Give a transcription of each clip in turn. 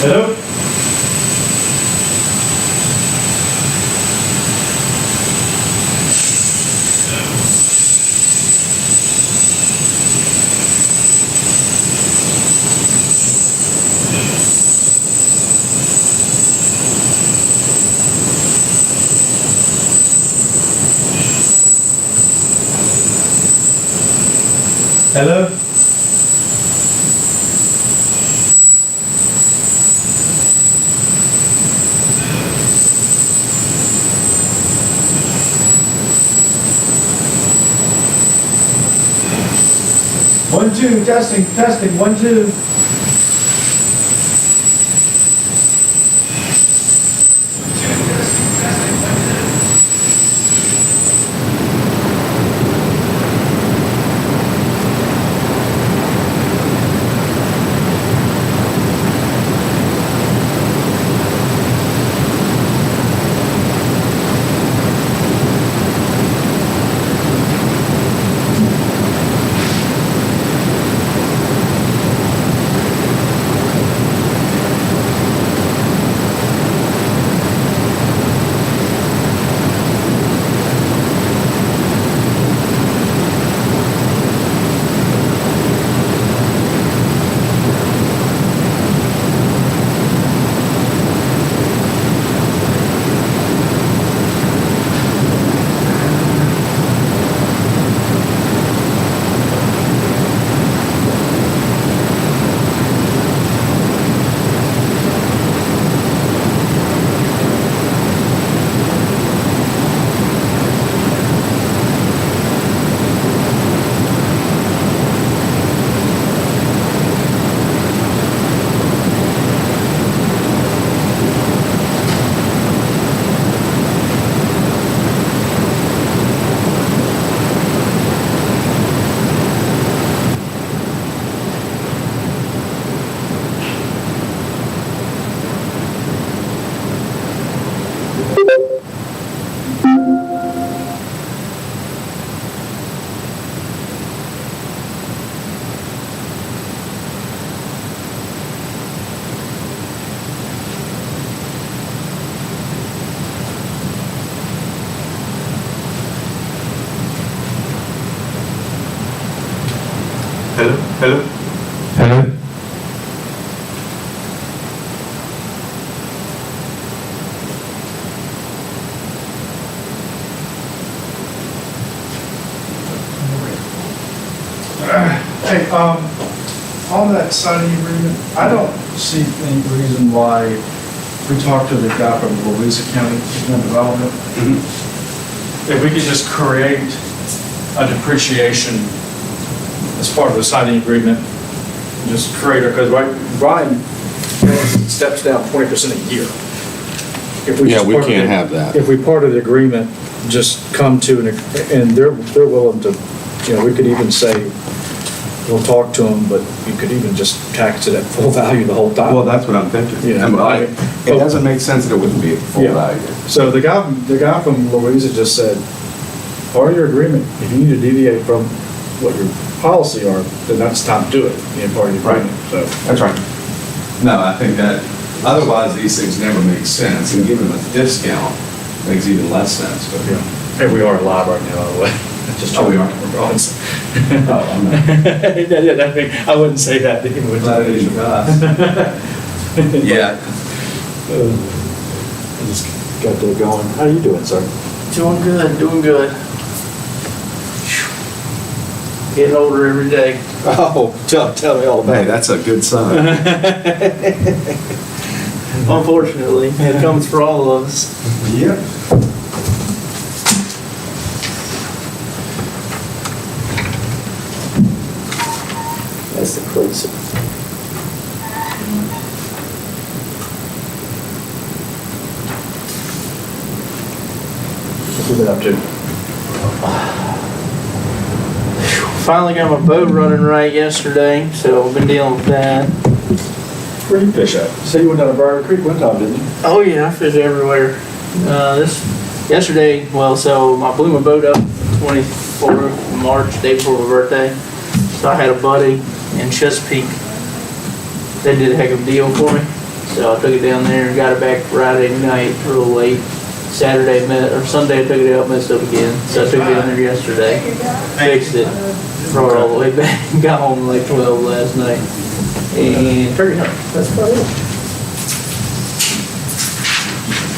Hello? Hello? One, two, testing, 1, 2. Hello? Hello? Hey, on that signing agreement, I don't see any reason why we talk to the guy from Louisa County Development. If we could just create a depreciation as part of the signing agreement, just create it, because Brian steps down 20% a year. If Yeah, just we part of can't the- have that. If we part of the agreement, just come to, and they're willing to, we could even say, we'll talk to them, but you could even just tax it at full value the whole time. Well, that's what I'm thinking. Yeah. It doesn't make sense that it wouldn't be at full Yeah. value. So the guy from Louisa just said, part of your agreement, if you need to deviate from what your policy are, then that's time to do it, part of the agreement, so. That's right. No, I think that, otherwise these things never make sense, and giving them a discount makes even less sense, but. Yeah. Hey, we are live right now, by the way. Just Oh, we are? Oh, I'm not. I wouldn't say that. Glad it is for us. Yeah, I just got that going. How are you doing, sir? Doing good, doing good. Getting older every day. Oh, tell me all about hey, it. that's a good sign. Unfortunately, it comes for all of us. Yep. That's the crazy. What you been up to? Finally got my boat running right yesterday, so I've been dealing with that. Where do you fish at? You said you went down to Briar Creek one time, didn't you? Oh yeah, I fish everywhere. Yesterday, so I blew my boat up 24th of March, day before my birthday. So I had a buddy in Chesapeake. They did a heck of a deal for me. So I took it down there and got it back Friday night, real late. Saturday, Sunday, I took it out, messed up again. So I took it down there yesterday, fixed it, brought it all the way back, got home like 12 last night. And turkey hunt, that's about it.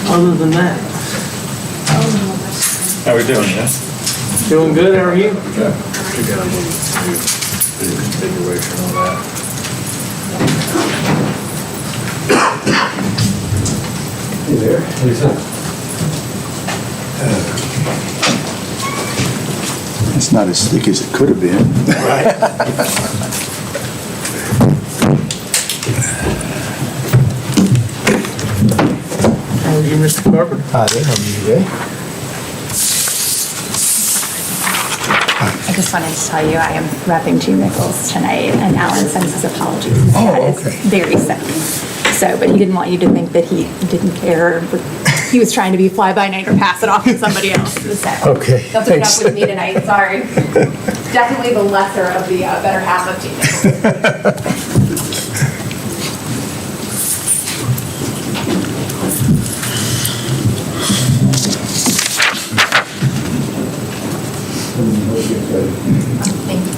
Other than that, How we doing, yeah? doing good, how are you? Configuration on that. You there? It's not as thick as it could have been. How are you, Mr. Carpenter? Hi there, how are you today? I just wanted to tell you, I am repping G. Nichols tonight, and Alan sends his apologies. His Oh, dad is okay. very sick. So, but he didn't want you to think that he didn't care. He was trying to be fly-by-night or pass it off to somebody else. So Okay, he'll put it thanks. up with me tonight, sorry. Definitely the lesser of the better half of G. Nichols. Thank you.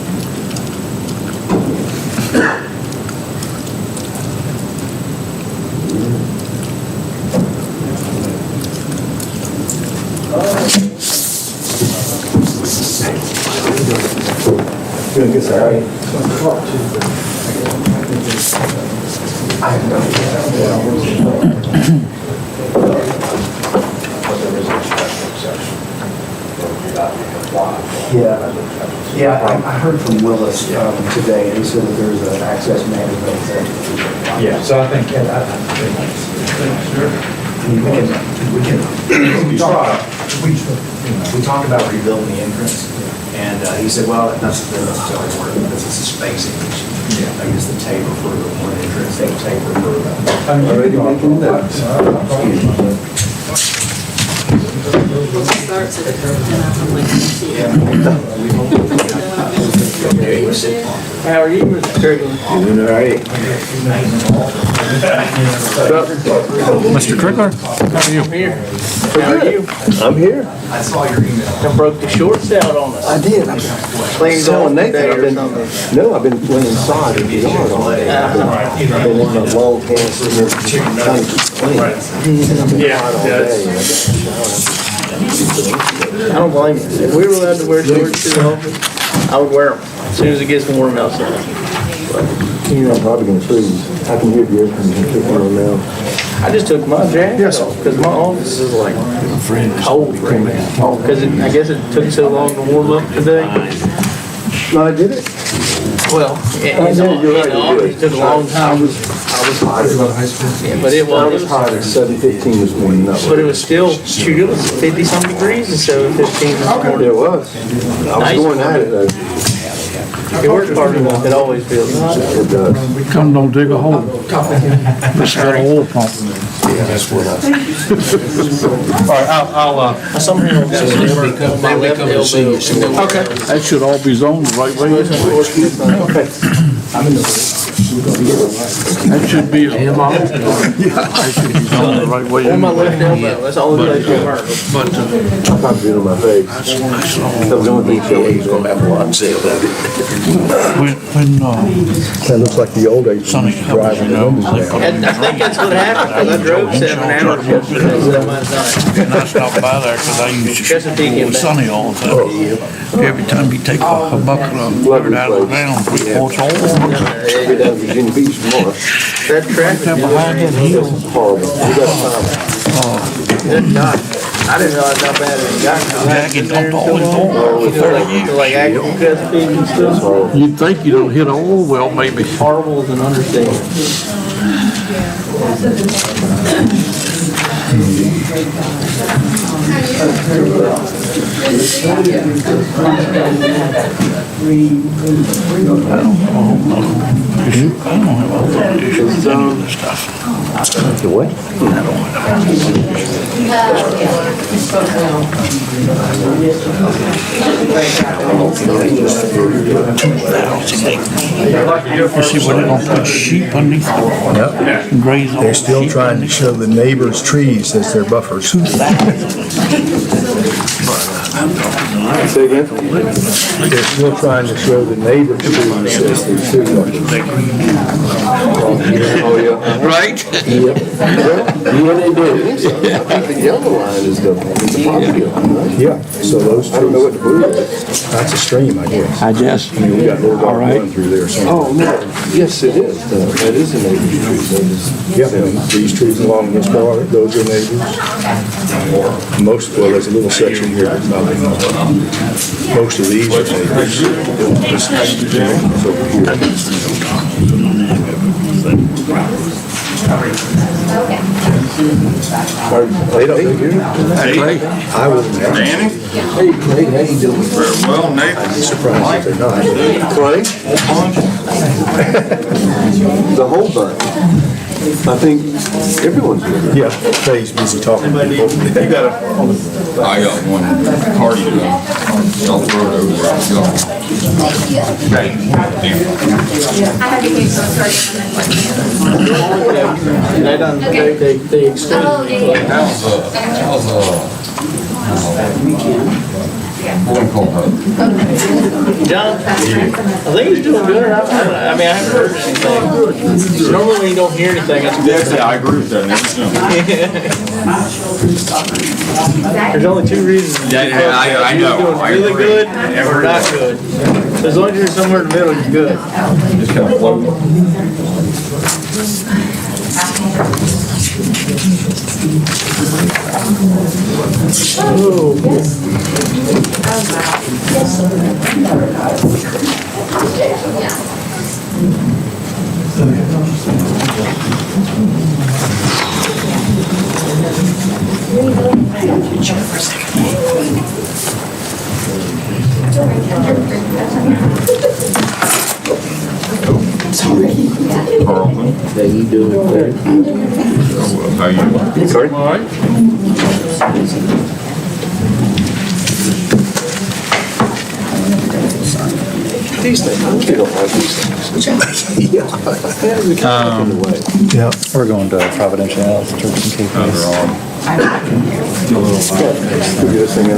Doing good, sir. How are you? Yeah, I heard from Willis today, he said that there's an access management thing. Yeah, so I think, We talked about rebuilding the entrance, and he said, well, that's not necessarily work, because it's a spacing issue. I guess the table for the one entrance, they table for the. already making notes. How are you, Mr. Strickland? Doing all right. Mr. Crickler, how are you? I'm here. How are you? I'm here. I saw your email. I broke the shorts out on us. I did. I've Playing telling golf Nathan, today I've or been, something. no, I've been playing inside in the yard all day. I've been in the long pants and then trying to keep clean. And I've been Yeah, out all yeah, day. and I got in the shower. I don't blame you. If we were allowed to wear shorts to the office, I would wear them as soon as it gets warm outside. You know, I'm probably gonna freeze. I can hear the air conditioner kicking on now. I just took my jacket off because my office is like cold right now. Because I guess it took so long to warm up today. No, I did it. Well, You're right, it you did. took a long time. Yeah, but it I was was, hot at 7:15 this morning. but it was still, shoot, it was 50-something degrees instead of 15 this morning. It was. I was Nice. going at it though. It works harder than it always feels. It does. Come don't dig a hole. It's got an oil pump. All right, I'll, I somehow got a number on my left elbow. Okay. that should all be zoned the right way. That should be, that should be zoned the right way. On my left elbow, that's all it takes to hurt. But, I'm not being on my face. That was the only thing showing. He's gonna have a lot to say about it. when, That looks like the old days. Sonny comes, you know, they put And I think that's what happened, because I drove 7 hours yesterday, so my time. and I stopped by there because I used to Chesapeake shoot and with back. Sonny all the time. Every time you take a bucket of dirt out of the ground, oh, it's all We're down to Virginia Beach tomorrow. That traffic, behind that hill. It's horrible. We got time. good God. I didn't realize how bad it got. Jackie dumped all his oil for 30 years. Like actual Chesapeake and stuff. You'd think you don't hit an oil well, maybe. Horrible is an understatement. I don't have authorization to do any of this stuff. The what? You see where they're gonna put sheep underneath and graze on. They're still trying to show the neighbors' trees as their buffers. Say again? They're still trying to show the neighbors' trees as their Oh, yeah. Right? Yeah, they do. I think the yellow line is the property line, right? Yeah, so those I don't know what trees, the blue is. that's a stream, I guess. I guess. I mean, we got little All right. going through there somewhere. Oh, no, yes, it is. That is a neighbor's tree. Yeah, and these trees along this bar, those are neighbors. Most, well, there's a little section here that's not big enough. Most of these are neighbors. This is over here. They don't do you? I wouldn't have. Danny? Hey, Clay, how you doing? Very well, Nathan. I'd be surprised if they're not. Clay? The whole bunch. I think everyone's here. Yeah, Faye's busy talking to people. You got I got one party to, I'll throw it over there. They done, they extended. How's one called her? John, I think he's doing good. I mean, I haven't heard anything. Normally when you don't hear anything, that's good. Yeah, I agree with that. There's only two reasons. Yeah, I know. You're doing I really agree. good or not good. So as long as you're somewhere in the middle, you're good. Just kind of floating. Carlton. How you doing, Clay? How you doing? Sorry? All right. These things, you don't like these things. Yeah. Yeah. We're going to Providential Health Church in Cape May.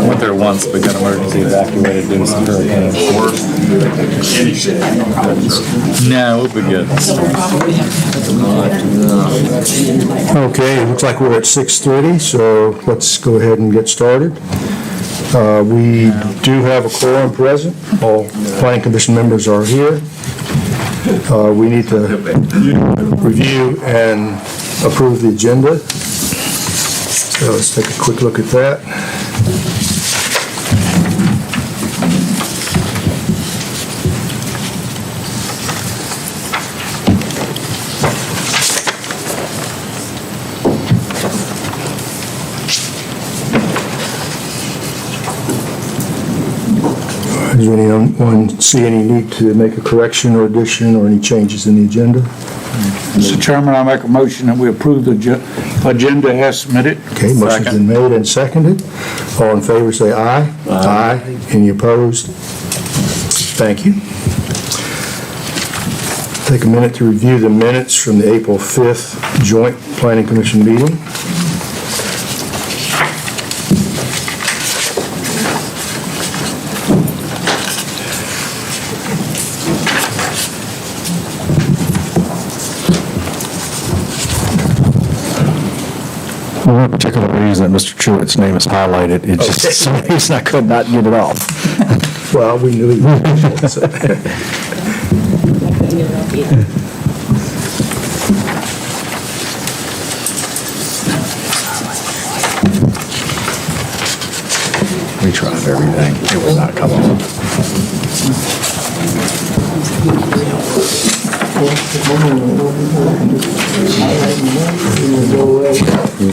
Went there once, but got emergency evacuated due to some hurricane. No, we'll be good. Okay, looks like we're at 6:30, so let's go ahead and get started. We do have a quorum present. All planning commission members are here. We need to review and approve the agenda. So let's take a quick look at that. Does anyone see any need to make a correction or addition or any changes in the agenda? Mr. Chairman, I make a motion that we approve the agenda as submitted. Okay, motion's been made and seconded. All in favor, say aye. Aye. Any opposed? Thank you. Take a minute to review the minutes from the April 5th Joint Planning Commission meeting. For one particular reason, Mr. Truitt's name is highlighted. It just, for some reason, I could not get it off. Well, we knew he was. So. We tried everything. It would not come off.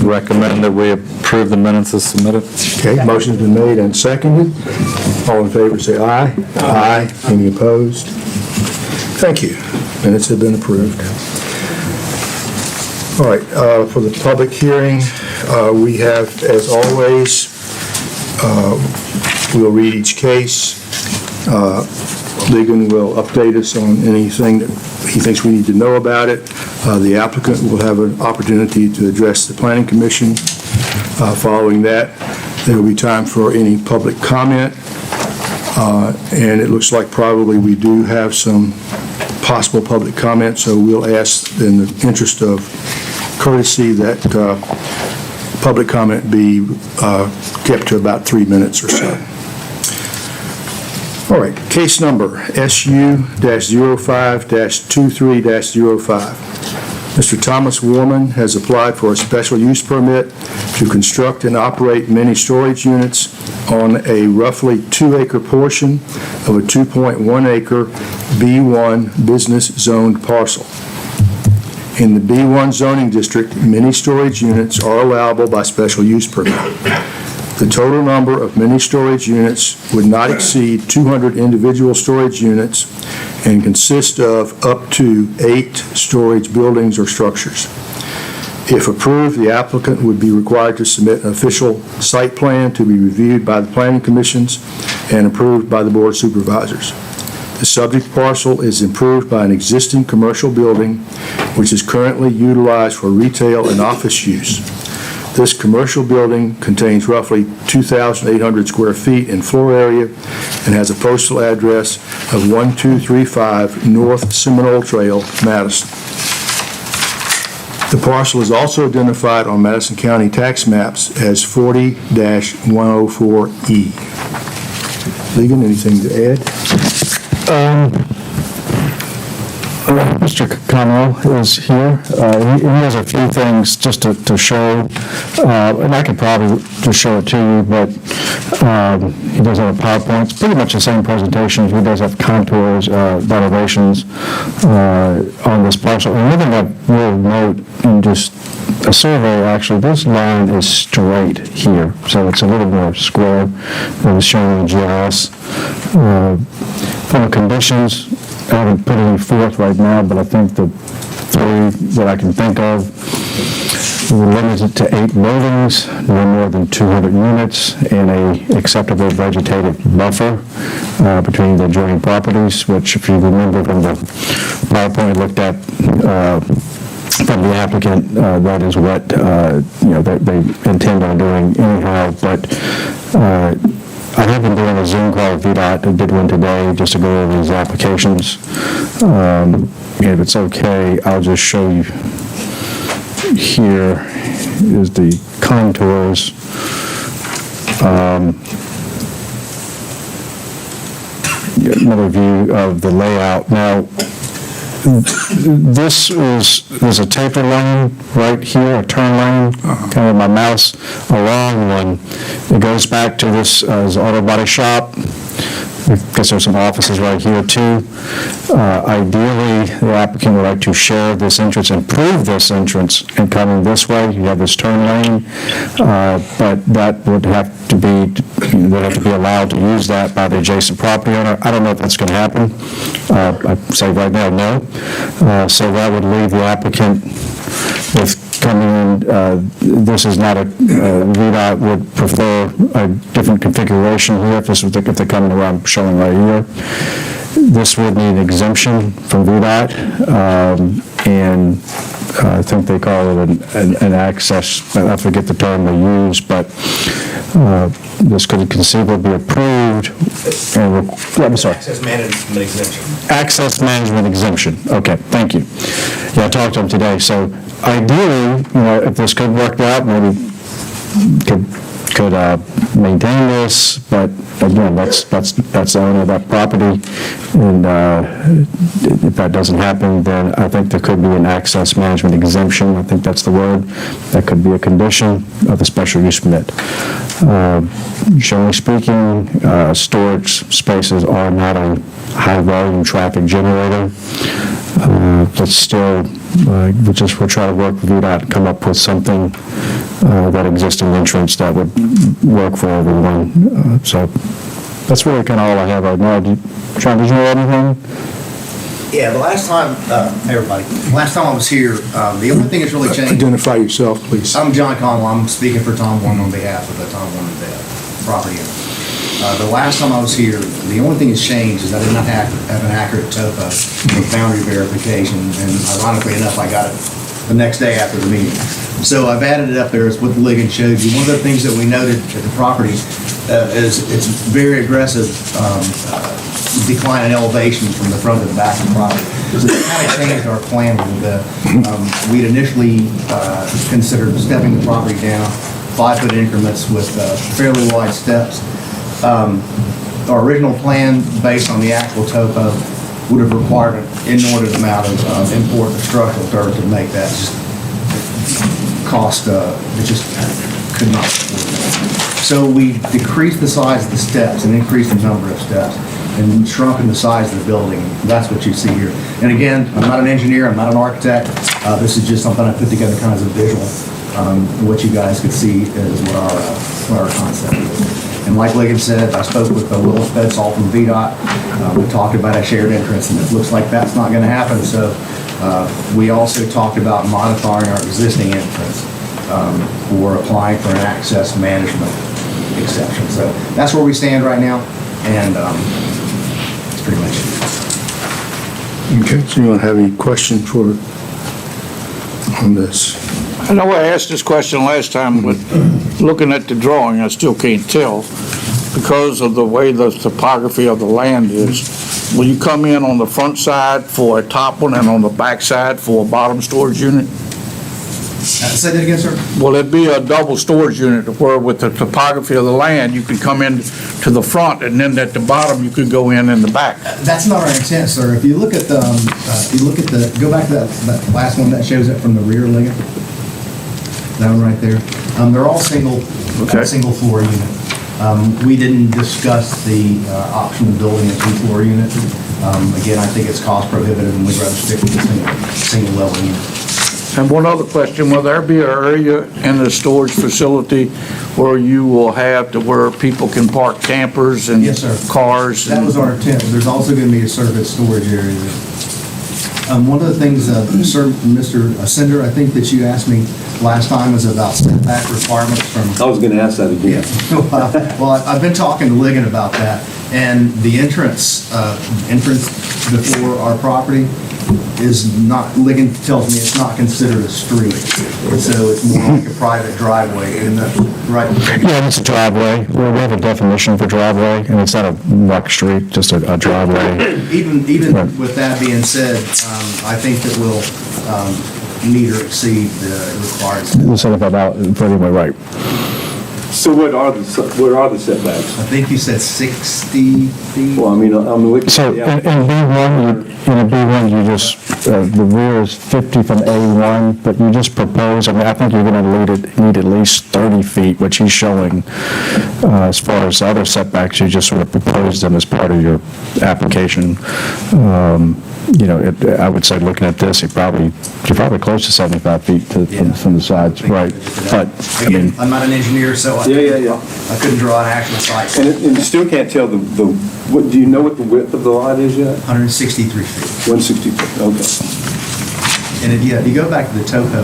Recommend that we approve the minutes as submitted. Okay, motion's been made and seconded. All in favor, say aye. Aye. Any opposed? Thank you. Minutes have been approved. All right, for the public hearing, we have, as always, we'll read each case. Ligon will update us on anything that he thinks we need to know about it. The applicant will have an opportunity to address the Planning Commission. Following that, there will be time for any public comment. And it looks like probably we do have some possible public comment, so we'll ask, in the interest of courtesy, that public comment be kept to about 3 minutes or so. All right, case number SU-05-23-05. Mr. Thomas Warman has applied for a special use permit to construct and operate mini storage units on a roughly 2-acre portion of a 2.1-acre B1 business zoned parcel. In the B1 zoning district, mini storage units are allowable by special use permit. The total number of mini storage units would not exceed 200 individual storage units and consist of up to 8 storage buildings or structures. If approved, the applicant would be required to submit an official site plan to be reviewed by the Planning Commissions and approved by the Board of Supervisors. The subject parcel is improved by an existing commercial building, which is currently utilized for retail and office use. This commercial building contains roughly 2,800 square feet in floor area and has a postal address of 1235 North Seminole Trail, Madison. The parcel is also identified on Madison County tax maps as 40-104E. Ligon, anything to add? Mr. Conroe is here. He has a few things just to show, and I could probably just show it to you, but he does have a PowerPoint. It's pretty much the same presentation. He does have contours, elevations on this parcel. And one thing I will note in just a survey, actually, this line is straight here, so it's a little more square than was shown in the GIS. From the conditions, I haven't put any forth right now, but I think the 3 that I can think of, we're limited to 8 buildings, no more than 200 units, and a acceptable vegetative buffer between the adjoining properties, which, if you remember from the PowerPoint I looked at from the applicant, that is what they intend on doing anyhow. But I have been doing a Zoom call with VDOT. I did one today just to go over these applications. If it's okay, I'll just show you. Here is the contours. Another view of the layout. Now, there's a taper lane right here, a turn lane, kind of my mouse along one. It goes back to this auto body shop. I guess there's some offices right here too. Ideally, the applicant would like to share this entrance, improve this entrance, and come in this way. You have this turn lane, but that would have to be, they'd have to be allowed to use that by the adjacent property owner. I don't know if that's going to happen. I say right now, no. So that would leave the applicant with coming in, this is not a, VDOT would prefer a different configuration here if they're coming around showing right here. This would need an exemption from VDOT, and I think they call it an access, I forget the term they use, but this could conceivably be approved. And I'm sorry. Access management exemption. Access management exemption. Okay, thank you. Yeah, I talked to him today. So ideally, if this could work out, maybe could maintain this, but again, that's the owner of that property, and if that doesn't happen, then I think there could be an access management exemption. I think that's the word. That could be a condition of the special use permit. Generally speaking, storage spaces are not a high volume traffic generator, but still, we'll try to work with VDOT and come up with something, that existing entrance that would work for everyone. So that's really kind of all I have right now. John, did you know anything? Yeah, the last time, hey, everybody, last time I was here, the only thing that's really changed. Identify yourself, please. I'm John Conwell. I'm speaking for Tom Warren on behalf of the Tom Warren property owner. The last time I was here, the only thing that's changed is I did not have an accurate topo for boundary verification, and ironically enough, I got it the next day after the meeting. So I've added it up there, as what Ligon showed you. One of the things that we noted at the property is it's very aggressive decline in elevation from the front to the back of the property. So that kind of changed our plan a little bit. We'd initially considered stepping the property down 5-foot increments with fairly wide steps. Our original plan, based on the actual topo, would have required an inordinate amount of import of structural dirt to make that just cost, it just could not afford that. So we decreased the size of the steps and increased the number of steps and shrunken the size of the building. That's what you see here. And again, I'm not an engineer, I'm not an architect. This is just something I put together kind of as a visual. What you guys could see is what our concept is. And like Ligon said, I spoke with Willis Bedsall from VDOT. We talked about a shared entrance, and it looks like that's not going to happen. So we also talked about modifying our existing entrance or applying for an access management exception. So that's where we stand right now, and that's pretty much it. Okay, so you want to have any question on this? I know I asked this question last time, but looking at the drawing, I still can't tell because of the way the topography of the land is. Will you come in on the front side for a top one and on the back side for a bottom storage unit? Say that again, sir? Will it be a double storage unit where with the topography of the land, you could come in to the front and then at the bottom, you could go in the back? That's not our intent, sir. If you look at the, go back to that last one that shows it from the rear, Ligon. That one right there. They're all single floor unit. We didn't discuss the option of building a 2-floor unit. Again, I think it's cost prohibitive, and we'd rather stick with the single level unit. And one other question, will there be an area in the storage facility where you will have to where people can park campers and Yes, sir. cars? That was our intent. There's also going to be a surface storage area there. One of the things, sir, Mr. Cinder, I think that you asked me last time is about setback requirements from. I was gonna ask that again. Well, I've been talking to Ligon about that, and the entrance before our property is not, Ligon tells me it's not considered a street. So it's more like a private driveway, and that's right. Yeah, it's a driveway. We have a definition for driveway, and it's not a muck street, just a driveway. Even Right. with that being said, I think that we'll meet or exceed the required. We'll set up about, pretty much right. So what are the setbacks? I think you said 60 feet. Well, I'm looking. So in B1, you just, the rear is 50 from A1, but you just propose, I think you're going to need at least 30 feet, which he's showing as far as other setbacks, you just sort of propose them as part of your application. I would say looking at this, you're probably close to 75 feet from the sides, right? But, I mean, Again, I'm not an engineer, so I couldn't draw an actual site. And you still can't tell what, do you know what the width of the lot is yet? 163 feet. 163, okay. And if you go back to the topo,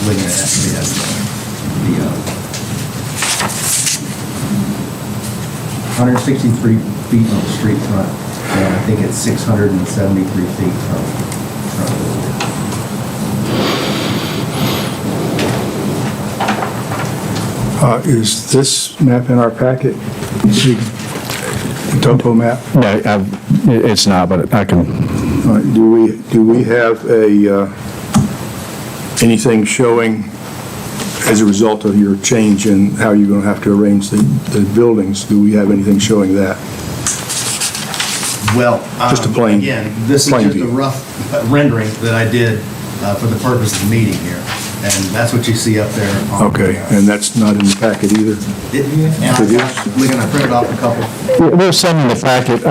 looking at actually, that's the 163 feet on the street front, and I think it's 673 feet from the Is this map in our packet? The topo map? no, it's not, but I can, All right, do we have anything showing as a result of your change in how you're going to have to arrange the buildings? Do we have anything showing that? Well, Just a plain- again, this is plain just a view. rough rendering that I did for the purpose of the meeting here, and that's what you see up there. Okay, and that's not in the packet either? And I printed off a couple. we'll send in the packet,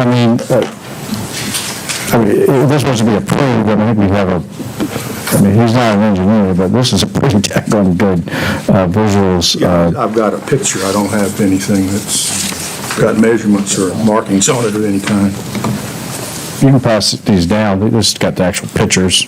if this was to be approved, I think we have he's not an engineer, but this is a pretty daggone good visuals. Yeah, I've got a picture. I don't have anything that's got measurements or markings on it of any kind. you can pass these down, this has got the actual pictures.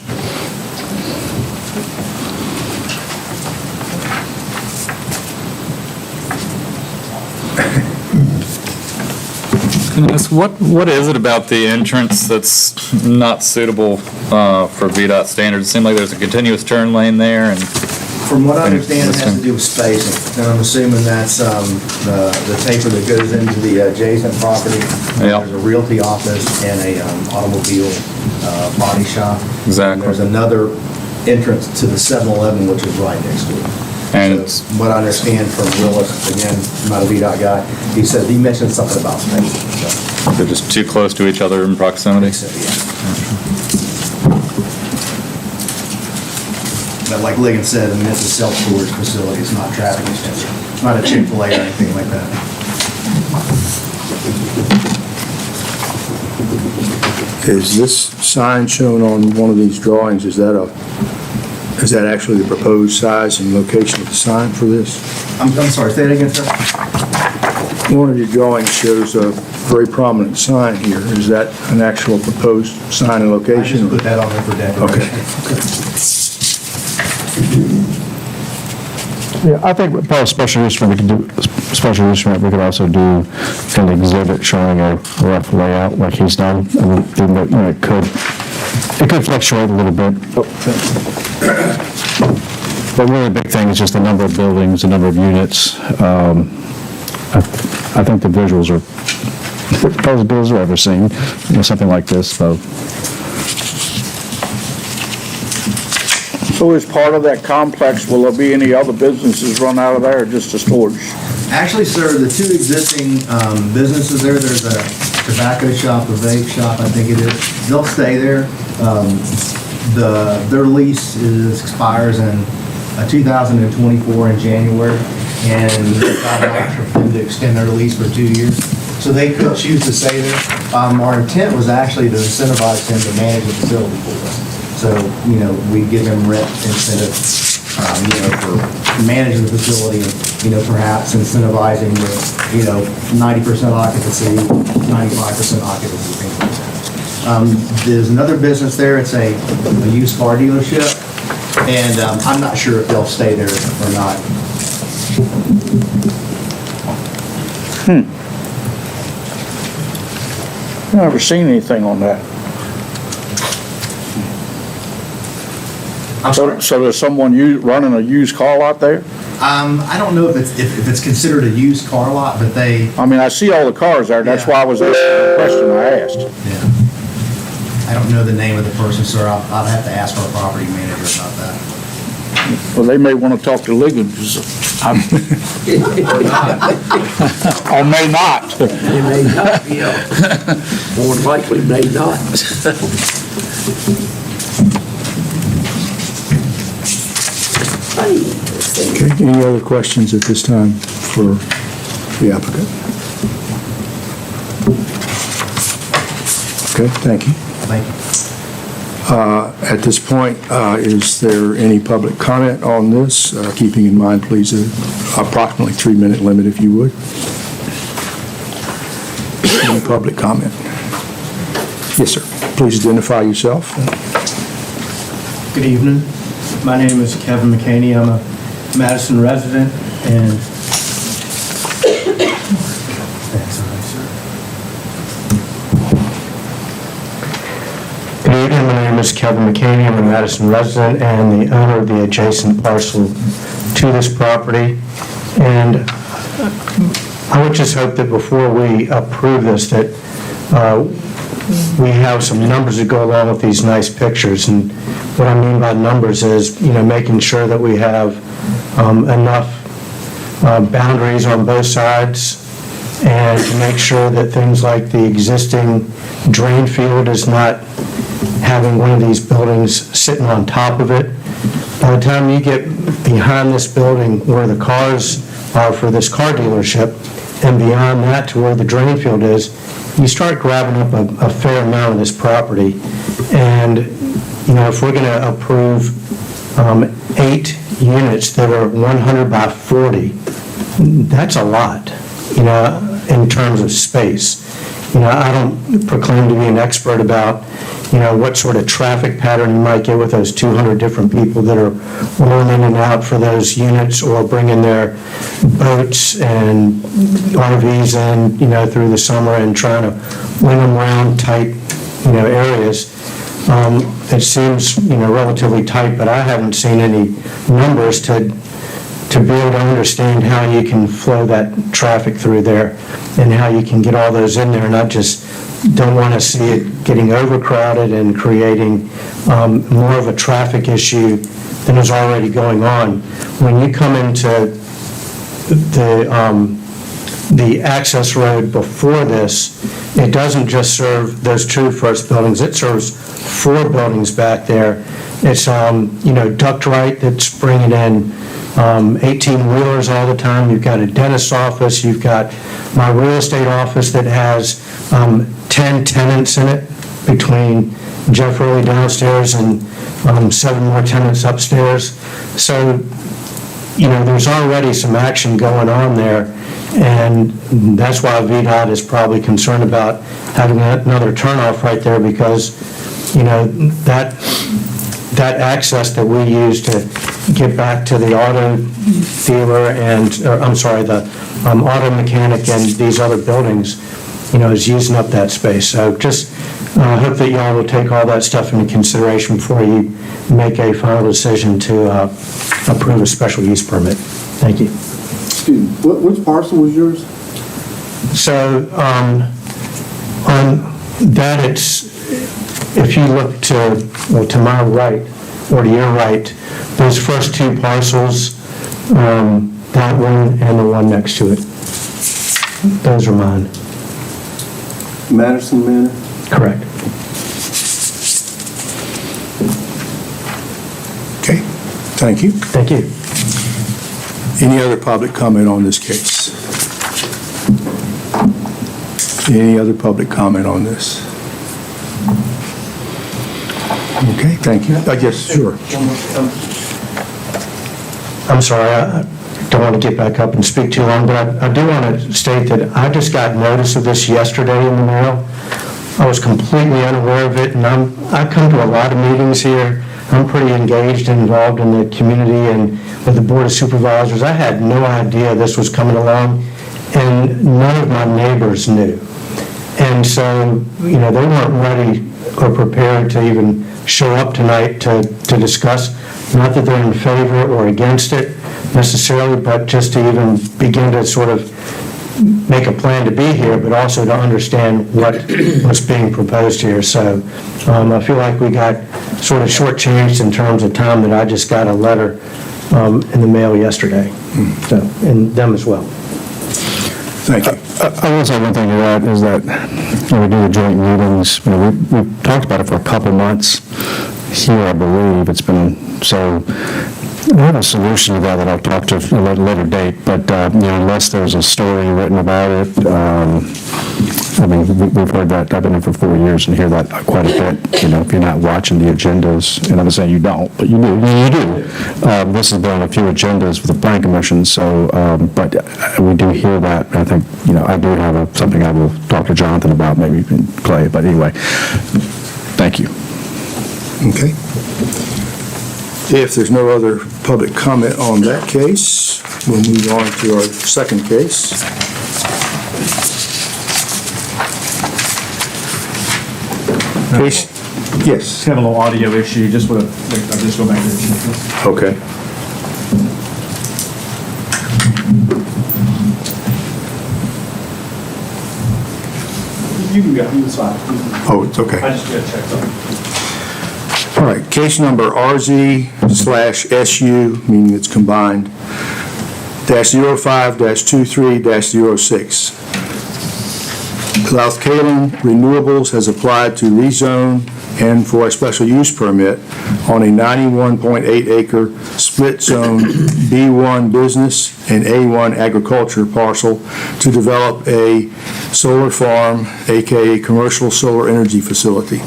Can I ask, what is it about the entrance that's not suitable for VDOT standards? It seems like there's a continuous turn lane there, and From what I understand, it has to do with spacing, and I'm assuming that's the taper that goes into the adjacent property. Yeah. There's a realty office and a automobile body shop. Exactly. And there's another entrance to the 7-Eleven, which is right next to it. And So what I understand from Willis, again, I'm not a VDOT guy, he mentioned something about spacing, so. they're just too close to each other in proximity. So, yeah. But like Ligon said, I mean, it's a self-storage facility, it's not traffic extension, it's not a Chick-fil-A or anything like that. Is this sign shown on one of these drawings, is that actually the proposed size and location of the sign for this? I'm sorry, say that again, sir? One of your drawings shows a very prominent sign here. Is that an actual proposed sign and I location? just put that on there for decoration. Yeah, I think part of special use permit, we could do, special use permit, we could also do an exhibit showing a rough layout like he's done. I mean, even though, you know, it could fluctuate a little bit. But really the big thing is just the number of buildings, the number of units. I think the visuals are probably the best I've ever seen, you know, something like this, so. So as part of that complex, will there be any other businesses run out of there, or just a storage? Actually, sir, the two existing businesses there, there's a tobacco shop, a vape shop, I think it is. They'll stay there. Their lease expires in 2024 in January, and they've got an option for them to extend their lease for 2 years. So they could choose to stay there. Our intent was actually to incentivize them to manage the facility for us. So, you know, we give them rent incentive, you know, for managing the facility, and, you know, perhaps incentivizing with, you know, 90% occupancy, 95% occupancy, things like that. There's another business there, it's a used car dealership, and I'm not sure if they'll stay there or not. I've never seen anything on that. I'm sorry? So there's someone running a used car lot there? I don't know if it's considered a used car lot, but they, I mean, I see all the cars there, that's Yeah. why I was asking the question I asked. yeah. I don't know the name of the person, sir. I'll have to ask our property manager about that. Well, they may want to talk to Ligon, 'cause or may not. They may not, yeah. More than likely, may not. Okay, any other questions at this time for the applicant? Okay, thank you. Thank you. At this point, is there any public comment on this? Keeping in mind, please, approximately 3-minute limit if you would. Any public comment? Yes, sir. Please identify yourself. Good evening. My name is Kevin McCaney. I'm a Madison resident, and Good evening. My name is Kevin McCaney. I'm a Madison resident and the owner of the adjacent parcel to this property. And I would just hope that before we approve this, that we have some numbers that go along with these nice pictures. And what I mean by numbers is, you know, making sure that we have enough boundaries on both sides, and to make sure that things like the existing drain field is not having one of these buildings sitting on top of it. By the time you get behind this building where the cars are for this car dealership, and beyond that to where the drain field is, you start grabbing up a fair amount of this property. And, you know, if we're going to approve 8 units that are 100 by 40, that's a lot, you know, in terms of space. I don't proclaim to be an expert about, what sort of traffic pattern you might get with those 200 different people that are rolling in and out for those units or bringing their boats and RVs in, through the summer and trying to wing them around tight, areas. It seems, relatively tight, but I haven't seen any numbers to be able to understand how you can flow that traffic through there and how you can get all those in there. And I just don't want to see it getting overcrowded and creating more of a traffic issue than is already going on. When you come into the access road before this, it doesn't just serve those two first buildings, it serves 4 buildings back there. It's, Ductrite that's bringing in 18-wheelers all the time. You've got a dentist's office, you've got my real estate office that has 10 tenants in it between Jeff Early downstairs and 7 more tenants upstairs. So, there's already some action going on there, and that's why VDOT is probably concerned about having another turnoff right there, because, that access that we use to get back to the auto dealer and, the auto mechanic and these other buildings, is using up that space. So just hope that y'all will take all that stuff into consideration before you make a final decision to approve a special use permit. Thank you. Excuse me, which parcel was yours? So on that, it's, if you look to my right or to your right, those first 2 parcels, that one and the one next to it, those are mine. Madison Manor? Correct. Okay, thank you. Thank you. Any other public comment on this case? Any other public comment on this? Okay, thank you. I guess, sure. I'm sorry, I don't want to get back up and speak too long, but I do want to state that I just got notice of this yesterday in the mail. I was completely unaware of it, and I come to a lot of meetings here. I'm pretty engaged and involved in the community and with the Board of Supervisors. I had no idea this was coming along, and none of my neighbors knew. And so, they weren't ready or prepared to even show up tonight to discuss, not that they're in favor or against it necessarily, but just to even begin to sort of make a plan to be here, but also to understand what's being proposed here. So I feel like we got sort of shortchanged in terms of time, that I just got a letter in the mail yesterday, so, and them as well. Thank you. I will say one thing to that is that when we do the joint meetings, we've talked about it for a couple months here, I believe. It's been, so I have a solution to that I'll talk to at a later date, but unless there's a story written about it, we've heard that. I've been here for 4 years and hear that quite a bit. If you're not watching the agendas, and I'm not saying you don't, but you do. You do. This has been on a few agendas with the Plan Commission, so, but we do hear that. I think, I do have something I will talk to Jonathan about, maybe Clay, but anyway, thank you. Okay. If there's no other public comment on that case, we'll move on to our second case. Case, yes. Just have a little audio issue, I'll just go back to the. Okay. You can go, it's fine. Oh, it's okay. I just gotta check something. All right, case number RZ/SU, meaning it's combined, -05-23-06. South Kaling Renewables has applied to rezone and for a special use permit on a 91.8 acre split zone B1 business and A1 agriculture parcel to develop a solar farm, aka commercial solar energy facility.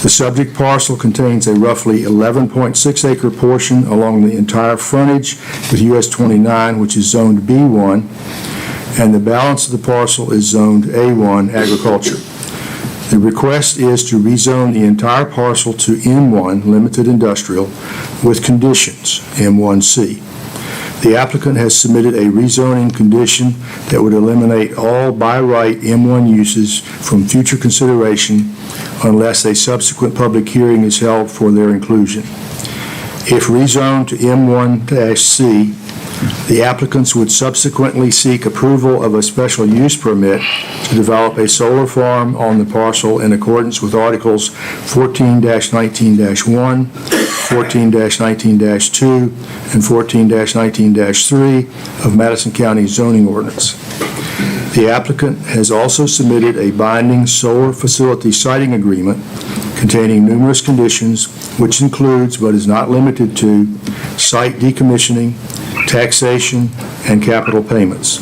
The subject parcel contains a roughly 11.6 acre portion along the entire frontage with US 29, which is zoned B1, and the balance of the parcel is zoned A1 agriculture. The request is to rezone the entire parcel to M1 limited industrial with conditions, M1C. The applicant has submitted a rezoning condition that would eliminate all by right M1 uses from future consideration unless a subsequent public hearing is held for their inclusion. If rezoned to M1-C, the applicants would subsequently seek approval of a special use permit to develop a solar farm on the parcel in accordance with Articles 14-19-1, 14-19-2, and 14-19-3 of Madison County zoning ordinance. The applicant has also submitted a binding solar facility siting agreement containing numerous conditions, which includes but is not limited to site decommissioning, taxation, and capital payments.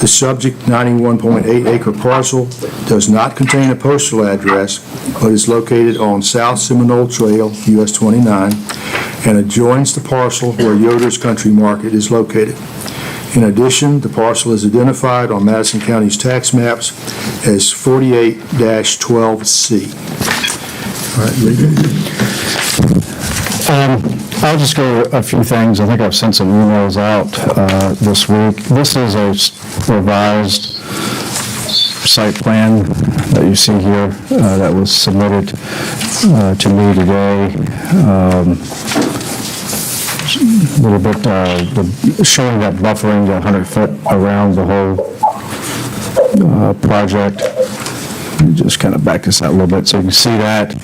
The subject 91.8 acre parcel does not contain a postal address, but is located on South Seminole Trail, US 29, and adjoins the parcel where Yoder's Country Market is located. In addition, the parcel is identified on Madison County's tax maps as 48-12C. All right, Lee? I'll just go a few things. I think I've sent some emails out this week. This is a revised site plan that you see here that was submitted to me today. A little bit showing that buffering the 100 foot around the whole project. Let me just kind of back this out a little bit so you can see that.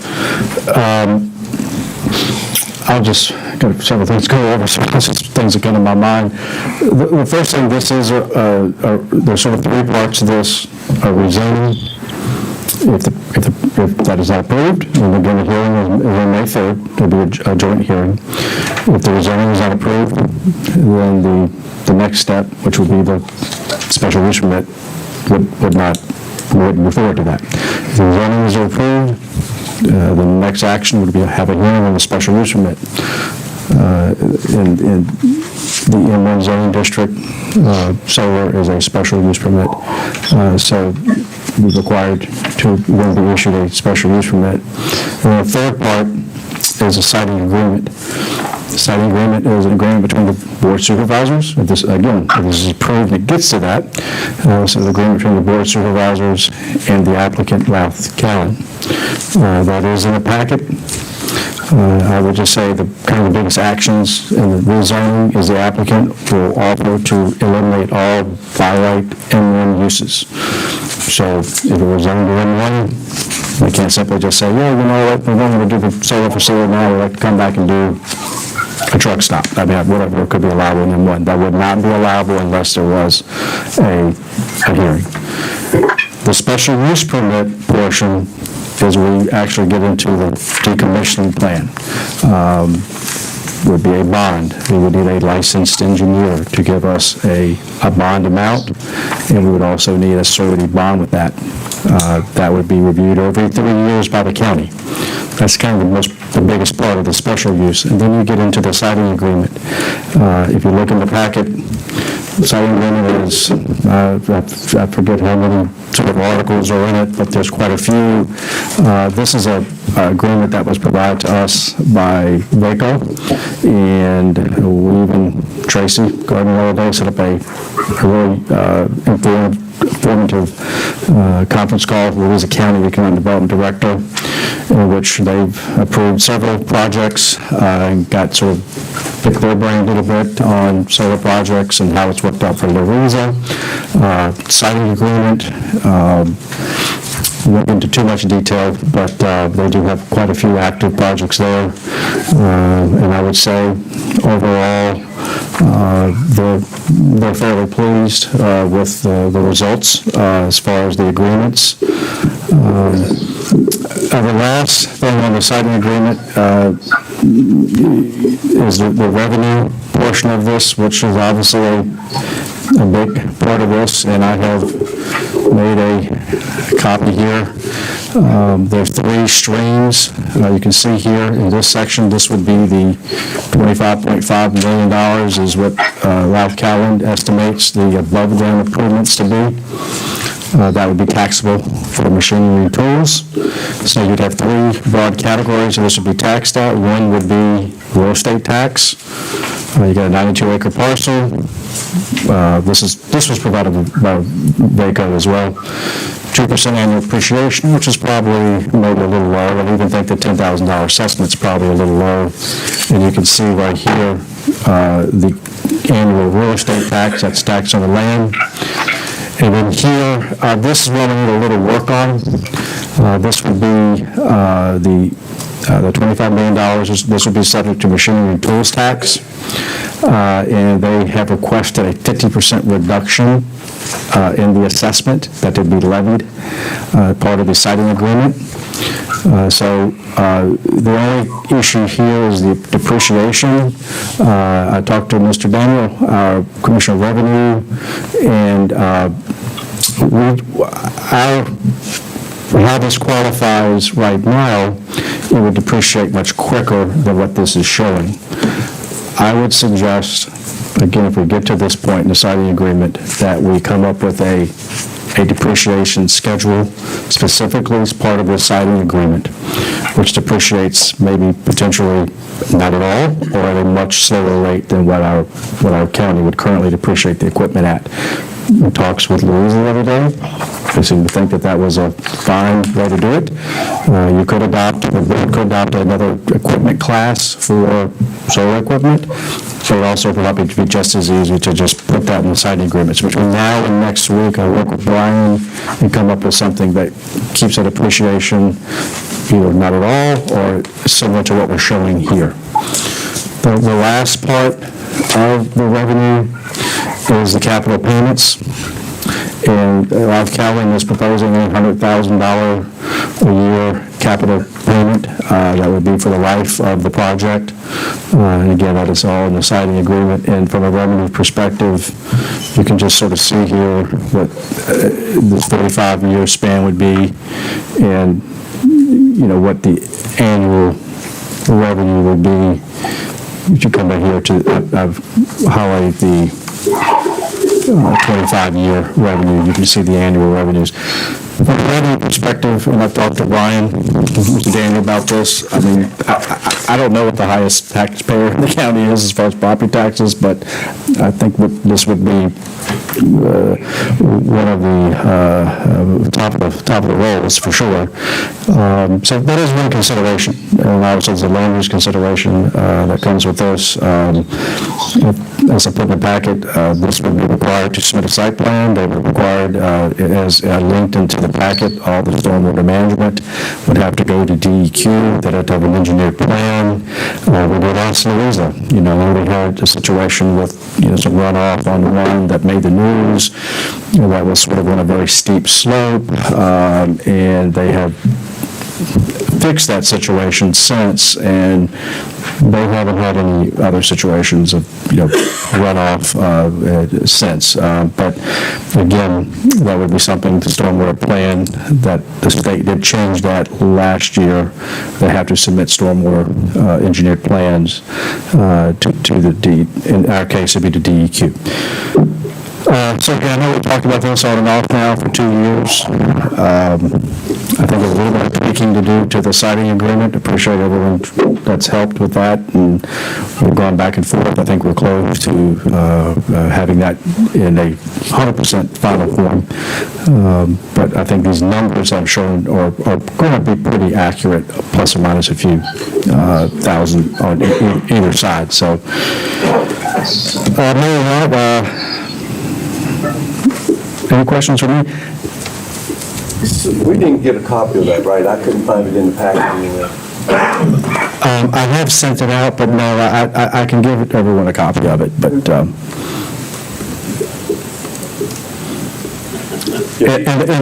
I'll just got several things to go over, so this is things that come to my mind. The first thing, this is there's sort of three parts to this: a rezoning. If that is not approved, then we'll get a hearing on May 3rd. There'll be a joint hearing. If the rezoning is not approved, then the next step, which would be the special use permit, would not move forward to that. If the rezoning is approved, the next action would be to have a hearing on the special use permit. In the M1 zoning district, solar is a special use permit, so we're required to then be issued a special use permit. And the third part is a siting agreement. The siting agreement is an agreement between the board supervisors. If this is approved and it gets to that, so the agreement between the board supervisors and the applicant, Louth Callan. That is in the packet. I would just say the kind of the biggest actions in the rezoning is the applicant will offer to eliminate all by right M1 uses. So if it was zoned to M1, we can't simply just say, yeah, you know what, we're going to do the solar facility now, we'd like to come back and do a truck stop. I mean, whatever could be allowable in M1. That would not be allowable unless there was a hearing. The special use permit portion is we actually get into the decommissioning plan. Would be a bond. We would need a licensed engineer to give us a bond amount, and we would also need a surety bond with that. That would be reviewed every 3 years by the county. That's kind of the biggest part of the special use. And then you get into the siting agreement. If you look in the packet, the siting agreement is, I forget how many sort of articles are in it, but there's quite a few. This is an agreement that was provided to us by VACO, and we even, Tracy Gardner the other day, set up a really informative conference call with Louisa County Economic Development Director, in which they've approved several projects and got sort of picked their brain a little bit on solar projects and how it's worked out for Louisa. Siting agreement, won't into too much detail, but they do have quite a few active projects there. And I would say overall, they're fairly pleased with the results as far as the agreements. The last thing on the siting agreement is the revenue portion of this, which is obviously a big part of this, and I have made a copy here There's 3 streams. You can see here in this section, this would be the $25.5 million is what Ralph Calland estimates the above-ground improvements to be. That would be taxable for machinery and tools. So you'd have 3 broad categories that this would be taxed at. One would be real estate tax. You got a 92-acre parcel. This was provided by VACO as well. 2% annual appreciation, which is probably maybe a little low. I even think the $10,000 assessment's probably a little low. And you can see right here the annual real estate tax, that's tax on the land. And then here, this is what we need a little work on. This would be the $25 million. This would be subject to machinery and tools tax. And they have requested a 50% reduction in the assessment that would be levied, part of the siting agreement. So the only issue here is the depreciation. I talked to Mr. Daniel, our Commissioner of Revenue, and how this qualifies right now, it would depreciate much quicker than what this is showing. I would suggest, again, if we get to this point in the siting agreement, that we come up with a depreciation schedule specifically as part of the siting agreement, which depreciates maybe potentially not at all or at a much slower rate than what our county would currently depreciate the equipment at. In talks with Louisa the other day, they seem to think that that was a fine way to do it. You could adopt another equipment class for solar equipment, but it also would probably be just as easy to just put that in the siting agreements. Between now and next week, I'll work with Brian and come up with something that keeps that appreciation either not at all or similar to what we're showing here. The last part of the revenue is the capital payments. And Ralph Calland is proposing a $100,000 a year capital payment. That would be for the life of the project. And again, that is all in the siting agreement. And from a revenue perspective, you can just sort of see here what this 45-year span would be, and what the annual revenue would be. You should come back here to highlight the 25-year revenue. You can see the annual revenues. From a revenue perspective, and I've talked to Brian, Mr. Daniel about this, I mean, I don't know what the highest taxpayer in the county is as far as property taxes, but I think this would be one of the top of the rolls for sure. So that is one consideration, and obviously there's a land use consideration that comes with this. As I put in the packet, this would be required to submit a site plan. They were required, as linked into the packet, all the stormwater management would have to go to DEQ. They'd have to have an engineered plan. We did ask Louisa, we had a situation with, some runoff on one that made the news. That was sort of on a very steep slope, and they have fixed that situation since, and they haven't had any other situations of runoff since. But again, that would be something, the stormwater plan, that the state did change that last year. They have to submit stormwater engineered plans to the in our case it'd be the DEQ. So again, I know we talked about this on and off now for 2 years. I think there's a little bit of tweaking to do to the siting agreement. Appreciate everyone that's helped with that, and we've gone back and forth. I think we're close to having that in a 100% final form. But I think these numbers I've shown are going to be pretty accurate, plus or minus a few thousand on either side. So, moving on. Any questions for me? We didn't get a copy of that, right? I couldn't find it in the packet anywhere. I have sent it out, but no, I can give everyone a copy of it, but, and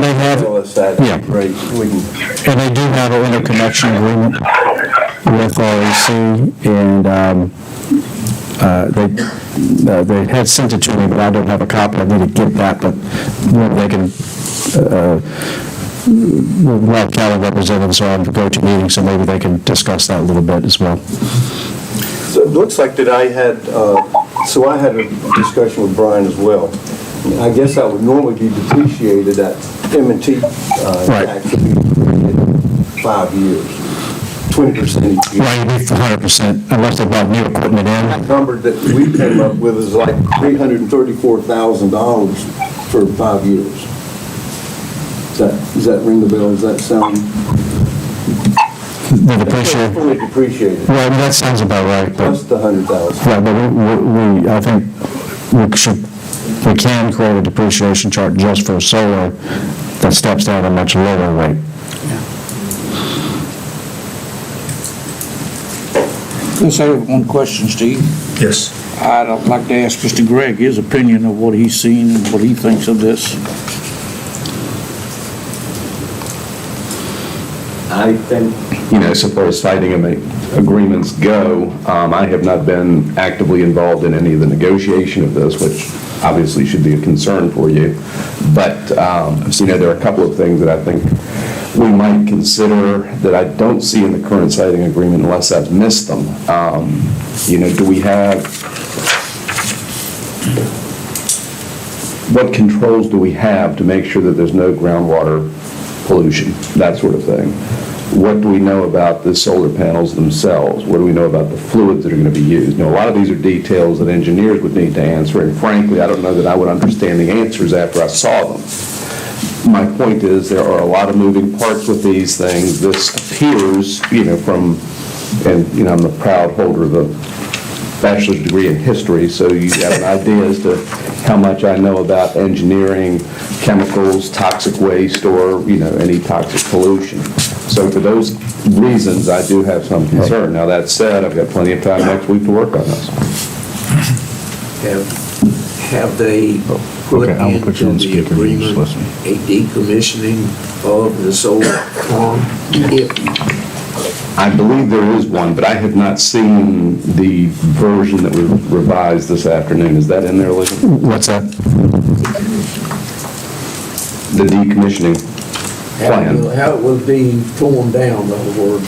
they have, yeah. Great. And they do have an interconnection agreement with REC, and, they had sent it to me, but I don't have a copy. I need to get that, but they can we'll have Cali representatives on the go-to meeting, so maybe they can discuss that a little bit as well. So it looks like that I had a discussion with Brian as well. I guess that would normally be depreciated, that M&T tax would be depreciated 5 years, 20% each year. Right, it'd be 100%, unless they brought new equipment in. The number that we came up with is like $334,000 for 5 years. Does that ring the bell? Does that sound? The depreciation. Fully depreciated. Right, that sounds about right. Plus the 100,000. Right, but I think we can create a depreciation chart just for solar that steps down a much lower rate. Let's have one question, Steve. Yes. I'd like to ask Mr. Gregg his opinion of what he's seen and what he thinks of this. I think, so far as siting agreements go, I have not been actively involved in any of the negotiation of this, which obviously should be a concern for you. But, there are a couple of things that I think we might consider that I don't see in the current siting agreement unless I've missed them. Do we have, what controls do we have to make sure that there's no groundwater pollution, that sort of thing? What do we know about the solar panels themselves? What do we know about the fluids that are going to be used? A lot of these are details that engineers would need to answer, and frankly, I don't know that I would understand the answers after I saw them. My point is, there are a lot of moving parts with these things. This appears, I'm the proud holder of a bachelor's degree in history, so you have an idea as to how much I know about engineering, chemicals, toxic waste, or, any toxic pollution. So for those reasons, I do have some concern. Now, that said, I've got plenty of time next week to work on this. Have they put into the agreement a decommissioning of the solar farm? I believe there is one, but I have not seen the version that was revised this afternoon. Is that in there, Lee? What's that? The decommissioning plan. How it would be torn down, in other words.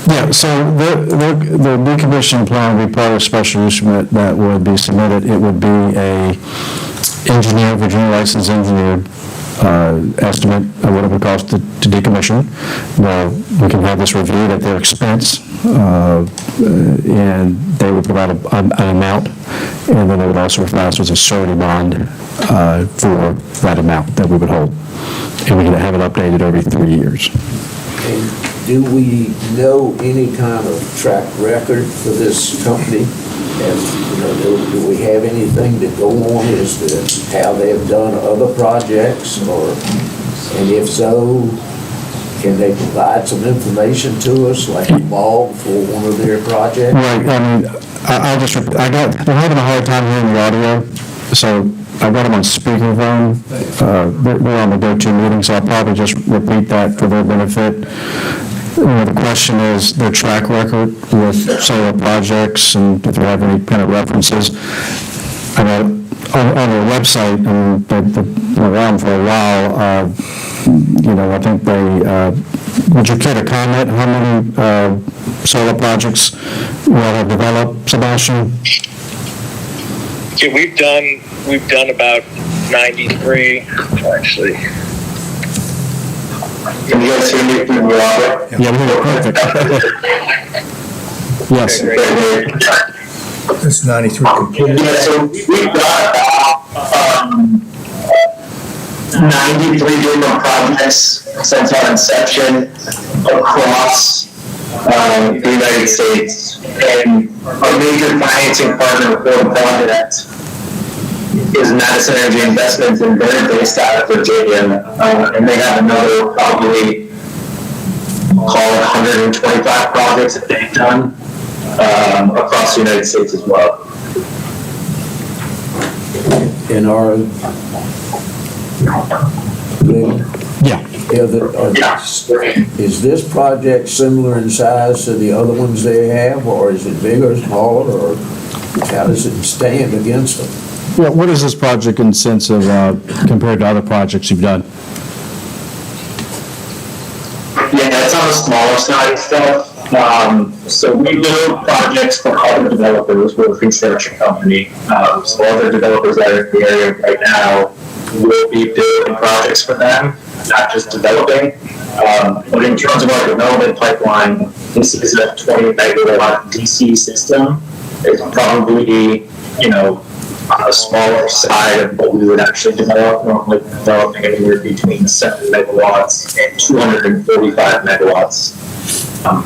Yeah, so the decommissioning plan would be part of a special use permit that would be submitted. It would be a Virginia licensed engineered estimate of what it would cost to decommission. Now, we can have this reviewed at their expense, and they would provide an amount, and then they would also provide us with a surety bond for that amount that we would hold. And we can have it updated every 3 years. And do we know any kind of track record for this company? Do we have anything to go on as to how they've done other projects, and if so, can they provide some information to us, like a log for one of their projects? Right, they're having a hard time hearing the audio, so I got them on speakerphone. They're on the go-to meeting, so I'll probably just repeat that for their benefit. The question is their track record with solar projects, and if you have any kind of references. I know on their website, and they've been around for a while, I think would you care to comment how many solar projects you all have developed, Sebastian? Yeah, we've done about 93, actually. Can you guys hear me through the audio? Yeah, we hear perfect. Yes. It's 93 complete. Yeah, so we've got about 93 different projects since our inception across the United States. And our major financing partner for the project is Madison Energy Investments, and they're based out of Virginia. And they have another probably, call it 125 projects that they've done across the United States as well. And is this project similar in size to the other ones they have, or is it bigger, smaller, or how does it stand against them? What is this project in the sense of compared to other projects you've done? smaller side stuff. So we do projects for other developers. We're a construction company. So other developers that are in the area right now will be building projects for them, not just developing. But in terms of our development pipeline, this is a 20 megawatt DC system. It's probably, on the smaller side of what we would actually develop, normally developing anywhere between 7 megawatts and 245 megawatts.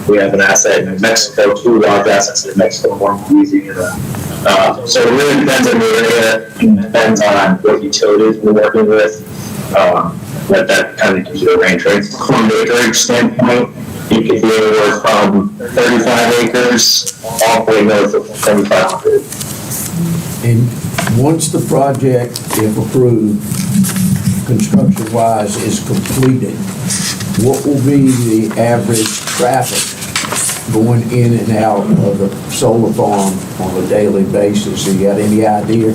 We have an asset in New Mexico, 2 large assets in New Mexico, 1 in Louisiana. So it really depends on the area, and depends on what utilities we're working with. But that kind of gives you a range, right? From an acreage standpoint, you could be anywhere from 35 acres all the way north of 2,500. And once the project, if approved, construction-wise is completed, what will be the average traffic going in and out of the solar farm on a daily basis? You got any idea?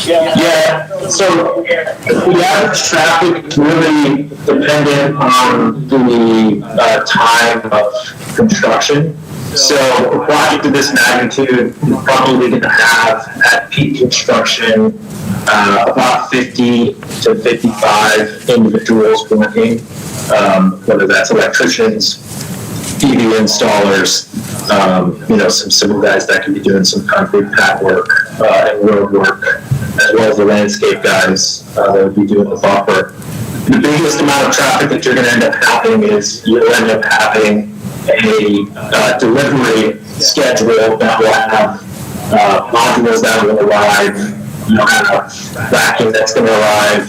Yeah, so the average traffic is really dependent on the time of construction. So a project of this magnitude is probably going to have at peak construction about 50 to 55 individuals working, whether that's electricians, PV installers, some civil guys that can be doing some concrete pad work and road work, as well as the landscape guys that would be doing the buffer. The biggest amount of traffic that you're going to end up having is you'll end up having a delivery schedule that will have modules that will arrive, you'll have racking that's going to arrive,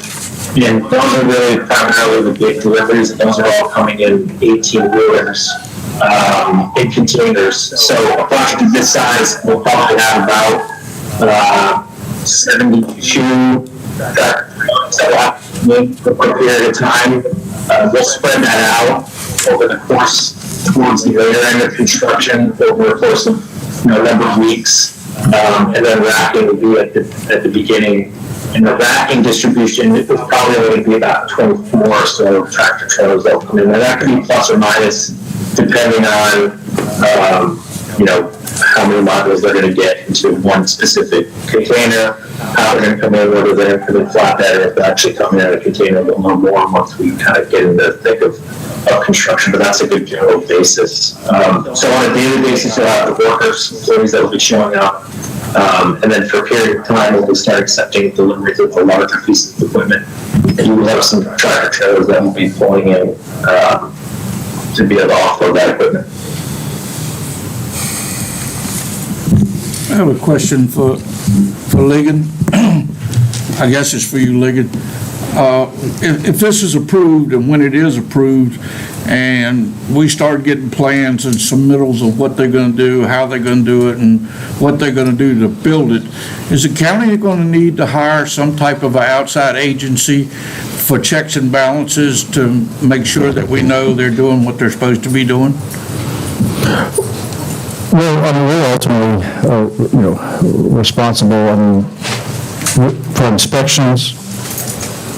and those are really primarily the big deliveries, and those are all coming in 18-wheelers in containers. So a project of this size will probably have about 72 for a period of time. We'll spread that out over the course towards the later end of construction over the course of a number of weeks, and then racking will be at the beginning. And the racking distribution is probably going to be about 24 or so tractor trailers that will come in. And that could be plus or minus depending on how many modules they're going to get into one specific container, how they're going to come in, whether they're going to come in flatbed or if they're actually coming in a container. We'll know more once we kind of get into the thick of construction, but that's a good general basis. So on a daily basis, you'll have the workers, employees that will be showing up, and then for a period of time, we'll start accepting deliveries of the larger pieces of equipment. And you will have some tractor trailers that will be pulling in to be able to offload that equipment. I have a question for Ligon. I guess it's for you, Ligon. If this is approved, and when it is approved, and we start getting plans and submittals of what they're going to do, how they're going to do it, and what they're going to do to build it, is the county going to need to hire some type of an outside agency for checks and balances to make sure that we know they're doing what they're supposed to be doing? Well, I mean, we're ultimately, responsible, for inspections.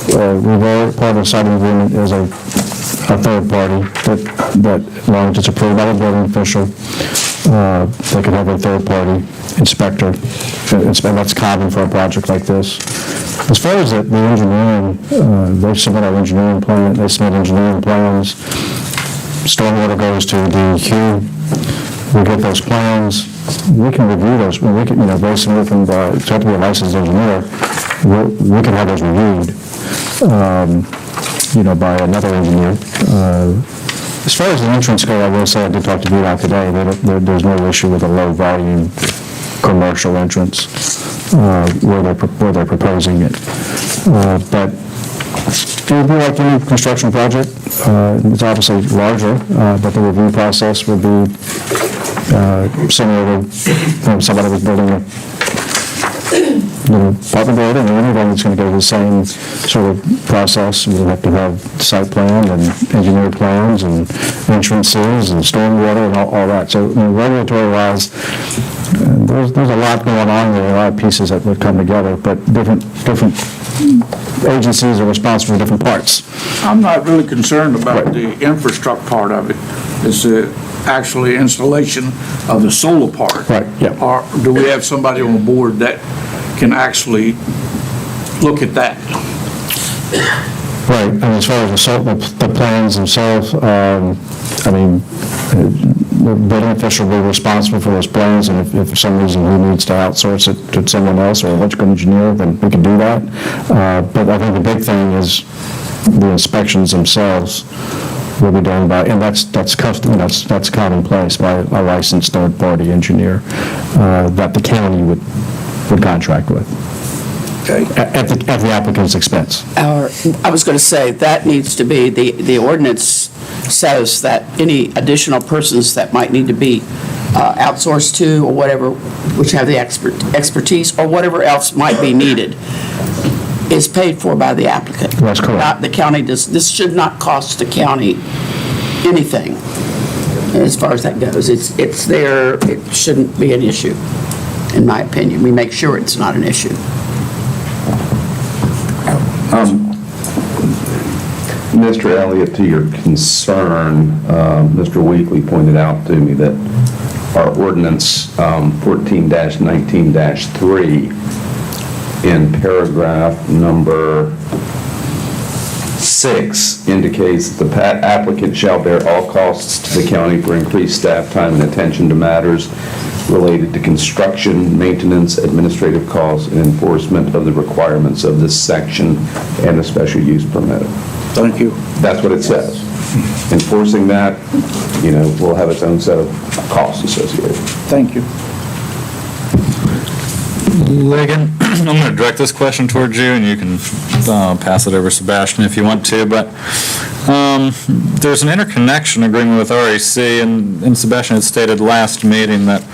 We've already, part of the siting agreement is a third party that, as long as it's approved by the building official, they could have a third party inspector. And that's common for a project like this. As far as the engineering, they submit our engineering plan, they submit engineering plans. Stormwater goes to DEQ. We get those plans, we can review those, we can, basically from the, it's have to be a licensed engineer, we can have those reviewed, by another engineer. As far as the entrance go, I will say, I did talk to VDOT today, there's no issue with a low volume commercial entrance, where they're proposing it. But it would be like any construction project. It's obviously larger, but the review process would be similar to somebody was building a apartment building, or anything that's going to go the same sort of process. We'll have to have site plan and engineered plans and entrances and stormwater and all that. So regulatory-wise, there's a lot going on there, a lot of pieces that would come together, but different agencies are responsible for different parts. I'm not really concerned about the infrastructure part of it. It's the actually installation of the solar part. Right, yeah. Or do we have somebody on the board that can actually look at that? Right, and as far as the plans themselves, I mean, the building official will be responsible for those plans, and if for some reason he needs to outsource it to someone else or electrical engineer, then we can do that. But I think the big thing is the inspections themselves will be done by, and that's custom, that's commonplace by a licensed third-party engineer that the county would contract with. Okay. At the applicant's expense. I was going to say, that needs to be, the ordinance says that any additional persons that might need to be outsourced to or whatever, which have the expertise or whatever else might be needed, is paid for by the applicant. That's correct. Not the county. This should not cost the county anything as far as that goes. It's there, it shouldn't be an issue, in my opinion. We make sure it's not an issue. Mr. Elliott, to your concern, Mr. Weekly pointed out to me that our ordinance 14-19-3 in paragraph number 6 indicates that the applicant shall bear all costs to the county for increased staff time and attention to matters related to construction, maintenance, administrative costs, and enforcement of the requirements of this section and the special use permit. Thank you. That's what it says. Enforcing that, will have its own set of costs associated. Thank you. Ligon, I'm going to direct this question towards you, and you can pass it over to Sebastian if you want to, but there's an interconnection agreement with REC, and Sebastian had stated last meeting that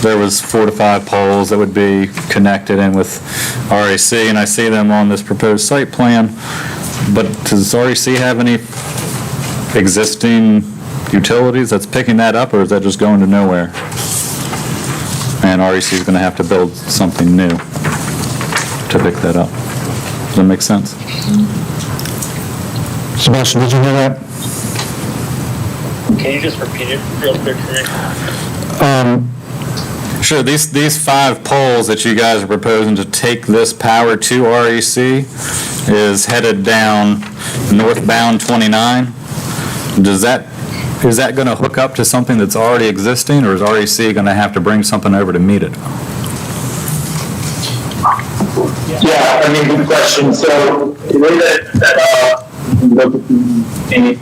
there was 4 to 5 poles that would be connected in with REC, and I see them on this proposed site plan, but does REC have any existing utilities that's picking that up, or is that just going to nowhere? And REC is going to have to build something new to pick that up. Does that make sense? Sebastian, did you hear that? Can you just repeat it real quick for me? Sure. These 5 poles that you guys are proposing to take this power to REC is headed down northbound 29. Is that going to hook up to something that's already existing, or is REC going to have to bring something over to meet it? Yeah, good question. So the way that look at the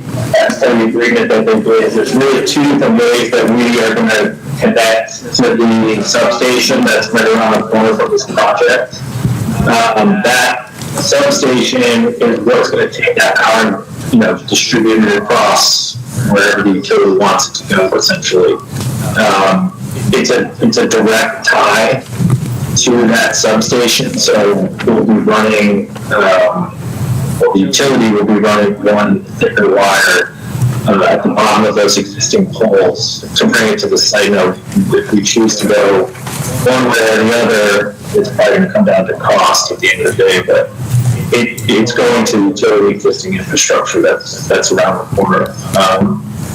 study agreement that they did, there's really 2 different ways that we are going to connect to the substation that's right around the corner from this project. That substation is what's going to take that power, distribute it across wherever the utility wants it to go, essentially. It's a direct tie to that substation, so we'll be running, the utility will be running one thicker wire at the bottom of those existing poles to bring it to the site. If we choose to go one way or the other, it's probably going to come down to cost at the end of the day, but it's going to utility existing infrastructure that's around the corner,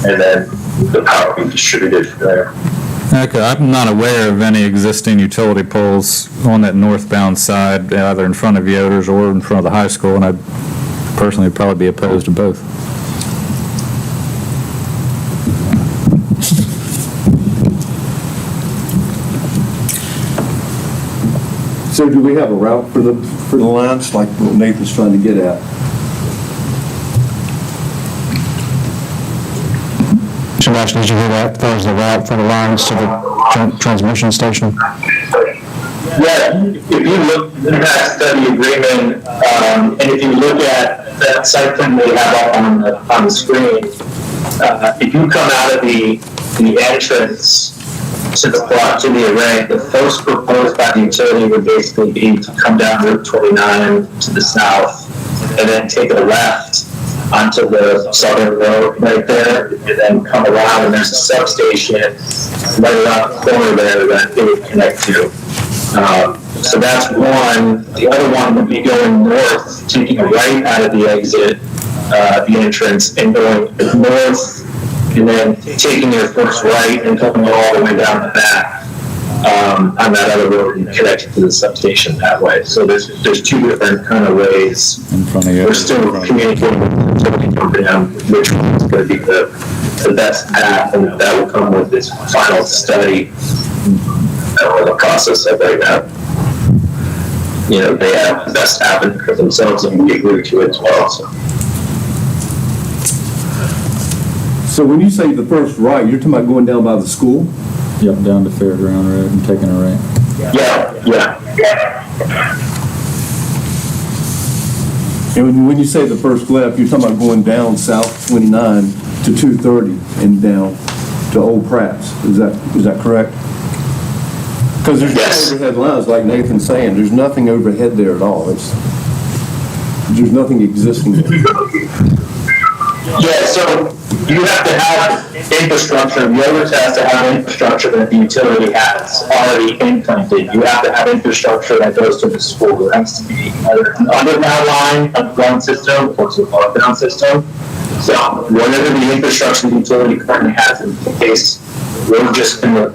and then the power will be distributed from there. Okay, I'm not aware of any existing utility poles on that northbound side, either in front of Yoder's or in front of the high school, and I'd personally probably be opposed to both. So do we have a route for the lines, like what Nathan's trying to get at? Sebastian, did you hear that? That was the route for the lines to the transmission station? Yeah, if you look at that study agreement, and if you look at that site plan they have up on the screen, if you come out of the entrance to the plot, to the array, the first proposed by the utility would basically be to come down Route 29 to the south, and then take a left onto the southern road right there, and then come around, and there's a substation right around the corner there that it would connect to. So that's one. The other one would be going north, taking a right out of the exit, the entrance, and going north, and then taking your first right and coming all the way down the back on that other road and connecting to the substation that way. So there's two different kind of ways. In front of you. We're still communicating with the utility company on which one is going to be the best path, and that will come with this final study. We're in the process of right now. You know, they have the best happen for themselves, and we agree to it as well. So when you say the first right, you're talking about going down by the school? Yep, down to Fairground Road and taking a right. Yeah. And when you say the first left, you're talking about going down South 29 to 230 and down to Old Pratt's. Is that correct? Because there's no overhead lines, like Nathan's saying. There's nothing overhead there at all. There's nothing existing there. Yeah, so you have to have infrastructure. The others has to have infrastructure that the utility has already implanted. You have to have infrastructure that goes to the school. There has to be either an underground line, a ground system, or an above-ground system. So whatever the infrastructure the utility currently has in place, we're just going to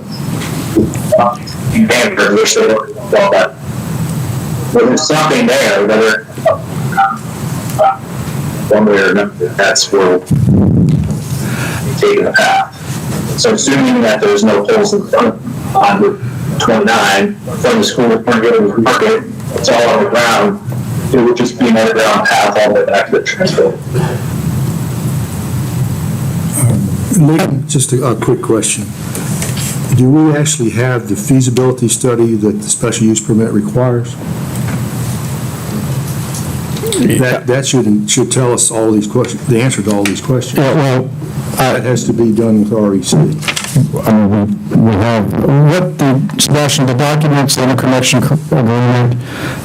banner, which they don't call that. But there's something there, whether one way or another, that's where we're taking the path. So assuming that there's no holes in front on Route 29 from the school to the market, it's all on the ground, it would just be an underground path all the way back to the transfer. Nathan, just a quick question. Do we actually have the feasibility study that the special use permit requires? That should tell us all these questions, the answer to all these questions. Well, That has to be done with REC. we have, Sebastian, the documents, the interconnection agreement,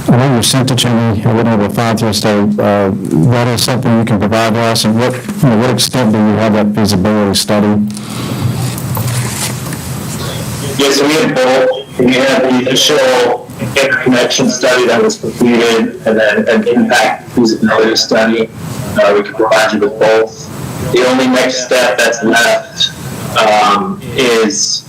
I know you sent it to me, I wasn't able to find it, so that is something you can provide to us, and what extent do you have that feasibility study? Yes, so we have both. We have the initial interconnection study that was completed, and then an impact feasibility study. We can provide you with both. The only next step that's left is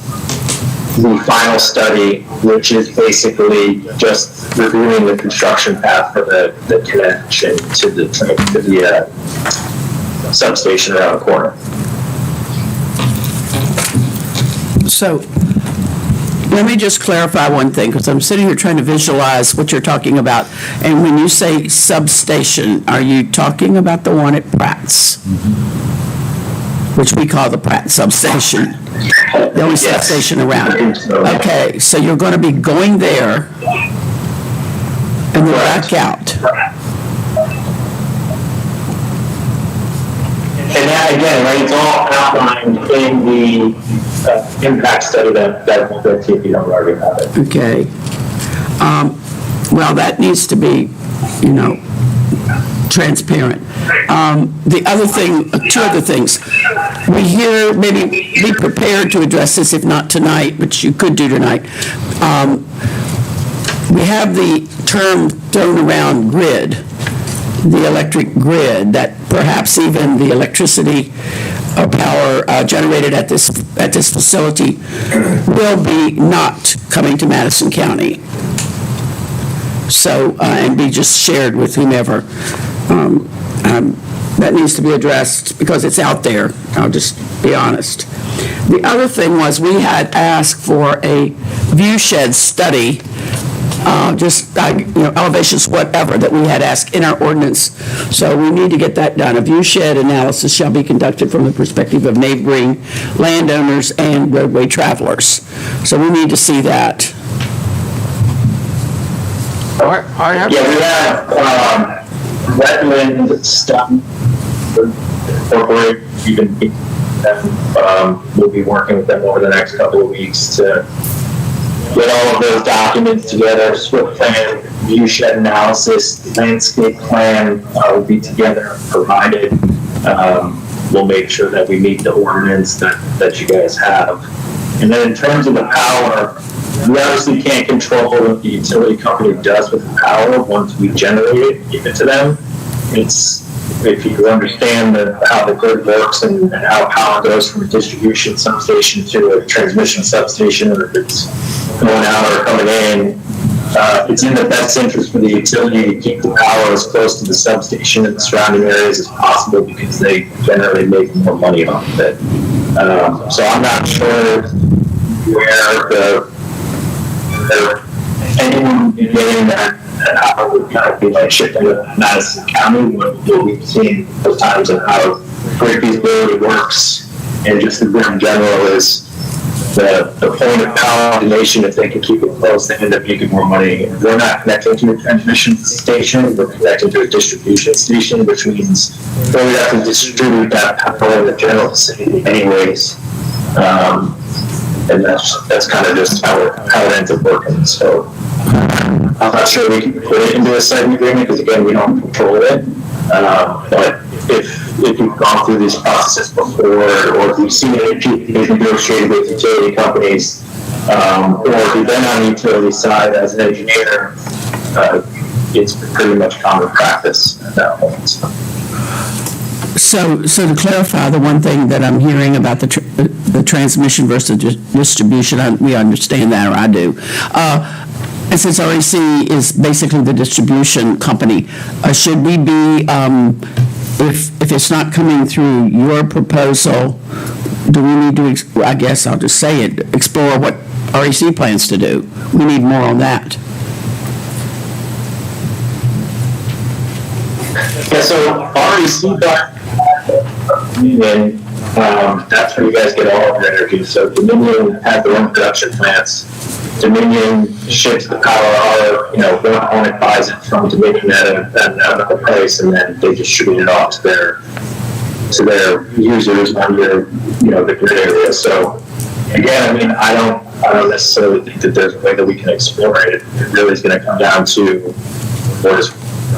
the final study, which is basically just reviewing the construction path for the connection to the substation around the corner. So, let me just clarify one thing, because I'm sitting here trying to visualize what you're talking about. And when you say substation, are you talking about the one at Pratt's? Which we call the Pratt substation, the only substation around. Okay, so you're going to be going there and then back out. And that, again, right, it's all outlined in the impact study that we'll go to if you don't already have it. Okay. Well, that needs to be, transparent. The other thing, two other things. We hear, maybe be prepared to address this, if not tonight, but you could do tonight. We have the term thrown around grid, the electric grid, that perhaps even the electricity or power generated at this facility will be not coming to Madison County. So, and be just shared with whomever. That needs to be addressed because it's out there. I'll just be honest. The other thing was we had asked for a view shed study, elevations, whatever, that we had asked in our ordinance. So we need to get that done. A view shed analysis shall be conducted from the perspective of neighboring landowners and roadway travelers. So we need to see that. Yeah, we have wetland stuff incorporated. We'll be working with them over the next couple of weeks to get all of those documents together. SWIP plan, view shed analysis, landscape plan will be together and provided. We'll make sure that we meet the ordinance that you guys have. And then in terms of the power, we obviously can't control what the utility company does with the power once we generate it, give it to them. It's, if you understand how the grid works and how power goes from a distribution substation to a transmission substation, or if it's going out or coming in, it's in the best interest for the utility to keep the power as close to the substation and the surrounding areas as possible, because they generally make more money off of it. So I'm not sure where anyone getting that how would kind of be like shifting to Madison County, what we've seen those times, and how grid feasibility works, and just the grid in general is the point of power coordination. If they can keep it close, they end up making more money. If they're not connecting to a transmission station, we're connecting to a distribution station, which means they would have to distribute that power in the general vicinity anyways. And that's kind of just how it ends up working. So I'm not sure we can put it into a siting agreement, because again, we don't control it. But if you've gone through these processes before, or if you've seen it negotiated with utility companies, or if you've been on the utility side as an engineer, it's pretty much common practice at that point. So to clarify, the one thing that I'm hearing about the transmission versus distribution, we understand that, or I do. And since REC is basically the distribution company, should we be, if it's not coming through your proposal, do we need to, I guess I'll just say it, explore what REC plans to do? We need more on that. Yeah, so REC Dominion, that's where you guys get all of your energy. So Dominion has their own production plants. Dominion ships the power, one opponent buys it from Dominion at another price, and then they distribute it off to their users under, the grid area. So again, I mean, I don't necessarily think that there's a way that we can explore it. It really is going to come down to what is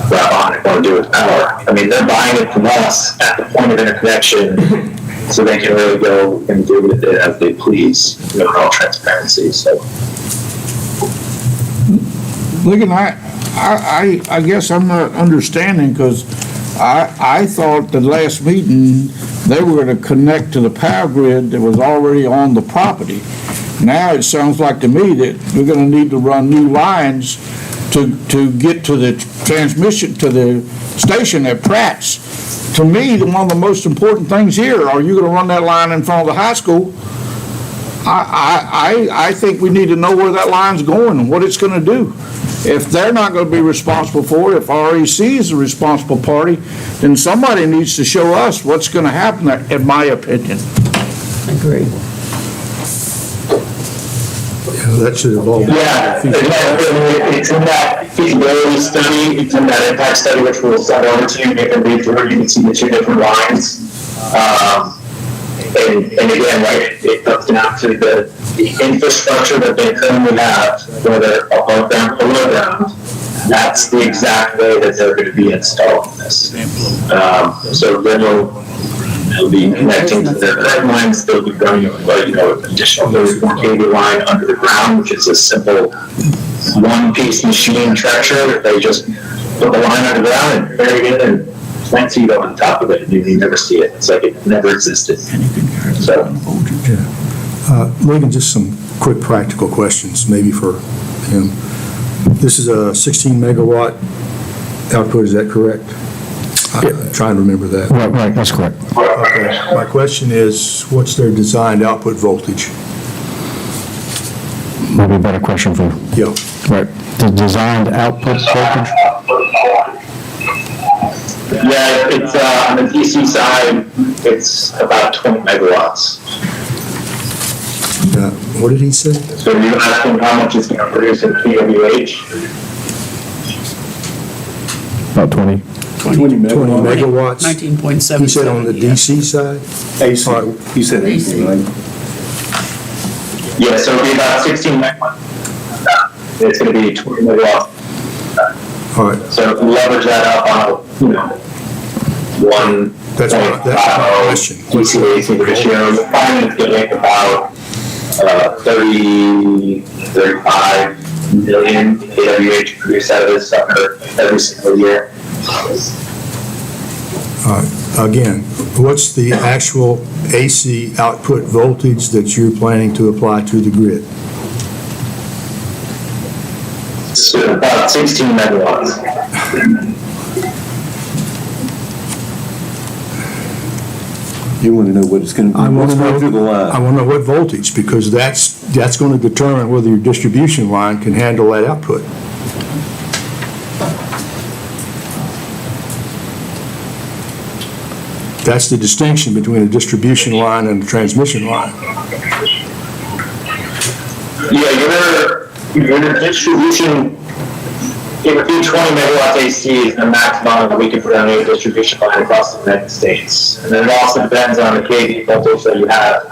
Raponic want to do with power. I mean, they're buying it from us at the point of interconnection, so they can really go and do with it as they please, with all transparency. So, Lincoln, I guess I'm not understanding, because I thought the last meeting they were going to connect to the power grid that was already on the property. Now it sounds like to me that we're going to need to run new lines to get to the transmission, to the station at Pratt's. To me, one of the most important things here, are you going to run that line in front of the high school? I think we need to know where that line's going and what it's going to do. If they're not going to be responsible for it, if REC is the responsible party, then somebody needs to show us what's going to happen there, in my opinion. Agreed. That should involve. yeah, it's in that feasibility study, it's in that impact study, which we'll send over to you. You can read through it, you can see the two different lines. And again, right, it comes down to the infrastructure that they currently have, whether above ground or below ground. That's the exact way that they're going to be installing this. So then they'll be connecting to their current lines. They'll be running, an additional 34 kV line under the ground, which is a simple one-piece machine trencher. They just put the line under the ground and bury it in and plant seed on top of it, and you never see it. It's like it never existed. So, Reagan, just some quick practical questions, maybe for him. This is a 16 megawatt output, is that correct? I'm trying to remember that. Right, that's correct. Okay. My question is, what's their designed output voltage? Maybe a better question for, Yeah. right, the designed output voltage? yeah, it's on the DC side, it's about 20 megawatts. What did he say? So you're asking how much it's going to produce in kWh? About 20. 20 megawatts? 19.7. He said on the DC side? AC, you said AC, right? Yeah, so it'll be about 16 megawatts. It's going to be 20 megawatts. All right. So leverage that up on, That's my question. DC-AC ratio. You'll find it's going to make about 35 million kWh produced out of this sucker every single year. Again, what's the actual AC output voltage that you're planning to apply to the grid? It's about 16 megawatts. You want to know what it's going to be? I want to Let's go know, through the line. I want to know what voltage, because that's going to determine whether your distribution line can handle that output. That's the distinction between a distribution line and a transmission line. Yeah, your distribution, it would be 20 megawatts AC is the maximum that we could put on a distribution line across the United States. And then it also depends on the kV voltage that you have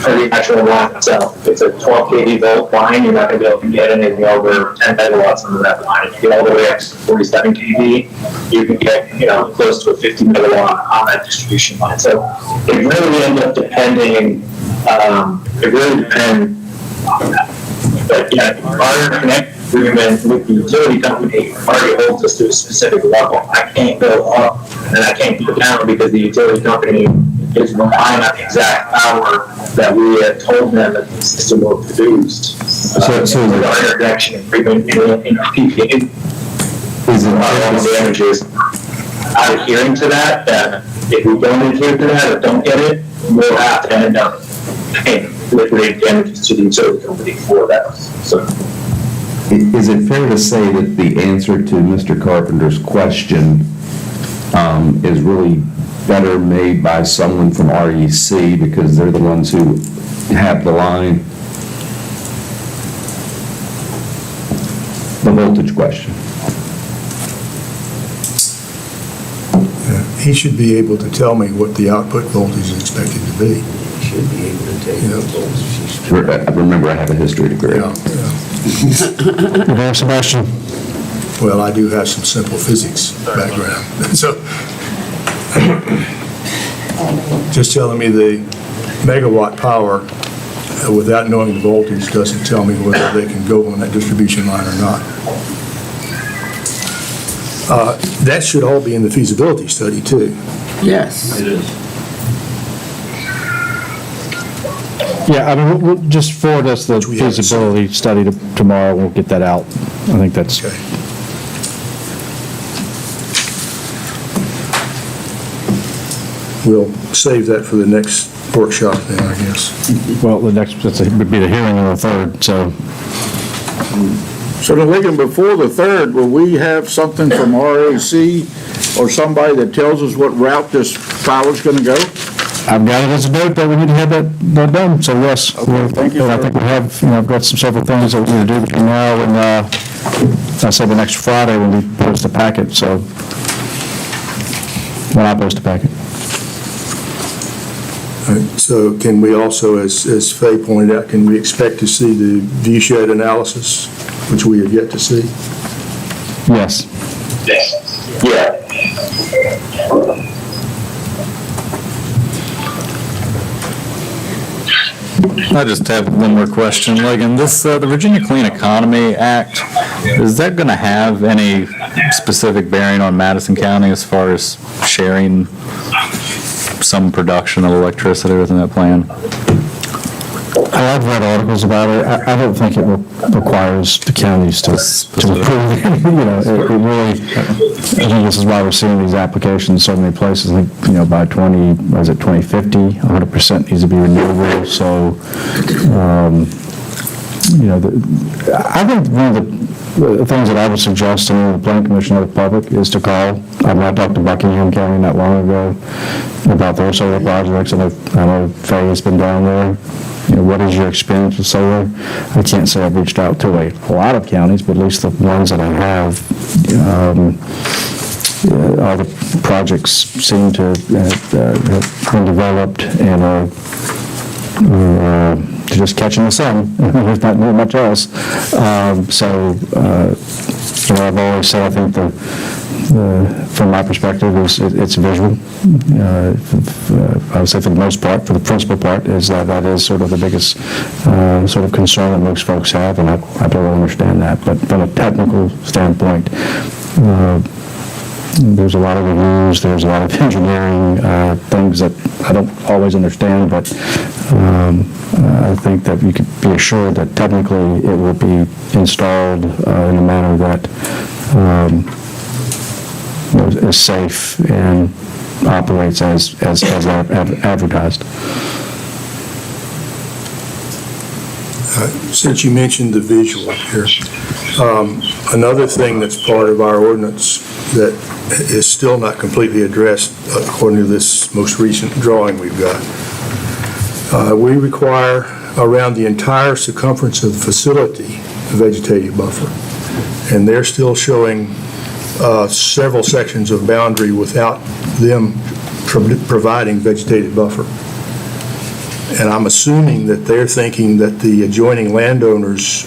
for the actual line itself. If it's a 12 kV volt line, you're not going to be able to get anything over 10 megawatts under that line. If you get all the way up to 47 kV, you can get, close to a 50 megawatt on that distribution line. So it really ends up depending, it really depends on that. But yeah, our connect agreement with the utility company already holds us to a specific level. I can't go up and I can't go down because the utility company is relying on the exact power that we had told them that the system will produce. So with our interconnection agreement in our PPA, is all the damages out adhering to that, that if we don't adhere to that or don't get it, we'll have to end up paying liquidated damages to the utility company for that. So. Is it fair to say that the answer to Mr. Carpenter's question is really better made by someone from REC because they're the ones who have the line? The voltage question. He should be able to tell me what the output voltage is expected to be. Should be able to take the voltage. Remember, I have a history degree. Mayor Sebastian. Well, I do have some simple physics background. So, just telling me the megawatt power without knowing the voltage doesn't tell me whether they can go on that distribution line or not. That should all be in the feasibility study, too. Yes. It is. Yeah, I mean, we'll just forward us the feasibility study tomorrow. We'll get that out. I think that's. Okay. We'll save that for the next workshop then, I guess. Well, the next, would be the hearing on the 3rd, so. So the weekend before the 3rd, will we have something from RAC or somebody that tells us what route this power's gonna go? I've got it as a note that we need to have that done, so yes. Okay, thank you, And I sir. think we have, I've got several things that we need to do between now and, I said the next Friday when we post the packet, so. When I post the packet. All right, so can we also, as Fay pointed out, can we expect to see the viewshed analysis, which we have yet to see? Yes. Yeah. I just have one more question. Like in this, the Virginia Clean Economy Act, is that going to have any specific bearing on Madison County as far as sharing some production of electricity within that plan? I've read articles about it. I don't think it requires the counties to approve it. It really, I think this is why we're seeing these applications in so many places. I think, by 2050, 100% needs to be renewable. So, I think one of the things that I would suggest to the Planning Commission or the public is to call. I talked to Buckingham County not long ago about their solar projects, and I know Faye has been down there. What is your experience with solar? I can't say I've reached out to a lot of counties, but at least the ones that I have, all the projects seem to have been developed and are just catching the sun. There's not much else. I've always said I think from my perspective, is it's visual. I would say for the most part, for the principal part, is that is sort of the biggest sort of concern that most folks have, and I totally understand that. But from a technical standpoint, there's a lot of reviews, there's a lot of engineering things that I don't always understand, but I think that you could be assured that technically it will be installed in a manner that is safe and operates as advertised. Since you mentioned the visual here, another thing that's part of our ordinance that is still not completely addressed according to this most recent drawing we've got, we require around the entire circumference of the facility a vegetative buffer. And they're still showing several sections of boundary without them providing vegetative buffer. And I'm assuming that they're thinking that the adjoining landowners'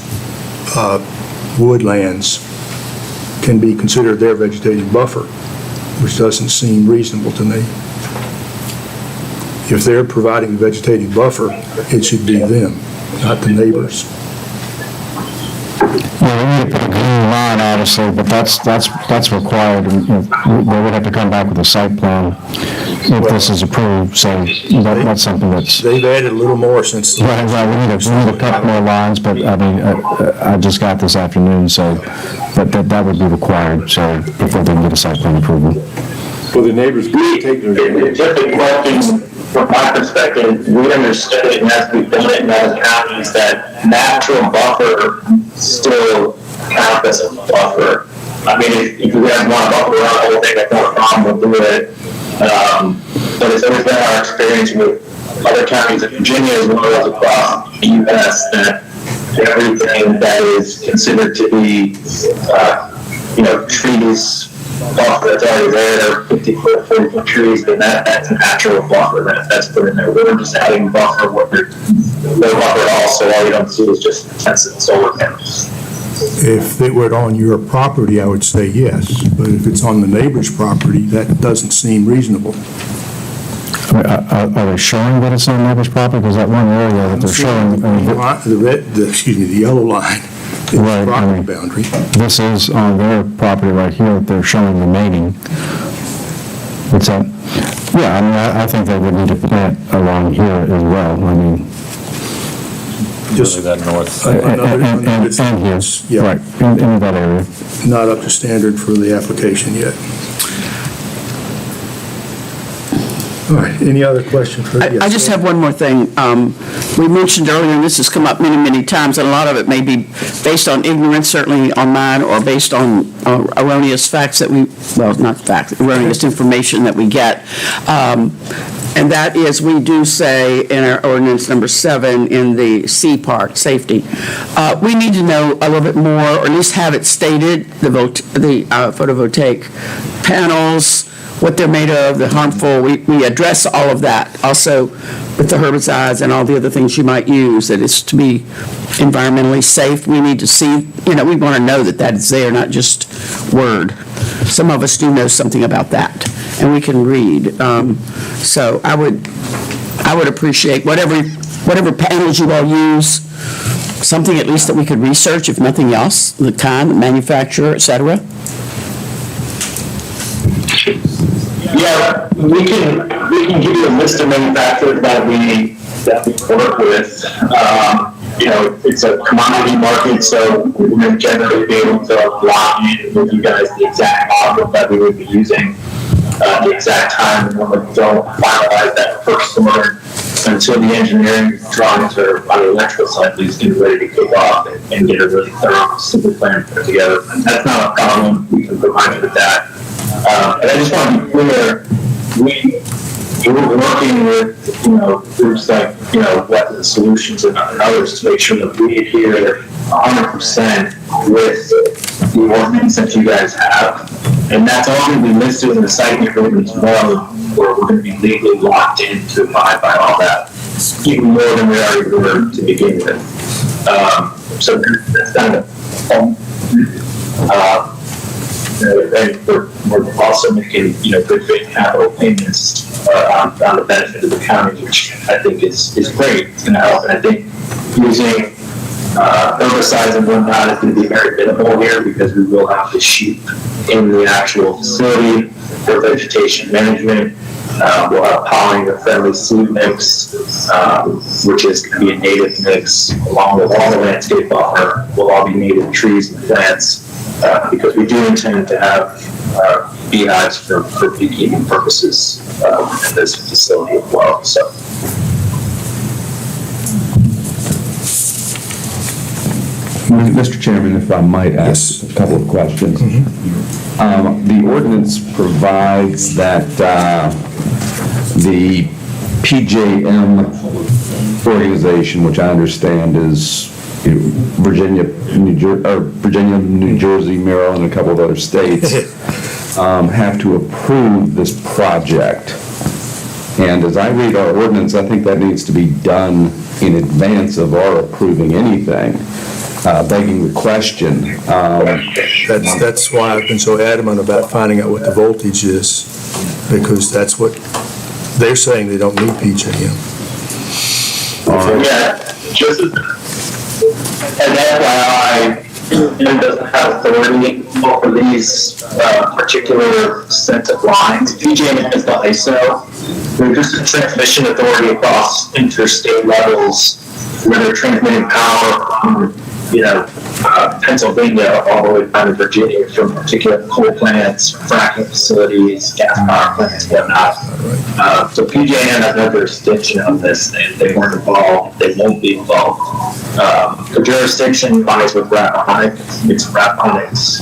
woodlands can be considered their vegetative buffer, which doesn't seem reasonable to me. If they're providing the vegetative buffer, it should be them, not the neighbors. Yeah, we need to put a green line, obviously, but that's required, and they would have to come back with a site plan if this is approved, so that's something that's... They've added a little more since... Right, we need a couple more lines, but I mean, I just got this afternoon, so, but that would be required, so before they can get a site plan approval. For the neighbors, take their... Just a question from my perspective, we understood it, and as we've done it in other counties, that natural buffer still counts as a buffer. I mean, if you guys want to buffer around the whole thing, that's not a problem, we'll do it. But it's always been our experience with other counties in Virginia as well as across the U.S. that everything that is considered to be, trees, buffer that's already there, 50-foot, 40-foot trees, then that's a natural buffer that's put in there. We're just adding buffer where there's no buffer at all, so all you don't see is just tents and solar panels. If it were on your property, I would say yes, but if it's on the neighbor's property, that doesn't seem reasonable. Are they showing that it's on neighbor's property? Because that one area that they're showing... the yellow line is the property boundary. This is on their property right here, that they're showing remaining. What's that? Yeah, I mean, I think they would need to plant along here as well, I mean... Just that north. And here, Yeah. right, in that area. Not up to standard for the application yet. All right, any other questions? I just have one more thing. We mentioned earlier, and this has come up many, many times, and a lot of it may be based on ignorance, certainly on mine, or based on erroneous facts that not facts, erroneous information that we get. And that is, we do say in our ordinance number 7 in the C part, safety, we need to know a little bit more, or at least have it stated, the photovoltaic panels, what they're made of, the harmful, we address all of that. Also, with the herbicides and all the other things you might use, that it's to be environmentally safe. We need to see, we want to know that that is there, not just word. Some of us do know something about that, and we can read. So I would appreciate whatever panels you all use, something at least that we could research, if nothing else, the kind, the manufacturer, et cetera. Yeah, we can give you a list of manufacturers that we work with. It's a commodity market, so we're going to generally be able to lock in with you guys the exact model that we would be using, the exact time, and we don't finalize that first order until the engineering drawings are on the electrical side, please get ready to kick off and get a really thorough, simple plan put together. And that's not a problem. We can provide you with that. And I just want to be clear, we're working with, groups like, Weapons Solutions and others to make sure that we adhere 100% with the ordinance that you guys have. And that's all going to be listed in the site agreement as well, where we're going to be legally locked in to abide by all that, even more than we already were to begin with. So that's kind of and we're also making, good faith capital payments on the benefit of the county, which I think is great. It's going to help. And I think using herbicides and whatnot is going to be very minimal here because we will have the sheep in the actual facility for vegetation management. We'll have pollen-friendly seed mix, which is going to be a native mix along with all the landscape buffer. Will all be native trees and plants because we do intend to have beehives for beekeeping purposes within this facility as well. So. Mr. Chairman, if I might ask a couple of questions. The ordinance provides that the PJM organization, which I understand is Virginia, New Jersey, Maryland, and a couple of other states, have to approve this project. And as I read our ordinance, I think that needs to be done in advance of our approving anything. Begging the question. That's why I've been so adamant about finding out what the voltage is, because that's what they're saying. They don't need PJM. Yeah, just as FYI, it doesn't have authority over these particular sets of lines. PJM is the ISO. They're just a transmission authority across interstate levels where they're transmitting power from Pennsylvania all the way down to Virginia from particular coal plants, fracking facilities, gas power plants, whatnot. So PJM has no jurisdiction on this. They weren't involved. They won't be involved. The jurisdiction lies with Rappahannock. It's Rappahannock's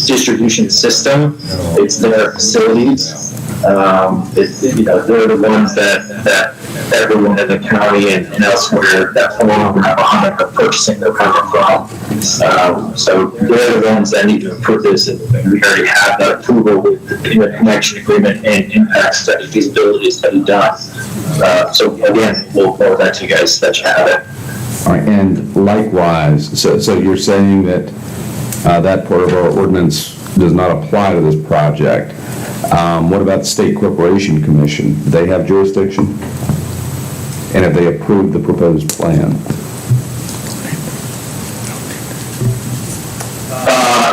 distribution system. It's their facilities. They're the ones that everyone in the county and elsewhere that fall under Rappahannock are purchasing their power from. So they're the ones that need to approve this, and we already have that approval with the interconnection agreement and impact study, feasibility study done. So again, we'll forward that to you guys so that you have it. All right, and likewise, so you're saying that that part of our ordinance does not apply to this project. What about the State Corporation Commission? Do they have jurisdiction? And have they approved the proposed plan?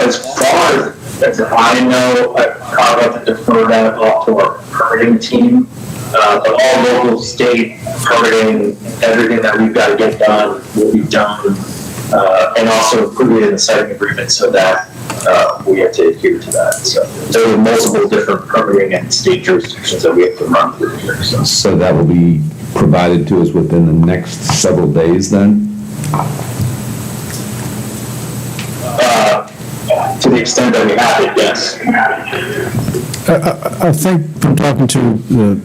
As far as I know, I'll have to defer that off to our permitting team. But all local, state permitting, everything that we've got to get done will be done, and also included in the siting agreement so that we have to adhere to that. So there are multiple different permitting and state jurisdictions that we have to run through here. So that will be provided to us within the next several days then? To the extent that we have it, yes. I think from talking to the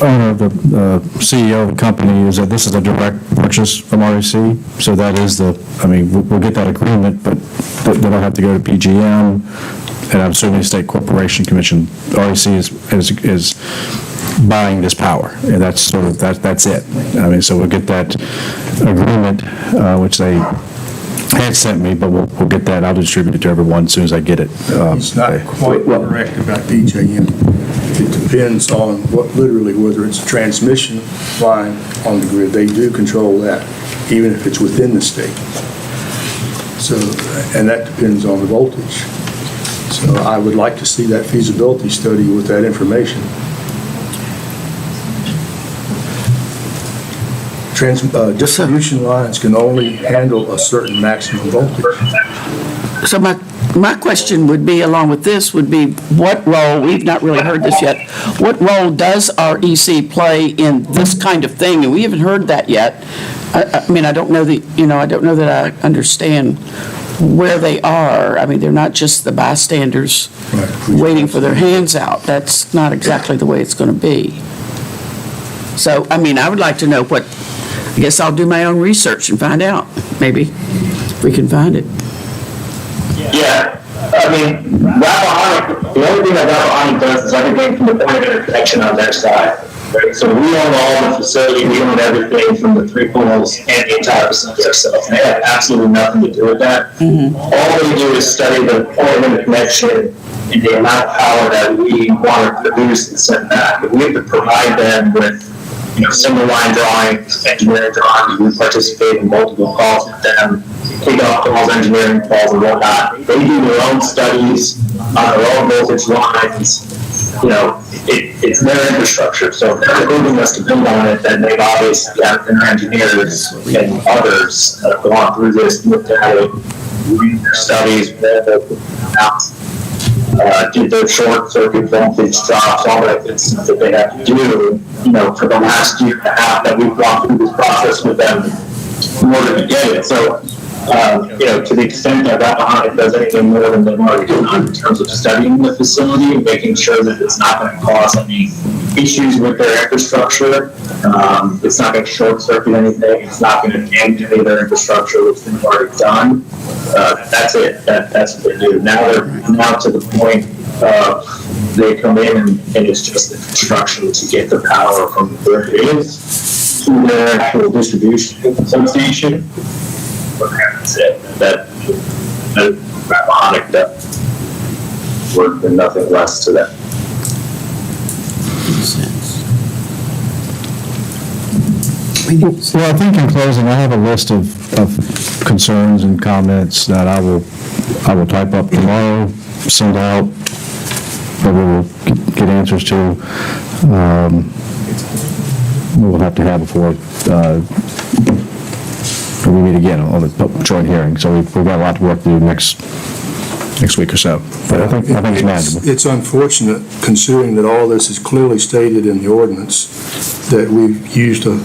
owner of the CEO of the company is that this is a direct purchase from REC. So that is we'll get that agreement, but they'll have to go to PGM, and I'm assuming the State Corporation Commission, REC is buying this power, and that's that's it. So we'll get that agreement, which they had sent me, but we'll get that. I'll distribute it to everyone as soon as I get it. It's not quite correct about PJM. It depends on whether it's a transmission line on the grid. They do control that, even if it's within the state. So, and that depends on the voltage. So I would like to see that feasibility study with that information. Distribution lines can only handle a certain maximum voltage. So my question would be, along with this, would be what role, we've not really heard this yet, what role does REC play in this kind of thing? And we haven't heard that yet. I don't know that I understand where they are. They're not just the bystanders waiting for their hands out. That's not exactly the way it's going to be. So, I would like to know I guess I'll do my own research and find out. Maybe if we can find it. Yeah, Rappahannock, the only thing that Rappahannock does is everything from the point of interconnection on their side. Right? So we own all the facility, we own everything from the 3 poles and the entire facility ourselves. They have absolutely nothing to do with that. All they do is study the point of connection and the amount of power that we want to produce and send back. But we have to provide them with, single line drawings, engineering drawings. We participate in multiple calls with them, take off calls, engineering calls, and whatnot. They do their own studies on their own voltage lines. It's their infrastructure. So if they're approving us to build on it, then they've obviously got their engineers and others that have gone through this, looked at it, read their studies, did their short circuit voltage drops, all that good stuff that they have to do, for the last year and a half that we've gone through this process with them in order to get it. So, to the extent that Rappahannock does anything more than they've already done in terms of studying the facility and making sure that it's not going to cause any issues with their infrastructure, it's not going to short circuit anything, it's not going to damage any of their infrastructure, which they've already done. That's it. That's what they do. Now they're to the point of they come in and it's just the construction to get the power from where it is to their actual distribution substation. That's it. That Rappahannock does work and nothing less to that. Well, I think in closing, I have a list of concerns and comments that I will type up tomorrow, send out, that we will get answers to. We'll have to have before we meet again on the joint hearing. So we've got a lot to work through next week or so. But I think it's manageable. It's unfortunate, considering that all this is clearly stated in the ordinance, that we've used up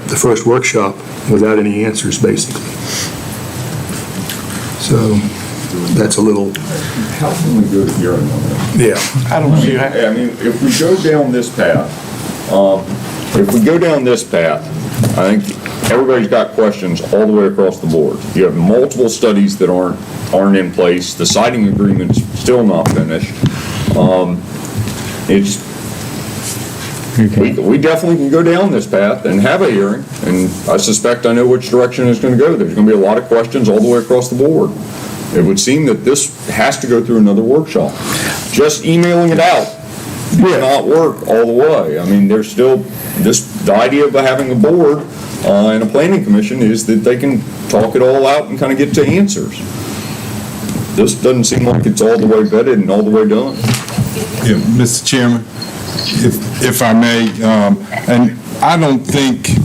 the first workshop without any answers, basically. So that's a little... How can we go to hearing on that? Yeah. I don't see how. I mean, if we go down this path, I think everybody's got questions all the way across the board. You have multiple studies that aren't in place. The siting agreement's still not finished. We definitely can go down this path and have a hearing, and I suspect I know which direction it's going to go. There's going to be a lot of questions all the way across the board. It would seem that this has to go through another workshop. Just emailing it out will not work all the way. I mean, there's still the idea of having a board and a planning commission is that they can talk it all out and kind of get to answers. This doesn't seem like it's all the way vetted and all the way done. Yeah, Mr. Chairman, if I may, and I don't think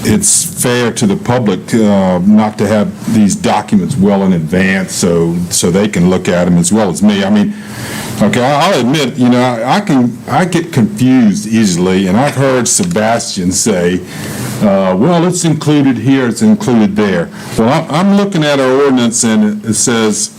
it's fair to the public not to have these documents well in advance so they can look at them as well as me. I mean, okay, I'll admit, I get confused easily, and I've heard Sebastian say, well, it's included here, it's included there. Well, I'm looking at our ordinance, and it says,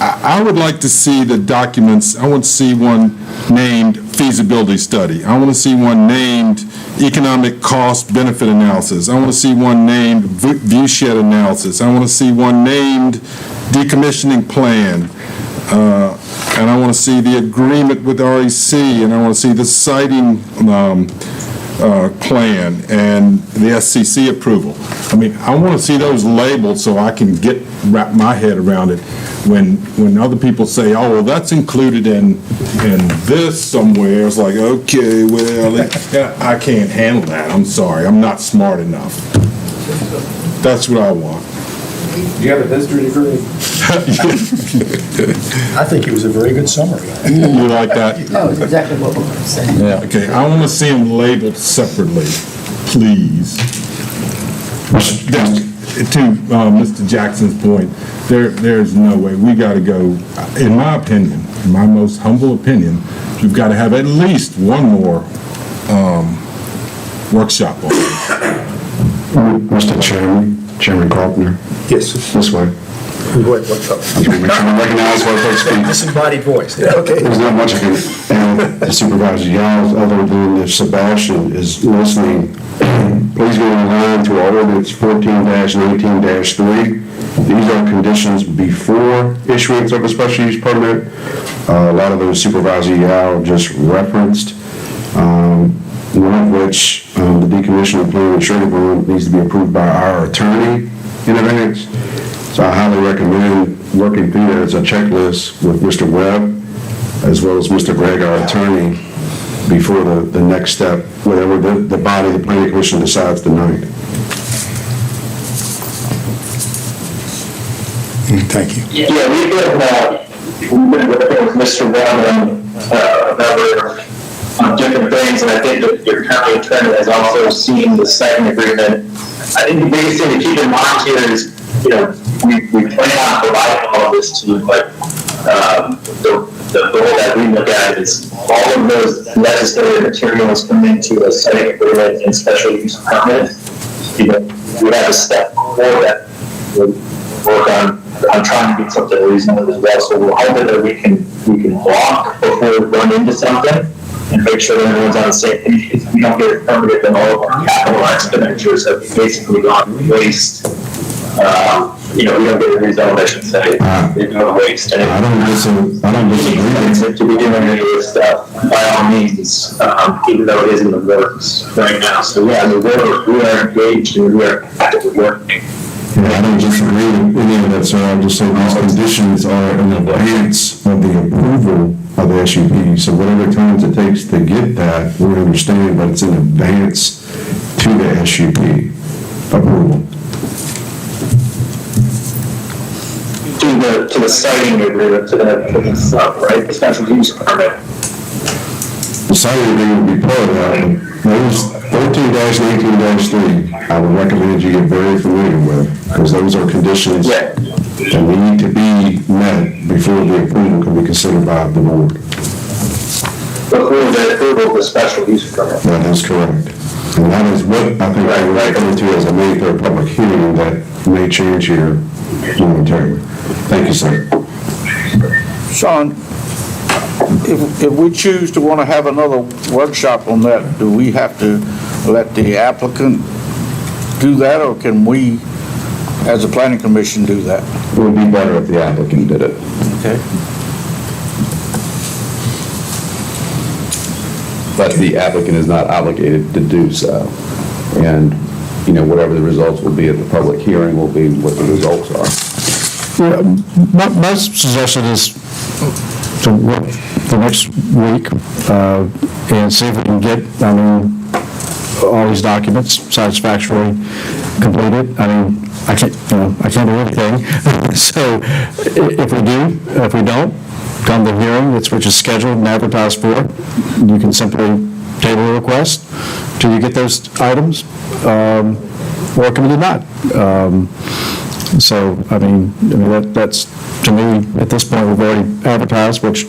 I would like to see the documents. I want to see one named feasibility study. I want to see one named economic cost benefit analysis. I want to see one named viewshed analysis. I want to see one named decommissioning plan. And I want to see the agreement with REC, and I want to see the siting plan and the SCC approval. I mean, I want to see those labeled so I can wrap my head around it when other people say, oh, well, that's included in this somewhere. It's like, okay, well, I can't handle that. I'm sorry. I'm not smart enough. That's what I want. You have a history degree? I think it was a very good summary. You like that? Oh, exactly what we're saying. Yeah. Okay, I want to see them labeled separately, please. To Mr. Jackson's point, there's no way. We got to go, in my opinion, in my most humble opinion, we've got to have at least one more workshop on it. Mr. Chairman Carpenter. Yes. This way. Go ahead, what's up? Recognize what folks speak. Disembodied voice. Okay. There's not much I can add to Supervisor Yao other than if Sebastian is listening. Please go online to our ordinance 14-19-3. These are conditions before issuance of a special use permit. A lot of those Supervisor Yao just referenced. When which the decommissioning plan and surety bond needs to be approved by our attorney in advance. So I highly recommend working through that as a checklist with Mr. Webb, as well as Mr. Gregg, our attorney, before the next step, whatever the body, the planning commission decides tonight. Thank you. Yeah, we've been working with Mr. Webb on a number of different things, and I think that your county attorney has also seen the second agreement. I think the biggest thing to keep in mind here is, we plan on providing all of this to you, but the goal that we look at is all of those necessary materials come into a setting agreement and special use permit. We have a step before that. We'll work on trying to get something reasonable as well. So we're hoping that we can walk before we run into something and make sure that everyone's on the same page. If we don't get it permitted, then all of our capital expenditures have basically gone to waste. We don't get a rezone, I should say. They go to waste. And I don't disagree. To be doing any of this stuff, by all means, even though it is in the works right now. So yeah, we are engaged and we are actively working. Yeah, I don't disagree with any of that, sir. I'm just saying these conditions are in advance of the approval of the SUP. So whatever times it takes to get that, we understand, but it's in advance to the SUP approval. To the siting agreement, to the stuff, right? The special use permit. The siting agreement would be part of that. Those 13-and 18-3, I would recommend you get very familiar with, because those are conditions that need to be met before the approval can be considered by the board. The approval of the special use permit. That is correct. And that is what I think we're coming to as a May 3rd public hearing that may change here momentarily. Thank you, sir. Sean, if we choose to want to have another workshop on that, do we have to let the applicant do that, or can we, as a planning commission, do that? It would be better if the applicant did it. Okay. But the applicant is not obligated to do so. And, whatever the results will be at the public hearing will be what the results are. Yeah, my suggestion is to work the next week and see if we can get, all these documents satisfactorily completed. I can't do anything. So if we don't, come to the hearing, which is scheduled and advertised for, you can simply table a request till you get those items, or can we not? That's, to me, at this point, we've already advertised, which,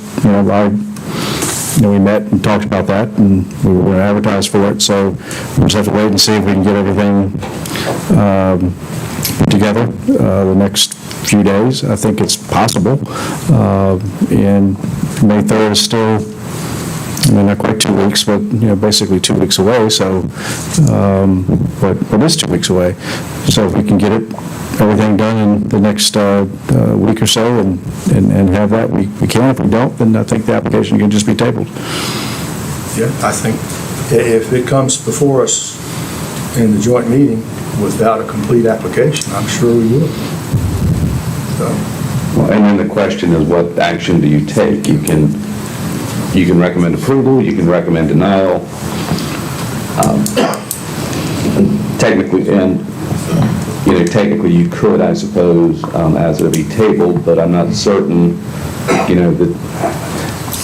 we met and talked about that, and we were going to advertise for it, so we'll just have to wait and see if we can get everything put together the next few days. I think it's possible, and May 3rd is still, not quite 2 weeks, but, basically 2 weeks away, so, but it is 2 weeks away. So if we can get everything done in the next week or so and have that, we can. If we don't, then I think the application can just be tabled. Yeah, I think if it comes before us in the joint meeting without a complete application, I'm sure we will. Well, and then the question is, what action do you take? You can recommend approval, you can recommend denial. Technically you could, I suppose, ask it to be tabled, but I'm not certain,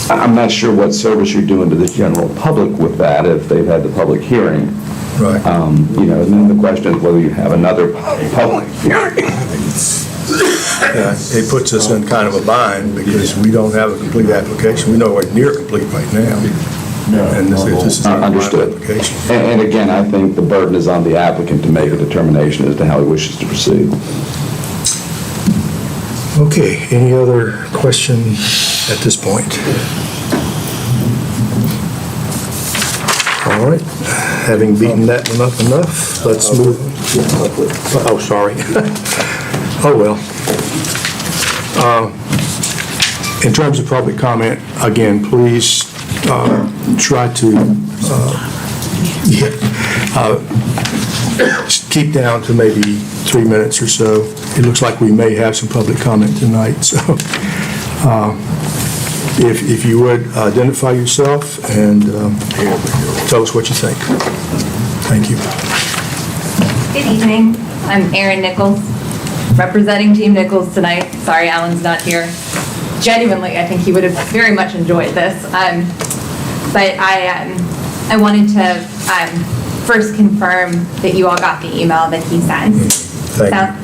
I'm not sure what service you're doing to the general public with that if they've had the public hearing. Right. And then the question is whether you have another public hearing. It puts us in kind of a bind because we don't have a complete application. We know we're near complete right now. And this is not a final application. And again, I think the burden is on the applicant to make a determination as to how he wishes to proceed. Okay, any other question at this point? All right, having beaten that one up enough, let's move. Oh, sorry. Oh, well. In terms of public comment, again, please try to Just keep down to maybe 3 minutes or so. It looks like we may have some public comment tonight, so if you would identify yourself and tell us what you think. Thank you. Good evening. I'm Erin Nichols, representing Team Nichols tonight. Sorry Alan's not here. Genuinely, I think he would have very much enjoyed this. But I wanted to first confirm that you all got the email that he sent.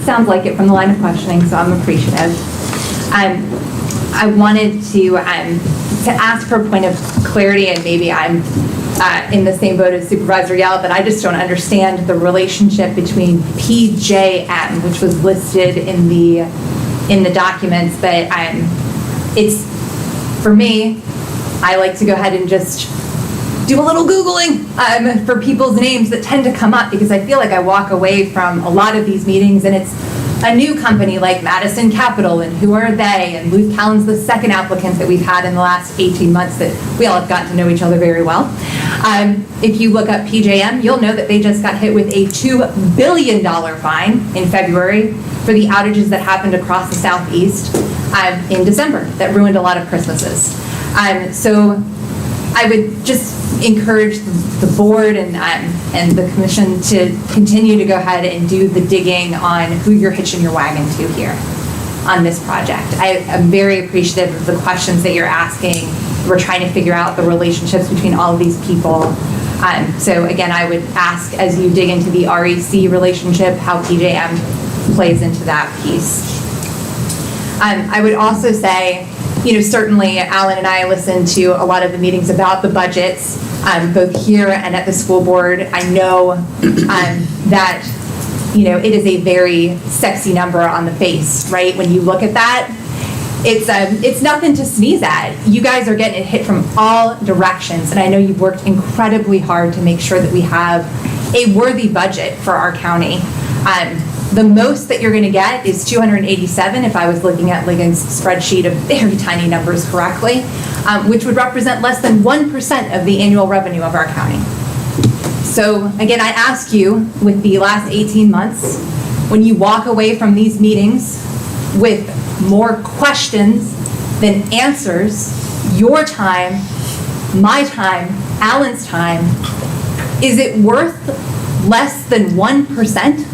Sounds like it from the line of questioning, so I'm appreciative. I wanted to ask for a point of clarity, and maybe I'm in the same boat as Supervisor Yell, but I just don't understand the relationship between PJM, which was listed in the documents, but it's, for me, I like to go ahead and just do a little Googling for people's names that tend to come up, because I feel like I walk away from a lot of these meetings and it's a new company like Madison Capital, and who are they? And Luke Callan's the second applicant that we've had in the last 18 months that we all have gotten to know each other very well. If you look up PJM, you'll know that they just got hit with a $2 billion fine in February for the outages that happened across the Southeast in December that ruined a lot of Christmases. So I would just encourage the board and the commission to continue to go ahead and do the digging on who you're hitching your wagon to here on this project. I am very appreciative of the questions that you're asking. We're trying to figure out the relationships between all of these people. So again, I would ask, as you dig into the REC relationship, how PJM plays into that piece. I would also say, certainly Alan and I listened to a lot of the meetings about the budgets, both here and at the school board. I know that, it is a very sexy number on the face, right? When you look at that, it's nothing to sneeze at. You guys are getting hit from all directions, and I know you've worked incredibly hard to make sure that we have a worthy budget for our county. The most that you're going to get is 287, if I was looking at Ligon's spreadsheet of very tiny numbers correctly, which would represent less than 1% of the annual revenue of our county. So again, I ask you, with the last 18 months, when you walk away from these meetings with more questions than answers, your time, my time, Alan's time, is it worth less than 1%?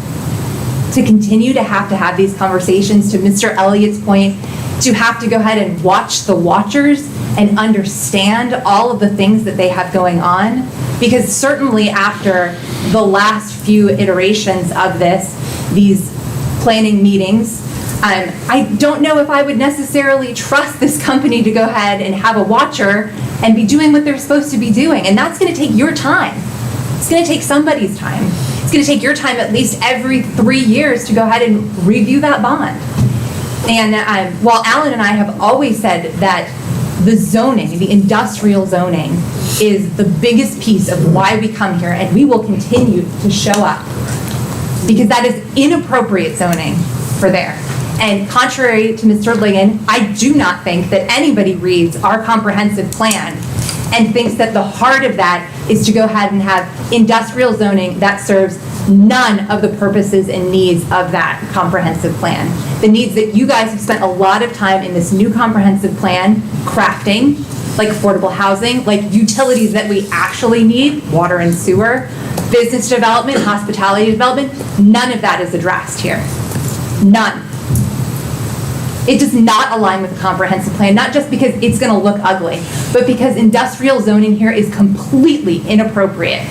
To continue to have these conversations, to Mr. Elliott's point, to have to go ahead and watch the watchers and understand all of the things that they have going on. Because certainly after the last few iterations of these planning meetings, I don't know if I would necessarily trust this company to go ahead and have a watcher and be doing what they're supposed to be doing. And that's going to take your time. It's going to take somebody's time. It's going to take your time at least every 3 years to go ahead and review that bond. And while Alan and I have always said that the zoning, the industrial zoning, is the biggest piece of why we come here, and we will continue to show up, because that is inappropriate zoning for there. And contrary to Mr. Ligon, I do not think that anybody reads our comprehensive plan and thinks that the heart of that is to go ahead and have industrial zoning that serves none of the purposes and needs of that comprehensive plan. The needs that you guys have spent a lot of time in this new comprehensive plan crafting, like affordable housing, like utilities that we actually need, water and sewer, business development, hospitality development, none of that is addressed here. None. It does not align with the comprehensive plan, not just because it's going to look ugly, but because industrial zoning here is completely inappropriate.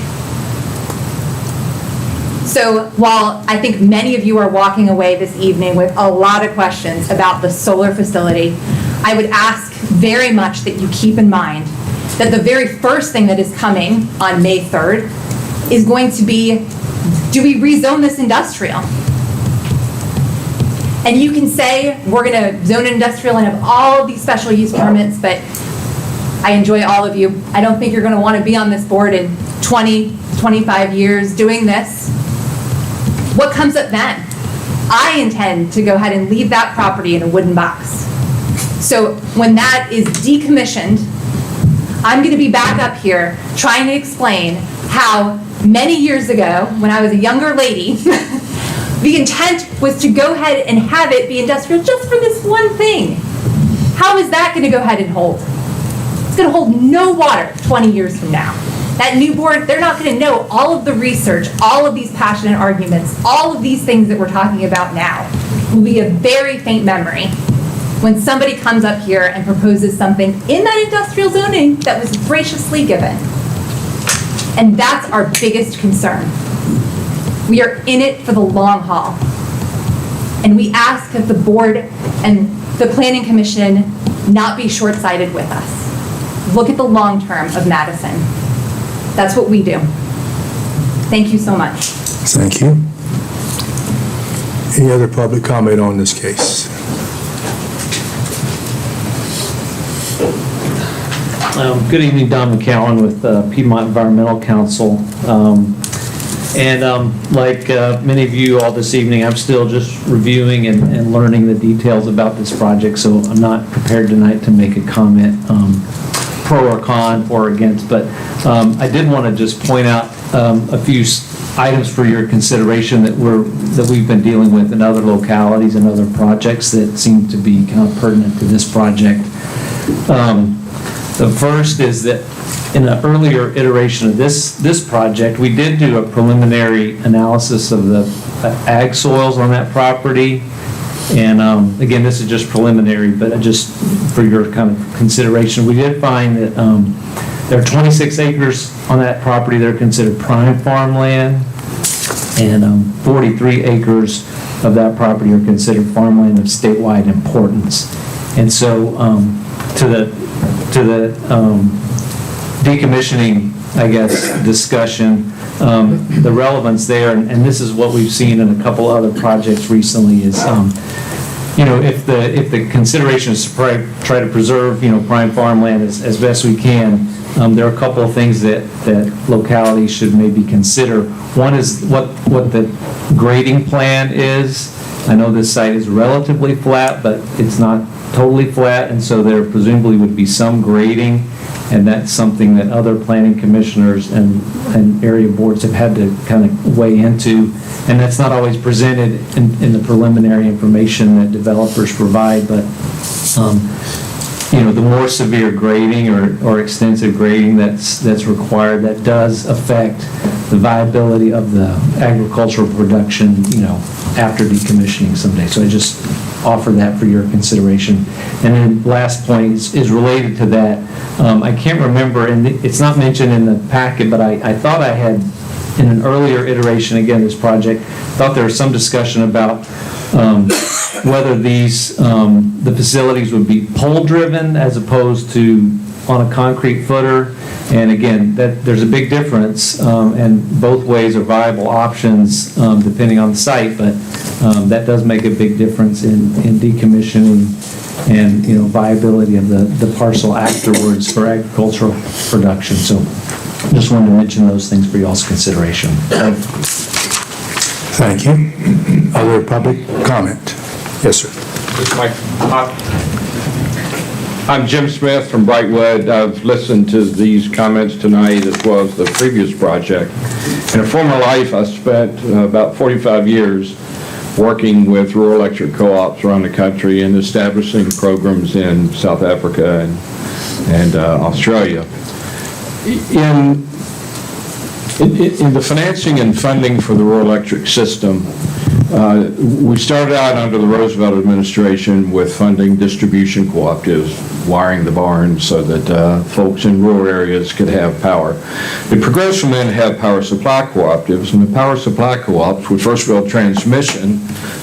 So while I think many of you are walking away this evening with a lot of questions about the solar facility, I would ask very much that you keep in mind that the very first thing that is coming on May 3rd is going to be, do we rezone this industrial? And you can say, we're going to zone industrial and have all of these special use permits, but I enjoy all of you. I don't think you're going to want to be on this board in 20, 25 years doing this. What comes up then? I intend to go ahead and leave that property in a wooden box. So when that is decommissioned, I'm going to be back up here trying to explain how many years ago, when I was a younger lady, the intent was to go ahead and have it be industrial just for this one thing. How is that going to go ahead and hold? It's going to hold no water 20 years from now. That new board, they're not going to know all of the research, all of these passionate arguments, all of these things that we're talking about now. It will be a very faint memory when somebody comes up here and proposes something in that industrial zoning that was graciously given. And that's our biggest concern. We are in it for the long haul. And we ask that the board and the planning commission not be short-sighted with us. Look at the long term of Madison. That's what we do. Thank you so much. Thank you. Any other public comment on this case? Good evening, Don McCowan with Piedmont Environmental Council. Like many of you all this evening, I'm still just reviewing and learning the details about this project, so I'm not prepared tonight to make a comment pro or con or against, but I did want to just point out a few items for your consideration that we've been dealing with in other localities and other projects that seem to be kind of pertinent to this project. The first is that in an earlier iteration of this project, we did do a preliminary analysis of the ag soils on that property. And again, this is just preliminary, but just for your kind of consideration, we did find that there are 26 acres on that property that are considered prime farmland, and 43 acres of that property are considered farmland of statewide importance. And so to the decommissioning, I guess, discussion, the relevance there, and this is what we've seen in a couple other projects recently, is if the consideration is to try to preserve prime farmland as best we can, there are a couple of things that localities should maybe consider. One is what the grading plan is. I know this site is relatively flat, but it's not totally flat, and so there presumably would be some grading, and that's something that other planning commissioners and area boards have had to kind of weigh into, and that's not always presented in the preliminary information that developers provide, but the more severe grading or extensive grading that's required, that does affect the viability of the agricultural production, after decommissioning someday. So I just offer that for your consideration. And then last point is related to that. I can't remember, and it's not mentioned in the packet, but I thought I had, in an earlier iteration, again, this project, thought there was some discussion about whether the facilities would be pole-driven as opposed to on a concrete footer. And again, there's a big difference, and both ways are viable options depending on the site, but that does make a big difference in decommissioning and viability of the parcel afterwards for agricultural production. So just wanted to mention those things for y'all's consideration. Thank you. Other public comment? Yes, sir. I'm Jim Smith from Brightwood. I've listened to these comments tonight as well as the previous project. In a former life, I spent about 45 years working with rural electric co-ops around the country and establishing programs in South Africa and Australia. In the financing and funding for the rural electric system, we started out under the Roosevelt administration with funding distribution cooperatives, wiring the barns so that folks in rural areas could have power. It progressed from then to have power supply cooperatives, and the power supply co-ops would first build transmission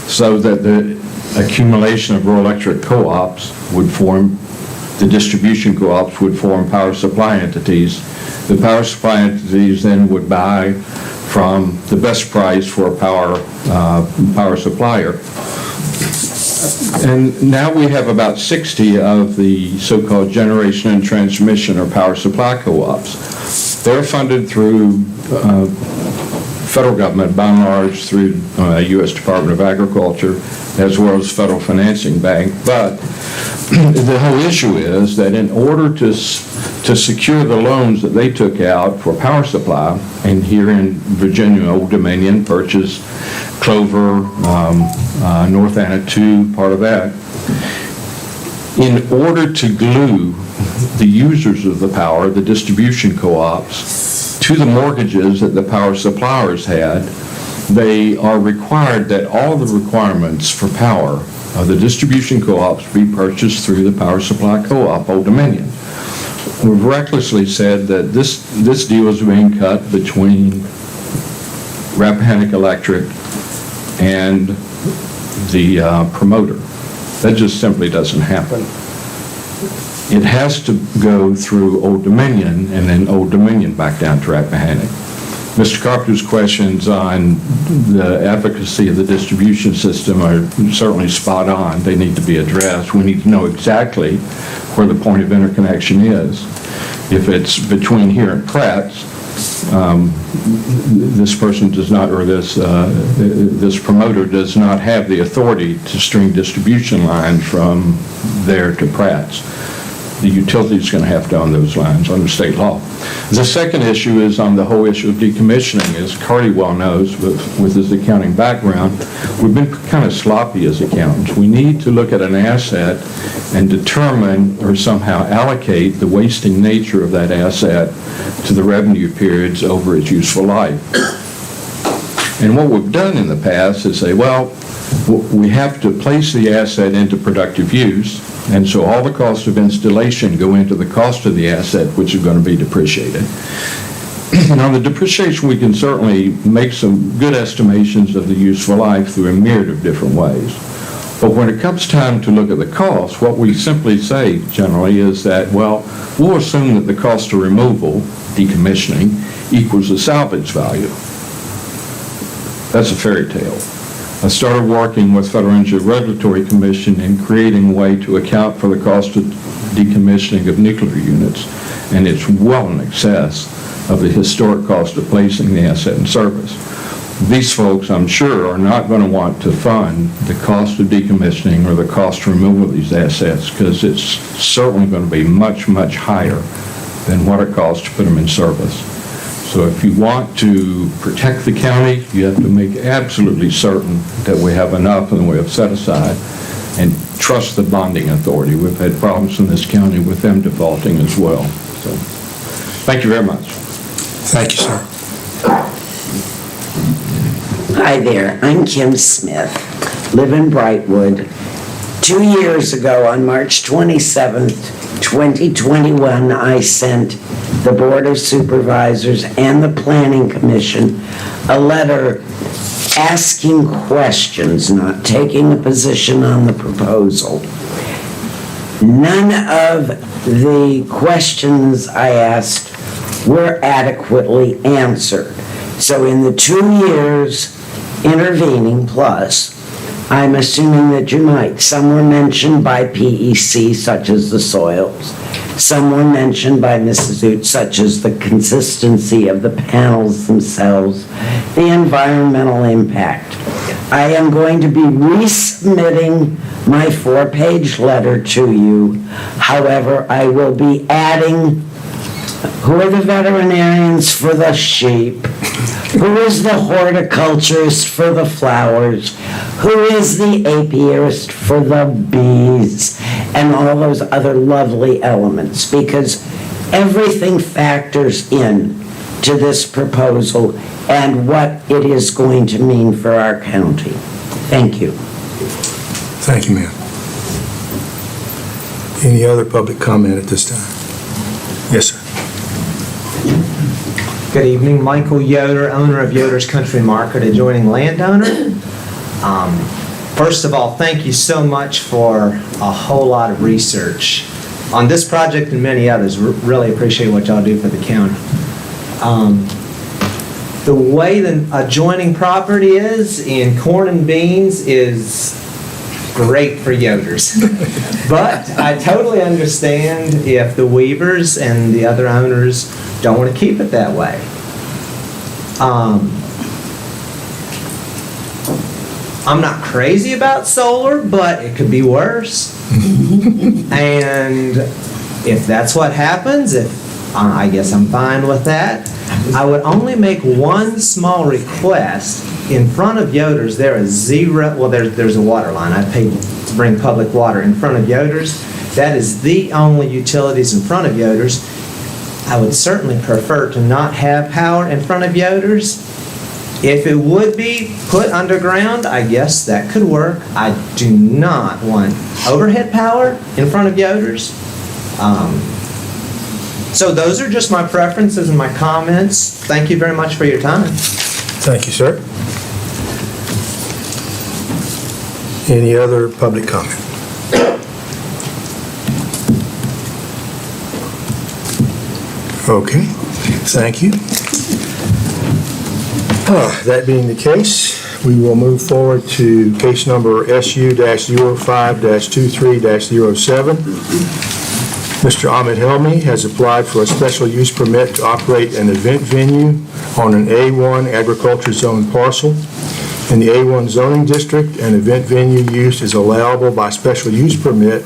so that the accumulation of rural electric co-ops would form, the distribution co-ops would form power supply entities. The power supply entities then would buy from the best price for a power supplier. And now we have about 60 of the so-called generation and transmission or power supply co-ops. They're funded through federal government, by and large through U.S. Department of Agriculture, as well as Federal Financing Bank. But the whole issue is that in order to to secure the loans that they took out for power supply, and here in Virginia, Old Dominion purchased Clover, North Anna 2, part of that. In order to glue the users of the power, the distribution co-ops, to the mortgages that the power suppliers had, they are required that all the requirements for power of the distribution co-ops be purchased through the power supply co-op, Old Dominion. We've recklessly said that this deal is being cut between Rappahannock Electric and the promoter. That just simply doesn't happen. It has to go through Old Dominion and then Old Dominion back down to Rappahannock. Mr. Carpenter's questions on the efficacy of the distribution system are certainly spot on. They need to be addressed. We need to know exactly where the point of interconnection is. If it's between here and Pratt's, this person does not, or this promoter does not have the authority to string distribution lines from there to Pratt's. The utility is going to have to own those lines under state law. The second issue is on the whole issue of decommissioning. As Cardi well knows, with his accounting background, we've been kind of sloppy as accountants. We need to look at an asset and determine or somehow allocate the wasting nature of that asset to the revenue periods over its useful life. And what we've done in the past is say, well, we have to place the asset into productive use, and so all the costs of installation go into the cost of the asset, which is going to be depreciated. And on the depreciation, we can certainly make some good estimations of the useful life through a myriad of different ways. But when it comes time to look at the cost, what we simply say generally is that, well, we'll assume that the cost of removal, decommissioning, equals the salvage value. That's a fairy tale. I started working with Federal Energy Regulatory Commission in creating a way to account for the cost of decommissioning of nuclear units, and it's well in excess of the historic cost of placing the asset in service. These folks, I'm sure, are not going to want to fund the cost of decommissioning or the cost of removal of these assets, because it's certainly going to be much, much higher than what it costs to put them in service. So if you want to protect the county, you have to make absolutely certain that we have enough and we have set aside, and trust the bonding authority. We've had problems in this county with them defaulting as well. So, thank you very much. Thank you, sir. Hi there, I'm Kim Smith, live in Brightwood. 2 years ago, on March 27th, 2021, I sent the Board of Supervisors and the Planning Commission a letter asking questions, not taking a position on the proposal. None of the questions I asked were adequately answered. So in the 2 years intervening plus, I'm assuming that you might. Some were mentioned by PEC, such as the soils. Some were mentioned by Mrs. Oot, such as the consistency of the panels themselves, the environmental impact. I am going to be resubmitting my 4-page letter to you. However, I will be adding who are the veterinarians for the sheep, who is the horticulturist for the flowers, who is the apiarist for the bees, and all those other lovely elements, because everything factors in to this proposal and what it is going to mean for our county. Thank you. Thank you, ma'am. Any other public comment at this time? Yes, sir. Good evening, Michael Yoder, owner of Yoder's Country Market, adjoining landowner. First of all, thank you so much for a whole lot of research on this project and many others. Really appreciate what y'all do for the county. The way the adjoining property is in corn and beans is great for Yoder's. But I totally understand if the Weavers and the other owners don't want to keep it that way. I'm not crazy about solar, but it could be worse. And if that's what happens, I guess I'm fine with that. I would only make one small request. In front of Yoder's, there is zero, well, there's a water line. I paid to bring public water in front of Yoder's. That is the only utilities in front of Yoder's. I would certainly prefer to not have power in front of Yoder's. If it would be put underground, I guess that could work. I do not want overhead power in front of Yoder's. So those are just my preferences and my comments. Thank you very much for your time. Thank you, sir. Any other public comment? Okay, thank you. That being the case, we will move forward to case number SU-05-23-07. Mr. Ahmed Helmi has applied for a special use permit to operate an event venue on an A1 agriculture zone parcel. In the A1 zoning district, an event venue use is allowable by special use permit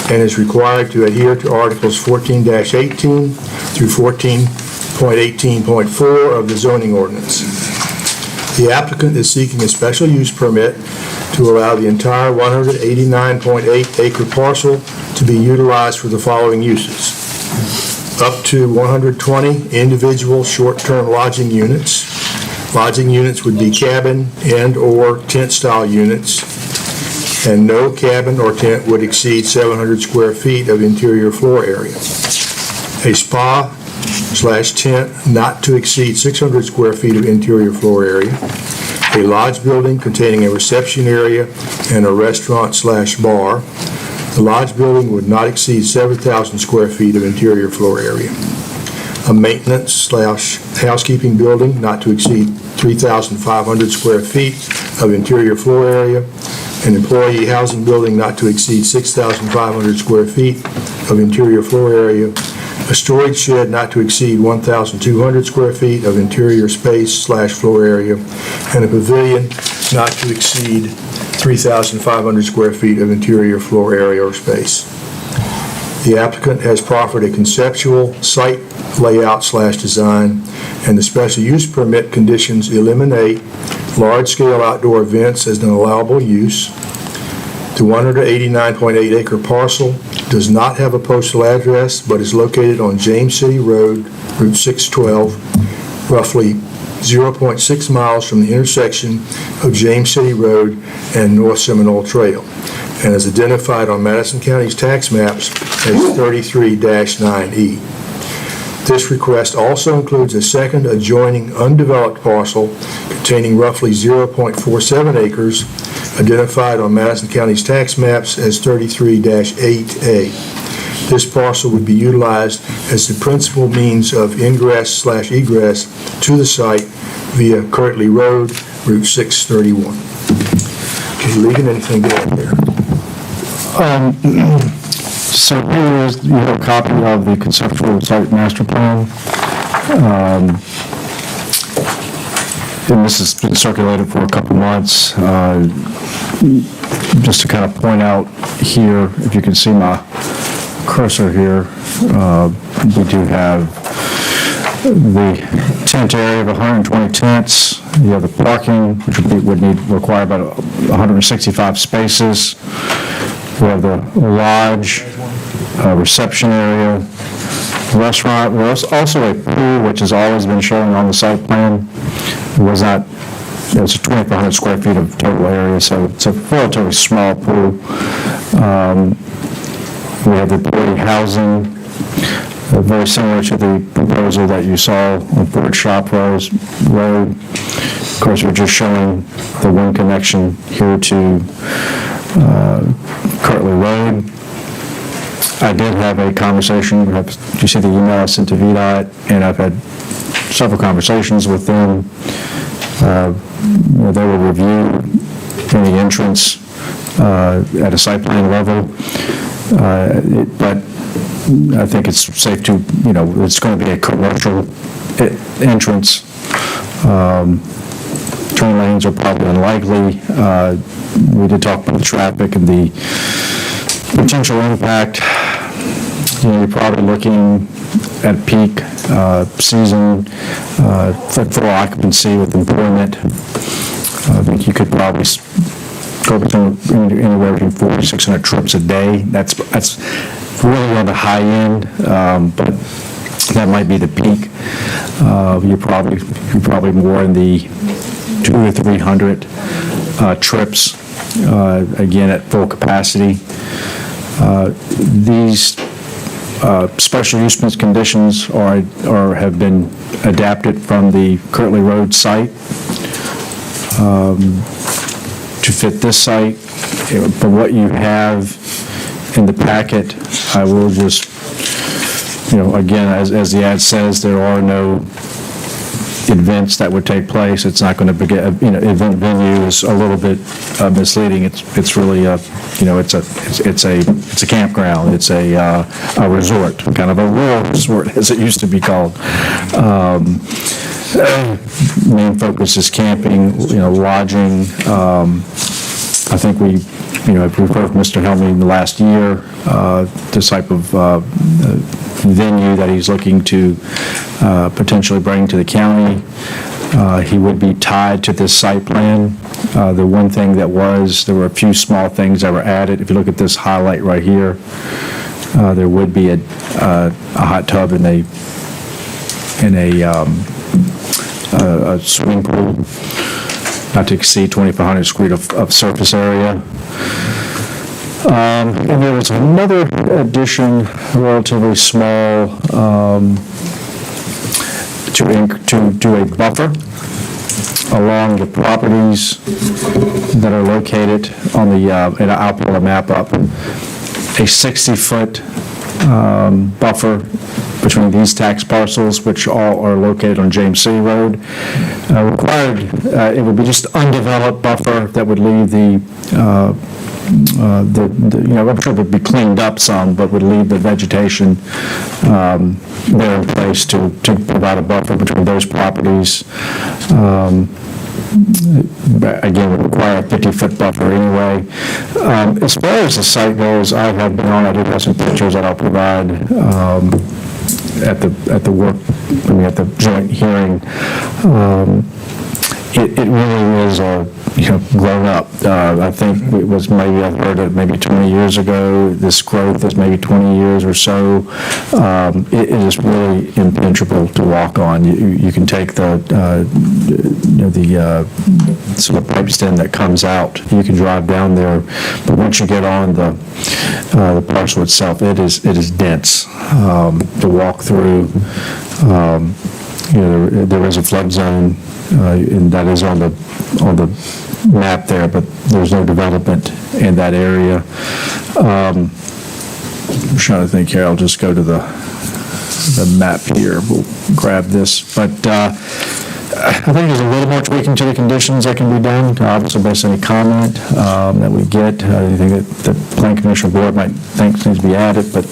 and is required to adhere to Articles 14-18 through 14.18.4 of the zoning ordinance. The applicant is seeking a special use permit to allow the entire 189.8 acre parcel to be utilized for the following uses. Up to 120 individual short-term lodging units. Lodging units would be cabin and/or tent-style units, and no cabin or tent would exceed 700 square feet of interior floor area. A spa/tent not to exceed 600 square feet of interior floor area. A lodge building containing a reception area and a restaurant/bar. The lodge building would not exceed 7,000 square feet of interior floor area. A maintenance/housekeeping building not to exceed 3,500 square feet of interior floor area. An employee housing building not to exceed 6,500 square feet of interior floor area. A storage shed not to exceed 1,200 square feet of interior space/floor area. And a pavilion not to exceed 3,500 square feet of interior floor area or space. The applicant has proffered a conceptual site layout/design, and the special use permit conditions eliminate large-scale outdoor events as an allowable use. The 189.8 acre parcel does not have a postal address, but is located on James City Road, Route 612, roughly 0.6 miles from the intersection of James City Road and North Seminole Trail, and is identified on Madison County's tax maps as 33-9E. This request also includes a second adjoining undeveloped parcel containing roughly 0.47 acres, identified on Madison County's tax maps as 33-8A. This parcel would be utilized as the principal means of ingress/egress to the site via Kirtley Road, Route 631. Okay, Ligon, anything to add there? So here is, you have a copy of the conceptual site master plan. And this has been circulated for a couple months. Just to kind of point out here, if you can see my cursor here, we do have the tent area of 120 tents. You have the parking, which would require about 165 spaces. We have the lodge, reception area, restaurant. There's also a pool, which has always been shown on the site plan. It's 2,400 square feet of total area, so it's a relatively small pool. We have the employee housing, very similar to the proposal that you saw on Fort Shop Road. Of course, we're just showing the one connection here to Kirtley Road. I did have a conversation, you see the email I sent to VDOT, and I've had several conversations with them. They will review any entrance at a site plan level, but I think it's safe to, it's going to be a commercial entrance. Turn lanes are probably unlikely. We did talk about the traffic and the potential impact. you're probably looking at peak season, full occupancy with employment. I think you could probably go between anywhere between 400 to 600 trips a day. That's really on the high end, but that might be the peak. You're probably more in the 200 to 300 trips, again at full capacity. These special use conditions have been adapted from the Kirtley Road site to fit this site. From what you have in the packet, I will just, again, as the ad says, there are no events that would take place. It's not going to be, event venue is a little bit misleading. It's really it's a campground. It's a resort, kind of a rural resort as it used to be called. Main focus is camping, lodging. I think we've heard from Mr. Helmy in the last year, this type of venue that he's looking to potentially bring to the county. He would be tied to this site plan. The one thing there were a few small things that were added. If you look at this highlight right here, there would be a hot tub and a swimming pool, not to exceed 2,500 square feet of surface area. And there was another addition, relatively small, to do a buffer along the properties that are located on the, and I'll pull the map up, a 60-foot buffer between these tax parcels, which all are located on James City Road. It would be just undeveloped buffer that would leave I'm sure it would be cleaned up some, but would leave the vegetation there in place to provide a buffer between those properties. Again, would require a 50-foot buffer anyway. As far as the site goes, I have been on, I do have some pictures that I'll provide at the joint hearing. It really is grown up. I think it was I've heard it maybe 20 years ago. This growth is maybe 20 years or so. It is really impenetrable to walk on. You can take the sort of pipe stem that comes out. You can drive down there, but once you get on the parcel itself, it is dense to walk through. There is a flood zone, and that is on the map there, but there's no development in that area. I'm trying to think here. I'll just go to the map here. We'll grab this, but I think there's a little more tweaking to the conditions that can be done. Obviously, based on any comment that we get, anything that the Plan Commission Board might think needs to be added, but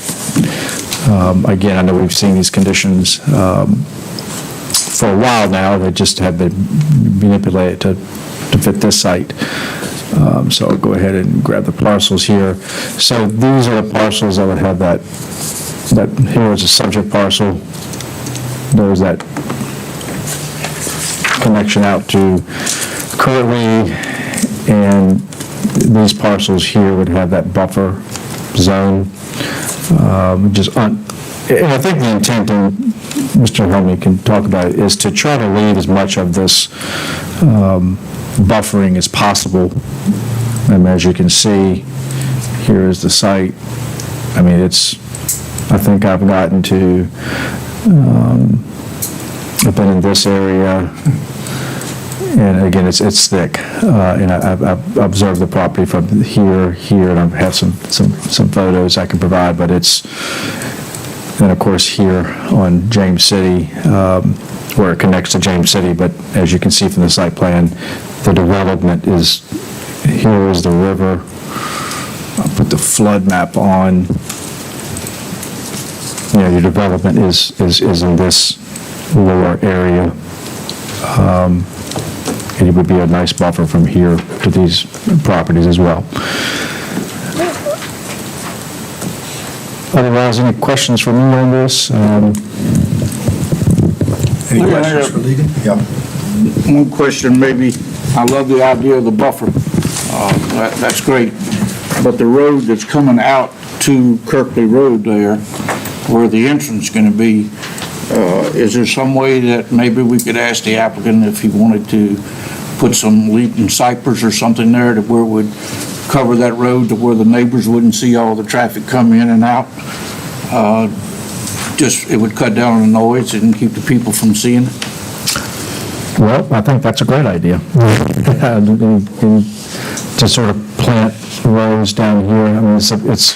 again, I know we've seen these conditions for a while now. They just have been manipulated to fit this site. So I'll go ahead and grab the parcels here. So these are the parcels that would have that here is a subject parcel. There's that connection out to Kirtley, and these parcels here would have that buffer zone. And I think the intent, and Mr. Helmy can talk about it, is to try to leave as much of this buffering as possible. And as you can see, here is the site. I mean, I think I've gotten to, I've been in this area, and again, it's thick. And I've observed the property from here, and I have some photos I can provide, but and of course here on James City, where it connects to James City, but as you can see from the site plan, the development here is the river. I'll put the flood map on. Your development is in this lower area. And it would be a nice buffer from here to these properties as well. Otherwise, any questions from you on this? Any questions for Legan? Yeah. One question maybe, I love the idea of the buffer. That's great. But the road that's coming out to Kirkley Road there, where the entrance is going to be, is there some way that maybe we could ask the applicant if he wanted to put some leafing cypress or something there to where it would cover that road to where the neighbors wouldn't see all the traffic come in and out? It would cut down on the noise and keep the people from seeing it. Well, I think that's a great idea. To sort of plant rows down here, I mean, it's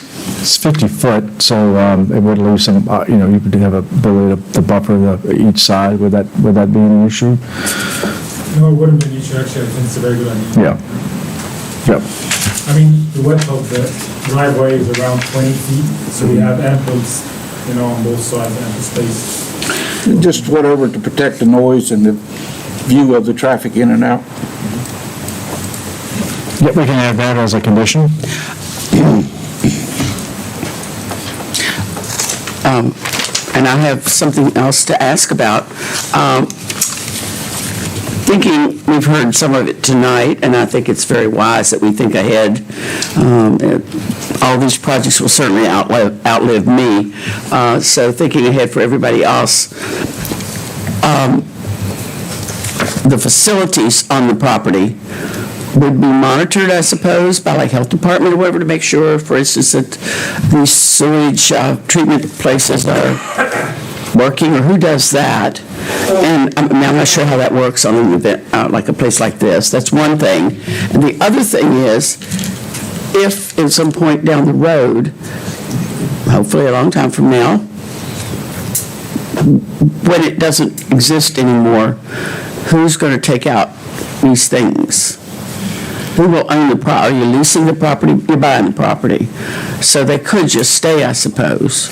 50 foot, so it would leave some, you could have a ability to buffer each side. Would that be an issue? No, it wouldn't be an issue, actually. I think it's a very good idea. Yeah. Yep. I mean, the width of the driveway is around 20 feet, so we have ample, on both sides, ample space. Just whatever to protect the noise and the view of the traffic in and out. Yep, we can add that as a condition. And I have something else to ask about. Thinking, we've heard some of it tonight, and I think it's very wise that we think ahead. All these projects will certainly outlive me, so thinking ahead for everybody else. The facilities on the property would be monitored, I suppose, by like health department or whatever to make sure, for instance, that these sewage treatment places are working, or who does that? And I'm not sure how that works on an event, like a place like this. That's one thing. And the other thing is, if at some point down the road, hopefully a long time from now, when it doesn't exist anymore, who's going to take out these things? Who will own the property? Are you leasing the property? You're buying the property. So they could just stay, I suppose.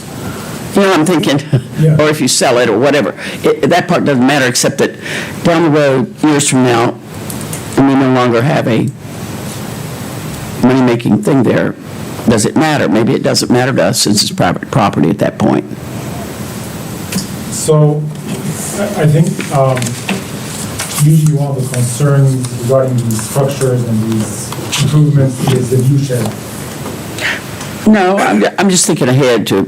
You know what I'm thinking? Yeah. Or if you sell it or whatever. That part doesn't matter, except that down the road, years from now, we no longer have a money-making thing there. Does it matter? Maybe it doesn't matter to us since it's private property at that point. So I think usually one of the concerns regarding these structures and these improvements is the view shed. No, I'm just thinking ahead to,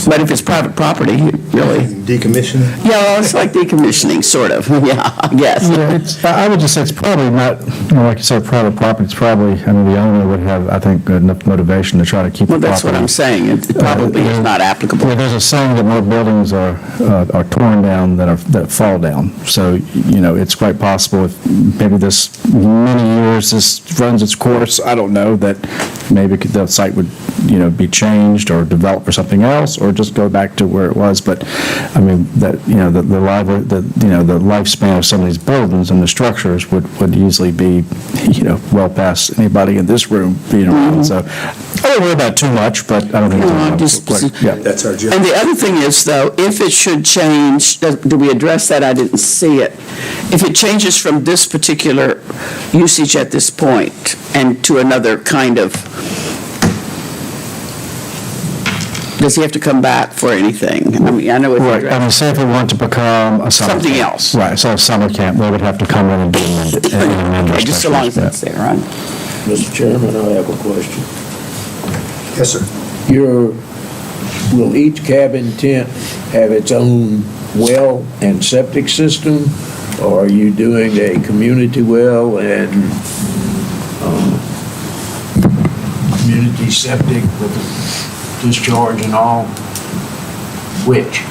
but if it's private property, really. Decommissioning? Yeah, well, it's like decommissioning, sort of, yeah, I guess. Yeah, I would just say it's probably not, like you said, private property. It's probably, the owner would have, I think, enough motivation to try to keep the property. Well, that's what I'm saying. It probably is not applicable. Yeah, there's a saying that more buildings are torn down than that fall down. So, it's quite possible if maybe many years this runs its course, I don't know, that maybe the site would, be changed or developed for something else, or just go back to where it was. But I mean, that, the lifespan of some of these buildings and the structures would easily be, well past anybody in this room being around. So I don't worry about it too much, but I don't think That's our job. And the other thing is, though, if it should change, do we address that? I didn't see it. If it changes from this particular usage at this point and to another kind of, does he have to come back for anything? I mean, I know it's right. I mean, say if we want to become a summer something camp. else. Right, so a summer camp, they would have to come in and do amended. Okay, just so long as that's there, right? Mr. Chairman, I have a question. Yes, sir. Will each cabin tent have its own well and septic system? Or are you doing a community well and community septic with discharge and all? Which?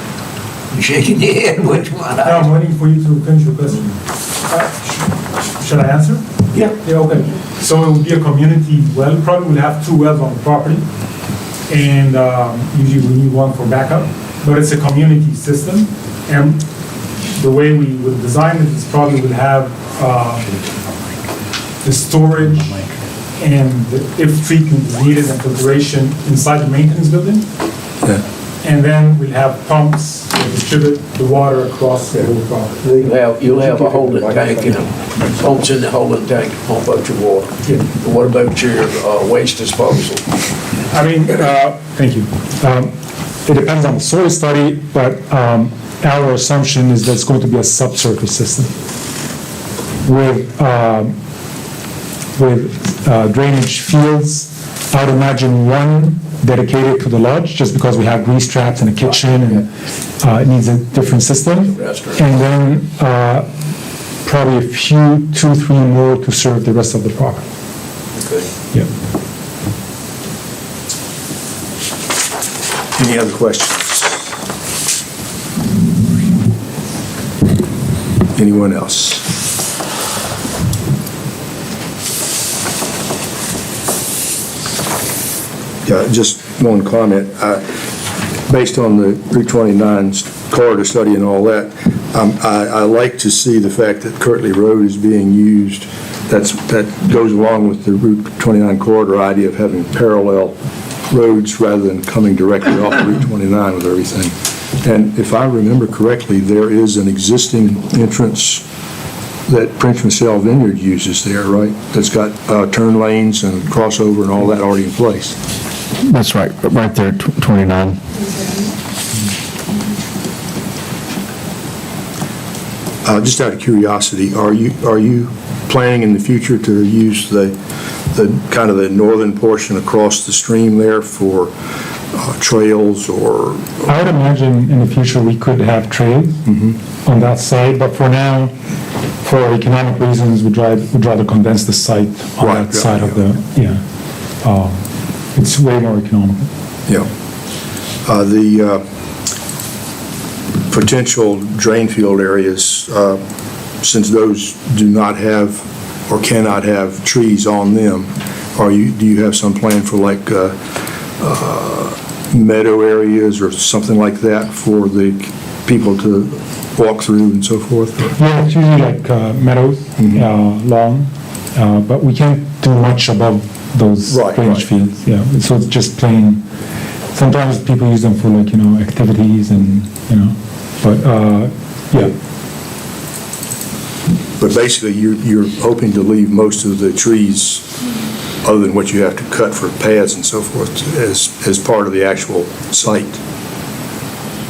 You're shaking your head, which one? No, I'm waiting for you to finish your question. Should I answer? Yeah. Yeah, okay. So it will be a community well, probably we'll have 2 wells on the property, and usually we need one for backup, but it's a community system, and the way we would design it is probably would have the storage and if treatment is needed and filtration inside the maintenance building. and then we'll have pumps that distribute the water across the whole property. You'll have a holding tank and pumps in the holding tank to pump out your water. What about your waste disposal? I mean, thank you. It depends on the soil study, but our assumption is that it's going to be a subsurface system with drainage fields. I would imagine one dedicated to the lodge, just because we have grease traps and a kitchen, and it needs a different system. And then probably a few, 2, 3 more to serve the rest of the property. Okay. Yeah. Any other questions? Anyone else? Yeah, just one comment. Based on the Route 29's corridor study and all that, I like to see the fact that Kirtley Road is being used. That goes along with the Route 29 corridor idea of having parallel roads rather than coming directly off of Route 29 with everything. And if I remember correctly, there is an existing entrance that Prince Michelle Vineyard uses there, right? That's got turn lanes and crossover and all that already in place. That's right there, 29. Just out of curiosity, are you planning in the future to use the kind of the northern portion across the stream there for trails or? I would imagine in the future we could have trails on that side, but for now, for economic reasons, we'd rather condense the site on that side of the, it's way more economical. Yeah. The potential drain field areas, since those do not have or cannot have trees on them, do you have some plan for like meadow areas or something like that for the people to walk through and so forth? Yeah, it's usually like meadows, lawn, but we can't do much above those drainage fields. Yeah, so it's just plain. Sometimes people use them for like activities and but yeah. But basically, you're hoping to leave most of the trees, other than what you have to cut for paths and so forth, as part of the actual site.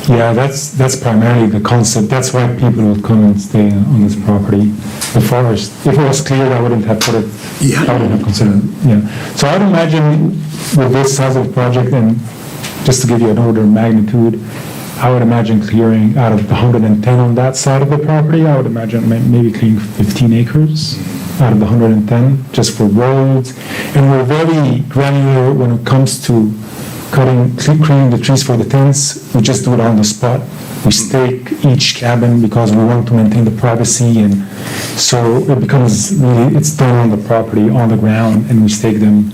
Yeah, that's primarily the concept. That's why people would come and stay on this property. The forest, if it was cleared, I wouldn't have put it, I wouldn't have considered it, So I would imagine with this size of project, and just to give you an order of magnitude, I would imagine clearing out of the 110 on that side of the property, I would imagine maybe clearing 15 acres out of the 110, just for roads. And we're very granular when it comes to clearing the trees for the tents. We just do it on the spot. We stake each cabin because we want to maintain the privacy, and so it becomes really, it's done on the property, on the ground, and we stake them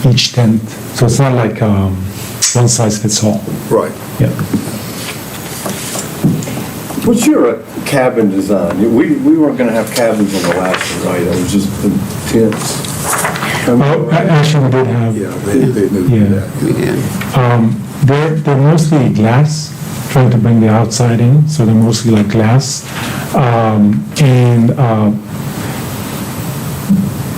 each tent. So it's not like one size fits all. Right. Yeah. What's your cabin design? We weren't going to have cabins on the last one, right? It was just the tents. Actually, we did have. Yeah, they moved that. They're mostly glass, trying to bring the outside in, so they're mostly like glass.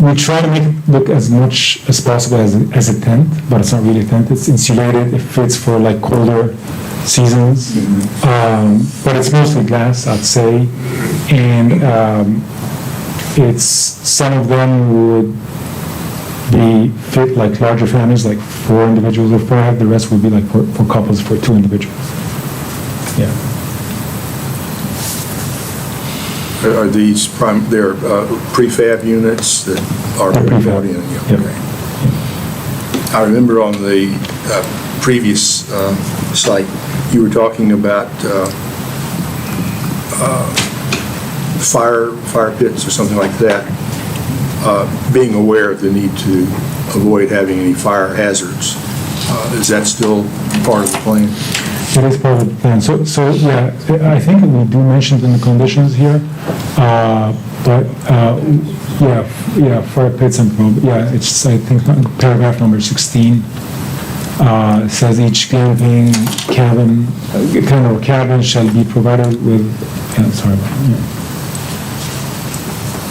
We try to make it look as much as possible as a tent, but it's not really a tent. It's insulated. It fits for like colder seasons, but it's mostly glass, I'd say. And it's some of them would fit like larger families, like 4 individuals or 5. The rest would be like for couples, for 2 individuals. Yeah. Are these they're prefab units that are brought in? Yeah, okay. I remember on the previous site, you were talking about fire pits or something like that, being aware of the need to avoid having any fire hazards. Is that still part of the plan? It is part of the plan. So yeah, I think we do mention it in the conditions here, but fire pits and it's, I think, paragraph number 16. Says each camping cabin, kind of cabin shall be provided with,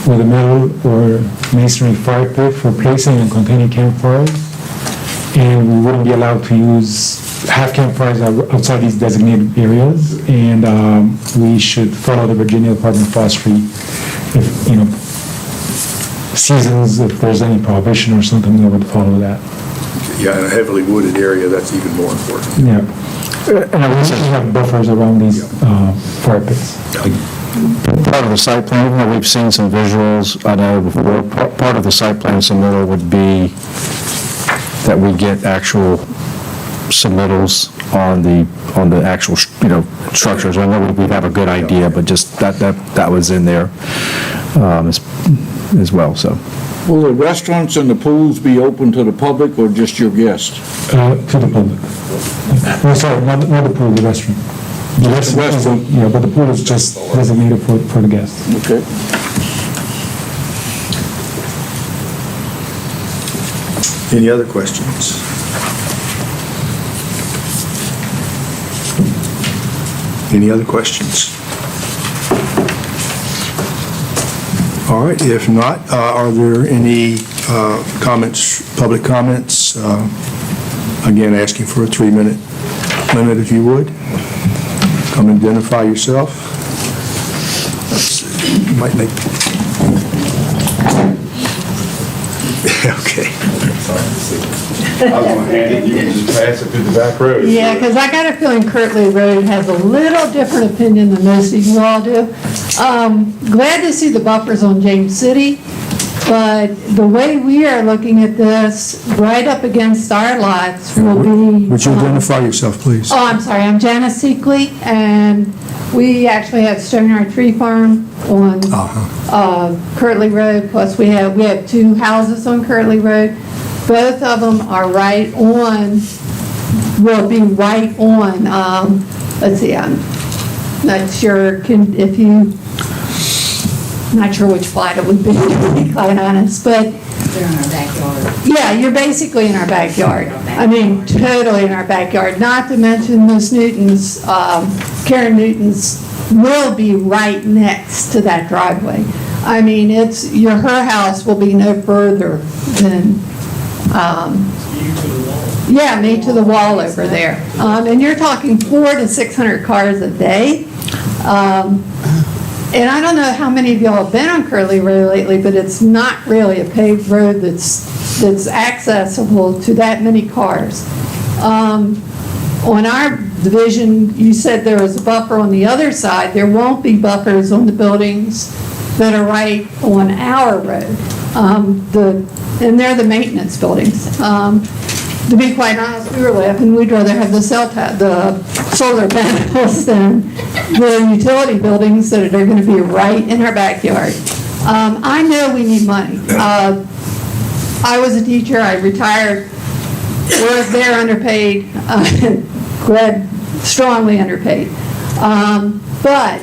with a metal or masonry fire pit for placing and containing campfires. And we wouldn't be allowed to have campfires outside these designated areas. And we should follow the Virginia Department of Forestry, if, seasons, if there's any prohibition or something, we would follow that. Yeah, in a heavily wooded area, that's even more important. Yeah. And we also have buffers around these fire pits. Part of the site plan, even though we've seen some visuals, I know before, part of the site plan submittal would be that we get actual submittals on the actual, structures. I know we have a good idea, but just that was in there as well, so. Will the restaurants and the pools be open to the public or just your guests? To the public. Oh, sorry, not the pool, the restaurant. The restaurant, yeah, but the pool is just designated for the guests. Okay. Any other questions? Any other questions? All right, if not, are there any comments, public comments? Again, asking for a 3-minute limit if you would. Come identify yourself. Let's see, you might make... Okay. I was going to hand it, you can just pass it through the back road. Yeah, because I got a feeling Kirtley Road has a little different opinion than most of you all do. Glad to see the buffers on James City, but the way we are looking at this, right up against our lots will be... Would you identify yourself, please? Oh, I'm sorry, I'm Janice Seekley, and we actually have Stoneyard Tree Farm on Kirtley Road, plus we have 2 houses on Kirtley Road. Both of them are will be right on, let's see, I'm not sure, not sure which plat it would be, to be quite honest, but. They're in our backyard. Yeah, you're basically in our backyard. I mean, totally in our backyard, not to mention Miss Newton's, Karen Newton's will be right next to that driveway. I mean, her house will be no further than, yeah, me to the wall over there. And you're talking 400 to 600 cars a day. And I don't know how many of y'all have been on Kirtley Road lately, but it's not really a paved road that's accessible to that many cars. On our division, you said there was a buffer on the other side. There won't be buffers on the buildings that are right on our road. And they're the maintenance buildings. To be quite honest, we were laughing. We'd rather have the solar panels than the utility buildings that are going to be right in our backyard. I know we need money. I was a teacher. I retired. They're underpaid. Strongly underpaid. But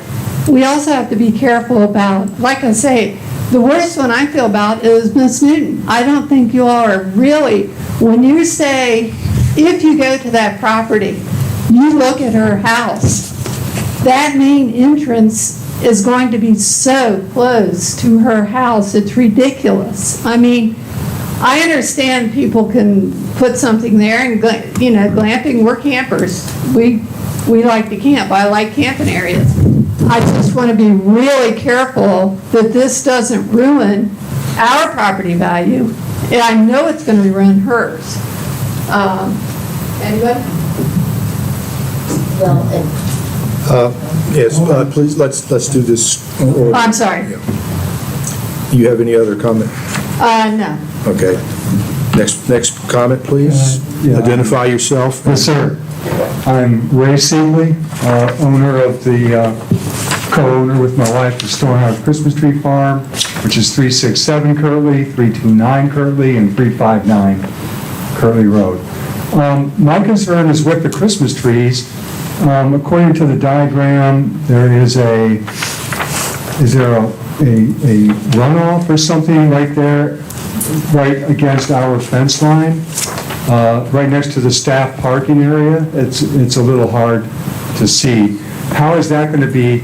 we also have to be careful about, like I say, the worst one I feel about is Miss Newton. I don't think you all are really, when you say, if you go to that property, you look at her house, that main entrance is going to be so close to her house, it's ridiculous. I mean, I understand people can put something there and, glamping, we're campers. We like to camp. I like camping areas. I just want to be really careful that this doesn't ruin our property value. And I know it's going to ruin hers. Anybody? Yes, please, let's do this. I'm sorry. You have any other comment? No. Okay. Next comment, please. Identify yourself. Yes, sir. I'm Ray Seeley, owner of the, co-owner with my wife, the Stonehouse Christmas Tree Farm, which is 367 Kirtley, 329 Kirtley, and 359 Kirtley Road. My concern is with the Christmas trees. According to the diagram, is there a runoff or something right there, right against our fence line? right next to the staff parking area. It's a little hard to see. How is that going to be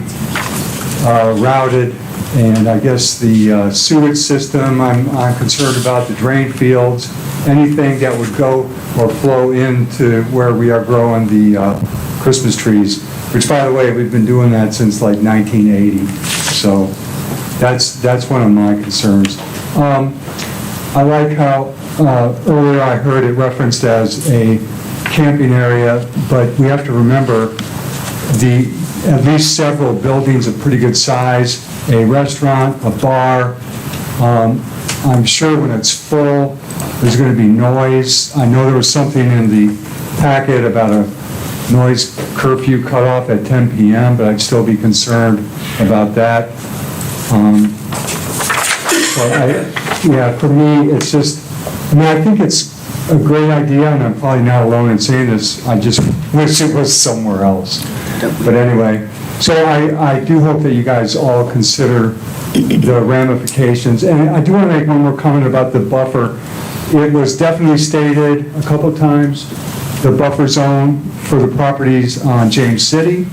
routed? And I guess the sewage system, I'm concerned about the drain fields, anything that would go or flow into where we are growing the Christmas trees, which, by the way, we've been doing that since like 1980. So that's one of my concerns. I like how earlier I heard it referenced as a camping area, but we have to remember at least several buildings of pretty good size, a restaurant, a bar. I'm sure when it's full, there's going to be noise. I know there was something in the packet about a noise curfew cutoff at 10 p.m., but I'd still be concerned about that. For me, it's just, I think it's a great idea, and I'm probably not alone in saying this. I just wish it was somewhere else. But anyway, so I do hope that you guys all consider the ramifications. And I do want to make one more comment about the buffer. It was definitely stated a couple of times, the buffer zone for the properties on James City.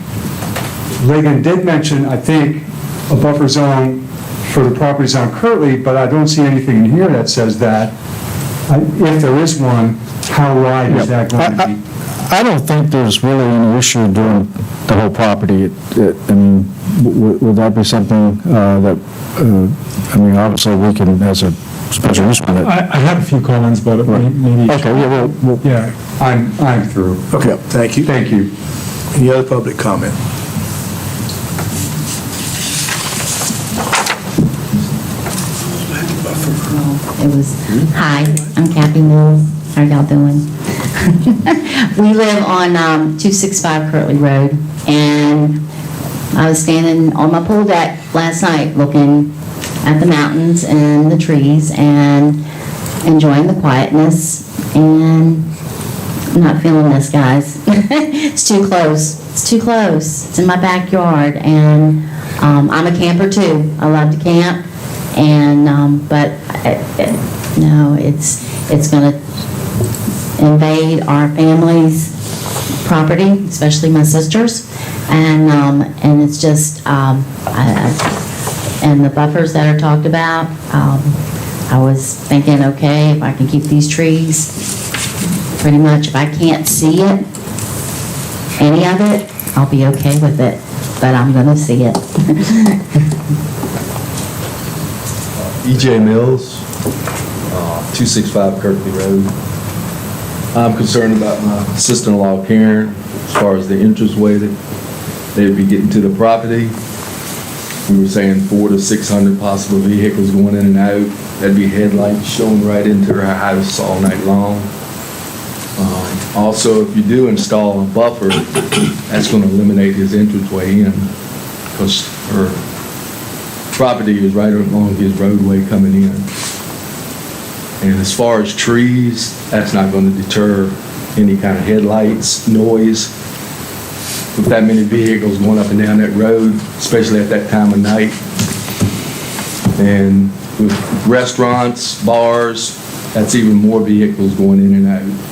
Reagan did mention, I think, a buffer zone for the properties on Kirtley, but I don't see anything in here that says that. If there is one, how wide is that going to be? I don't think there's really any issue doing the whole property. I mean, would that be something that, obviously we can, as a special use permit. I have a few comments, but maybe. Okay, yeah, well. Yeah, I'm through. Okay, thank you. Thank you. Any other public comment? Hi, I'm Kathy Mills. How are y'all doing? We live on 265 Kirtley Road, and I was standing on my pool deck last night looking at the mountains and the trees and enjoying the quietness, and I'm not feeling this, guys. It's too close. It's too close. It's in my backyard, and I'm a camper too. I love to camp, and no, it's going to invade our family's property, especially my sister's, and it's just and the buffers that are talked about. I was thinking, okay, if I can keep these trees, pretty much if I can't see it, any of it, I'll be okay with it, but I'm going to see it. E.J. Mills, 265 Kirkley Road. I'm concerned about my sister-in-law Karen as far as the entranceway that they'd be getting to the property. We were saying 400 to 600 possible vehicles going in and out. That'd be headlights showing right into her house all night long. Also, if you do install a buffer, that's going to eliminate his entranceway in, because her property is right along his roadway coming in. And as far as trees, that's not going to deter any kind of headlights, noise. With that many vehicles going up and down that road, especially at that time of night. And with restaurants, bars, that's even more vehicles going in and out.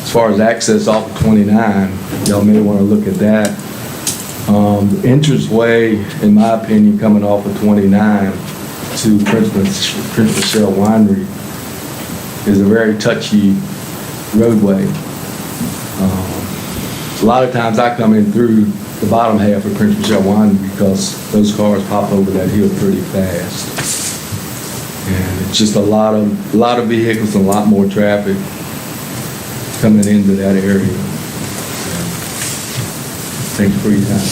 As far as access off of 29, y'all may want to look at that. The entranceway, in my opinion, coming off of 29 to Prince Michelle Winery is a very touchy roadway. A lot of times I come in through the bottom half of Prince Michelle Winery because those cars pop over that hill pretty fast. And it's just a lot of vehicles and a lot more traffic coming into that area. Thank you for your time.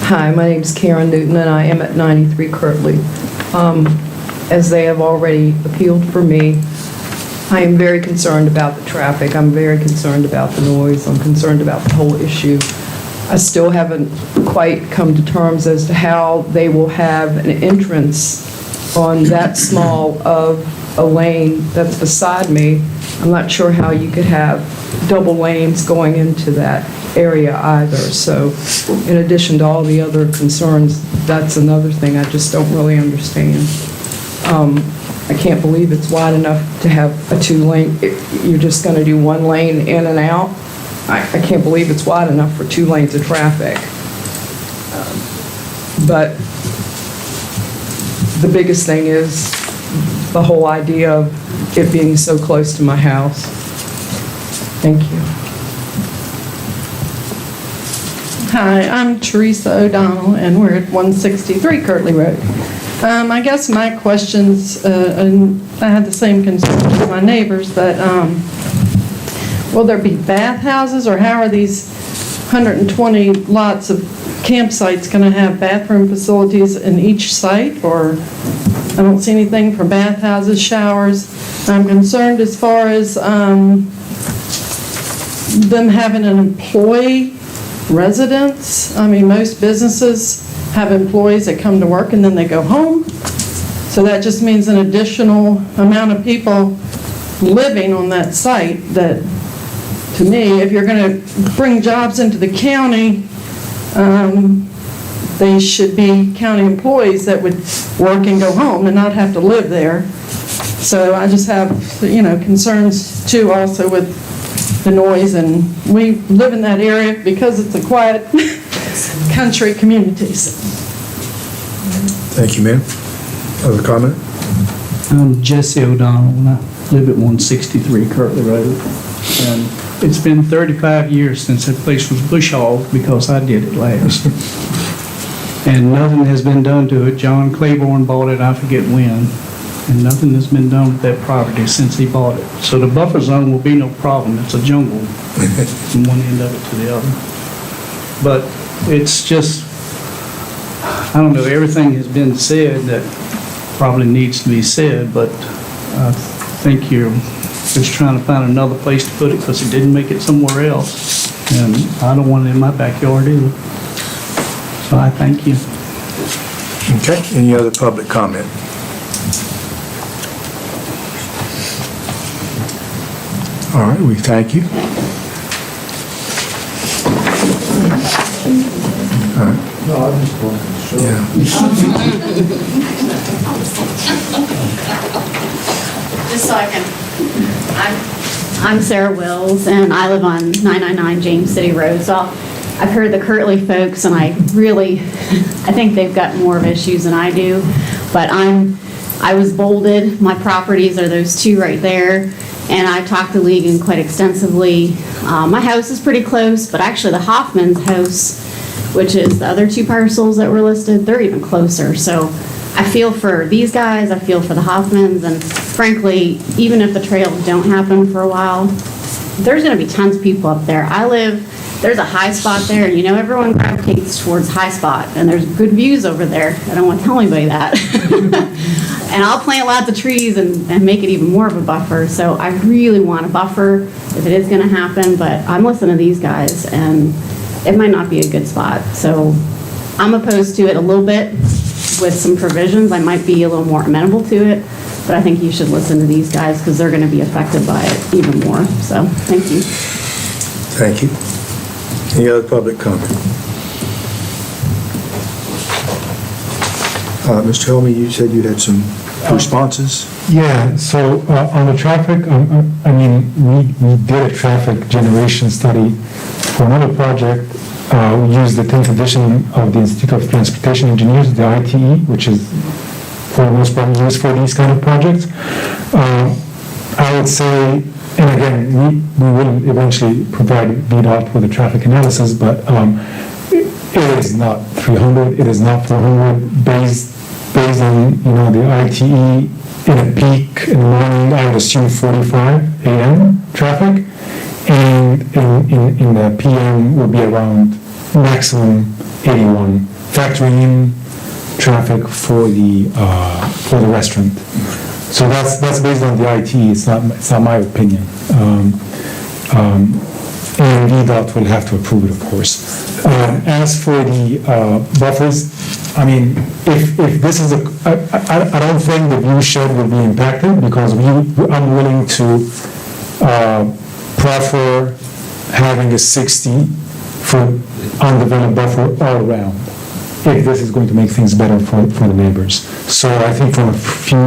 Hi, my name is Karen Newton, and I am at 93 Kirtley. As they have already appealed for me, I am very concerned about the traffic. I'm very concerned about the noise. I'm concerned about the whole issue. I still haven't quite come to terms as to how they will have an entrance on that small of a lane that's beside me. I'm not sure how you could have double lanes going into that area either. So in addition to all the other concerns, that's another thing I just don't really understand. I can't believe it's wide enough to have a two-lane, you're just going to do one lane in and out. I can't believe it's wide enough for 2 lanes of traffic. But the biggest thing is the whole idea of it being so close to my house. Thank you. Hi, I'm Teresa O'Donnell, and we're at 163 Kirtley Road. I guess my questions, and I had the same concerns as my neighbors, but will there be bathhouses, or how are these 120 lots of campsites going to have bathroom facilities in each site? Or I don't see anything for bathhouses, showers. I'm concerned as far as them having an employee residence. I mean, most businesses have employees that come to work and then they go home. So that just means an additional amount of people living on that site that, to me, if you're going to bring jobs into the county, they should be county employees that would work and go home and not have to live there. So I just have, concerns too also with the noise, and we live in that area because it's a quiet country community. Thank you, ma'am. Other comment? I'm Jesse O'Donnell, and I live at 163 Kirtley Road. And it's been 35 years since that place was bush hogged because I did it last. And nothing has been done to it. John Claiborne bought it, I forget when, and nothing has been done with that property since he bought it. So the buffer zone will be no problem. It's a jungle from one end of it to the other. But it's just, I don't know, everything has been said that probably needs to be said, but I think you're just trying to find another place to put it because it didn't make it somewhere else. And I don't want it in my backyard either. So I thank you. Okay, any other public comment? All right, we thank you. All right. No, I just wanted to show. Just so I can, I'm Sarah Wills, and I live on 999 James City Road. So I've heard the Kirtley folks, and I think they've got more of issues than I do. But I was bolded. My properties are those two right there, and I talked to Legan quite extensively. My house is pretty close, but actually the Hoffman's house, which is the other 2 parcels that were listed, they're even closer. So I feel for these guys, I feel for the Hoffmans, and frankly, even if the trails don't happen for a while, there's gonna be tons of people up there. There's a high spot there, and everyone gravitates towards high spot, and there's good views over there. I don't want to tell anybody that. And I'll plant lots of trees and make it even more of a buffer. So I really want a buffer if it is gonna happen, but I'm listening to these guys, and it might not be a good spot. So I'm opposed to it a little bit with some provisions. I might be a little more amenable to it, but I think you should listen to these guys because they're going to be affected by it even more. So thank you. Thank you. Any other public comment? Mr. Helmy, you said you had some responses? Yeah, so on the traffic, we did a traffic generation study for another project. We used the 10th edition of the Institute of Transportation Engineers, the ITE, which is for the most part used for these kind of projects. I would say, and again, we will eventually provide VDOT with a traffic analysis, but it is not 300, it is not 400, based on, the ITE in a peak in the morning, I would assume 45 a.m. traffic, and in the PM will be around maximum 81, factoring in traffic for the restaurant. So that's based on the IT. It's not my opinion. And VDOT will have to approve it, of course. As for the buffers, if this is I don't think the view shed will be impacted because I'm willing to prefer having a 60-foot undeveloped buffer all around. if this is going to make things better for the neighbors. So I think from a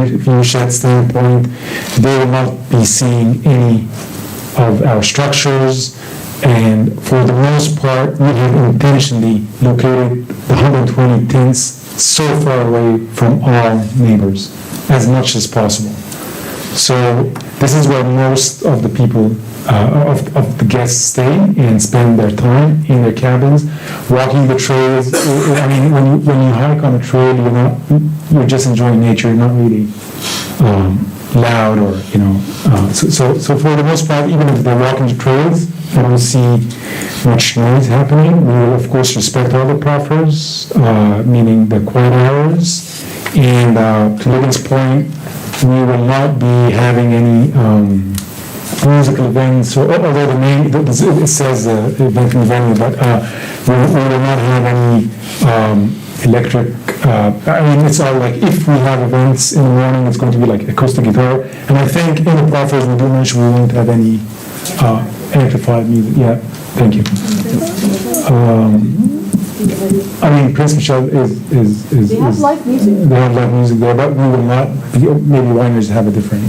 view shed standpoint, they will not be seeing any of our structures. And for the most part, we have intentionally located the 120 tents so far away from all neighbors as much as possible. So this is where most of the people, of the guests stay and spend their time in their cabins, walking the trails. I mean, when you hike on a trail, you're just enjoying nature, you're not really loud or, so for the most part, even if they're walking the trails, I don't see much noise happening. We will, of course, respect all the proffers, meaning the quiet hours. And to Logan's point, we will not be having any musical events, although the name, it says event in the venue, but we will not have any electric, I mean, it's all like, if we have events in the morning, it's going to be like acoustic guitar. And I think in the proffers, we do mention we won't have any amplified music. Yeah, thank you. I mean, Prince Michelle is. They have live music. They have live music there, but we will not, maybe wineries have a different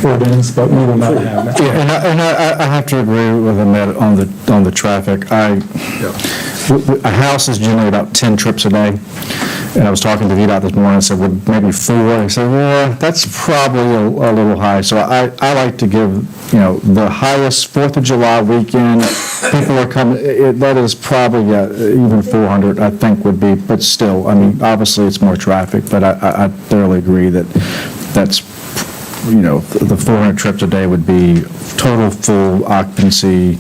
ordinance, but we will not have that. Yeah, and I have to agree with Ahmed on the traffic. A house is generally about 10 trips a day. And I was talking to VDOT this morning, and said, well, maybe 4. He said, well, that's probably a little high. So I like to give, the highest 4th of July weekend, people are coming, that is probably, even 400, I think would be, but still, I mean, obviously it's more traffic, but I thoroughly agree that's, the 400 trips a day would be total full occupancy.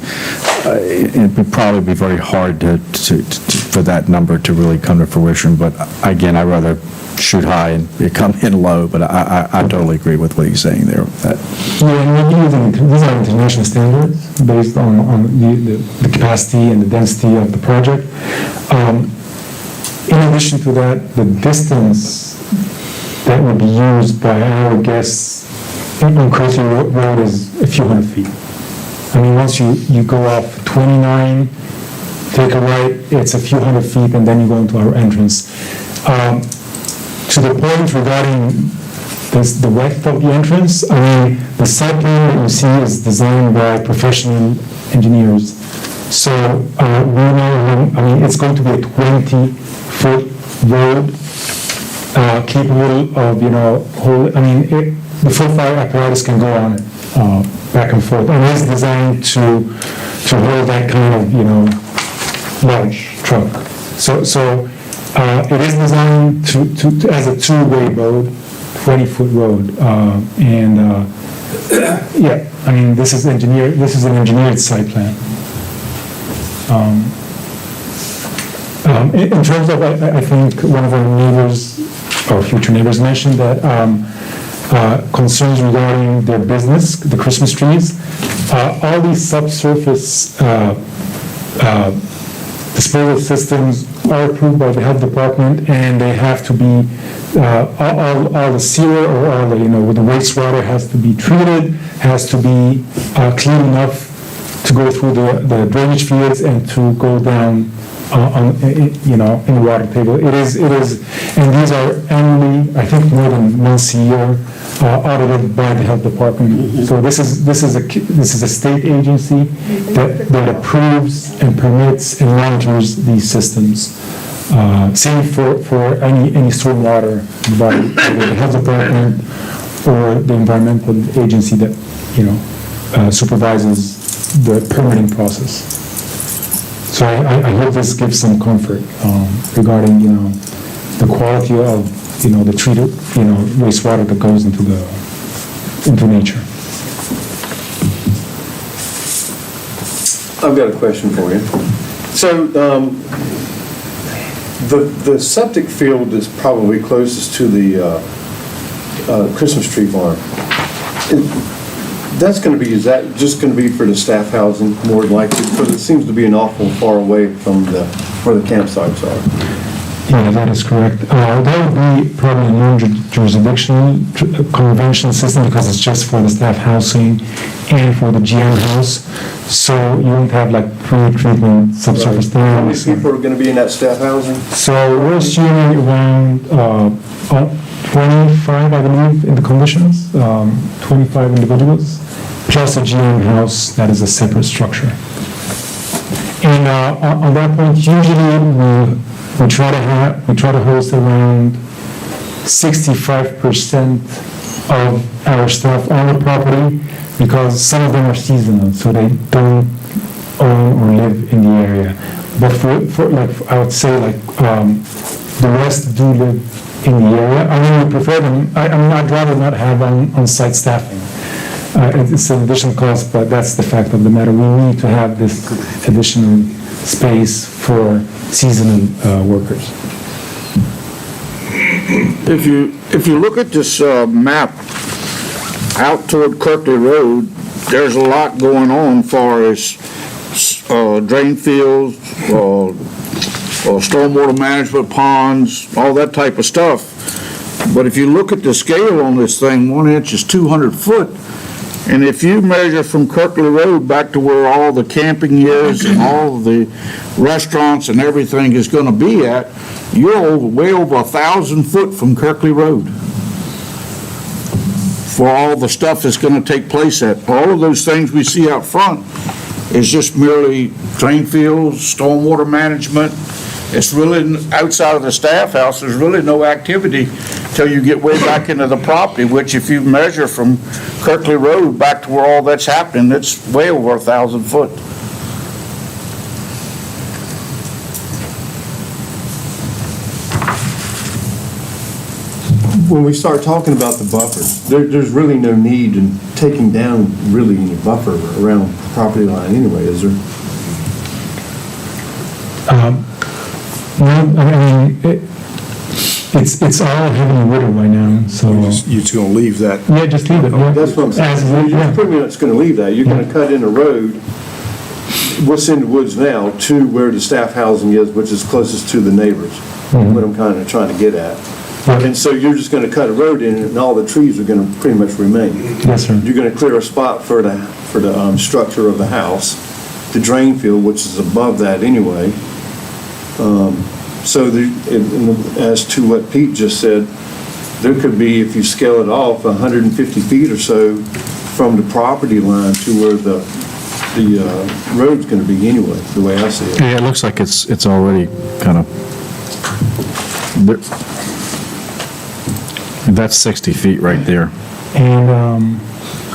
It would probably be very hard for that number to really come to fruition, but again, I'd rather shoot high and come in low, but I totally agree with what he's saying there. And these are international standards based on the capacity and the density of the project. In addition to that, the distance that would be used by our guests on Crazy Road is a few hundred feet. I mean, once you go off 29, take a right, it's a few hundred feet, and then you go into our entrance. To the point regarding the width of the entrance, I mean, the site plan that you see is designed by professional engineers. So we know, I mean, it's going to be a 20-foot road capable of, the full fire apparatus can go on it back and forth. And it's designed to hold that kind of, large truck. So it is designed to as a two-way road, 20-foot road. I mean, this is an engineered site plan. In terms of, I think one of our neighbors, or future neighbors, mentioned that concerns regarding their business, the Christmas trees. All these subsurface disposal systems are approved by the health department, and they have to be, all the sewer or all the, the wastewater has to be treated, has to be clean enough to go through the drainage fields and to go down in the water table. It is, and these are annually, I think more than once a year, audited by the health department. So this is a state agency that approves and permits and monitors these systems. Same for any stormwater by the health department or the environmental agency that supervises the permitting process. So I hope this gives some comfort regarding the quality of the treated wastewater that goes into nature. I've got a question for you. So the septic field is probably closest to the Christmas tree farm. That's going to be, is that just going to be for the staff housing more than likely? Because it seems to be an awful far away from where the campsites are. Yeah, that is correct. That would be probably a non-jurisdictional convention system because it's just for the staff housing and for the GM house. So you won't have like pre-treatment subsurface How many tanks. people are going to be in that staff housing? So we're assuming around 25, I believe, in the conditions, 25 individuals, plus a GM house that is a separate structure. And on that point, usually we try to host around 65% of our staff on the property because some of them are seasonal, so they don't own or live in the area. But for like, I would say like the rest do live in the area. I mean, we prefer them. I'd rather not have on-site staffing. It's an additional cost, but that's the fact of the matter. We need to have this additional space for seasonal workers. If you look at this map out toward Kirkley Road, there's a lot going on far as drain fields, stormwater management ponds, all that type of stuff. But if you look at the scale on this thing, 1 inch is 200 foot. And if you measure from Kirkley Road back to where all the camping is and all of the restaurants and everything is going to be at, you're way over 1,000 foot from Kirkley Road for all the stuff that's going to take place at. All of those things we see out front is just merely drain fields, stormwater management. It's really, outside of the staff house, there's really no activity till you get way back into the property, which if you measure from Kirkley Road back to where all that's happening, it's way over 1,000 foot. When we start talking about the buffer, there's really no need in taking down really any buffer around the property line anyway, is there? Well, I mean, it's all heavily wooded right now, so. You're just gonna leave that? Yeah, just leave it. Yeah. That's what I'm saying. You're pretty much going to leave that. You're going to cut in a road, what's in the woods now, to where the staff housing is, which is closest to the neighbors, what I'm kind of trying to get at. And so you're just going to cut a road in, and all the trees are going to pretty much remain. Yes, sir. You're going to clear a spot for the structure of the house, the drain field, which is above that anyway. So as to what Pete just said, there could be, if you scale it off, 150 feet or so from the property line to where the road's going to be anyway, the way I see it. Yeah, it looks like it's already kind of, that's 60 feet right there. And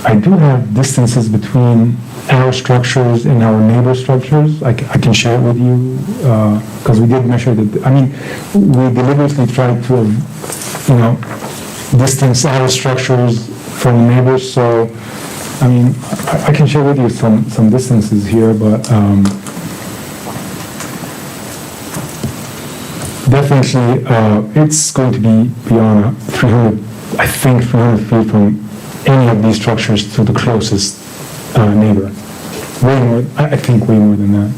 I do have distances between our structures and our neighbor structures. I can share it with you, because we did measure I mean, we deliberately tried to, distance our structures from the neighbors, so, I mean, I can share with you some distances here, but definitely, it's going to be beyond 300 feet from any of these structures to the closest neighbor. Way more, I think way more than that.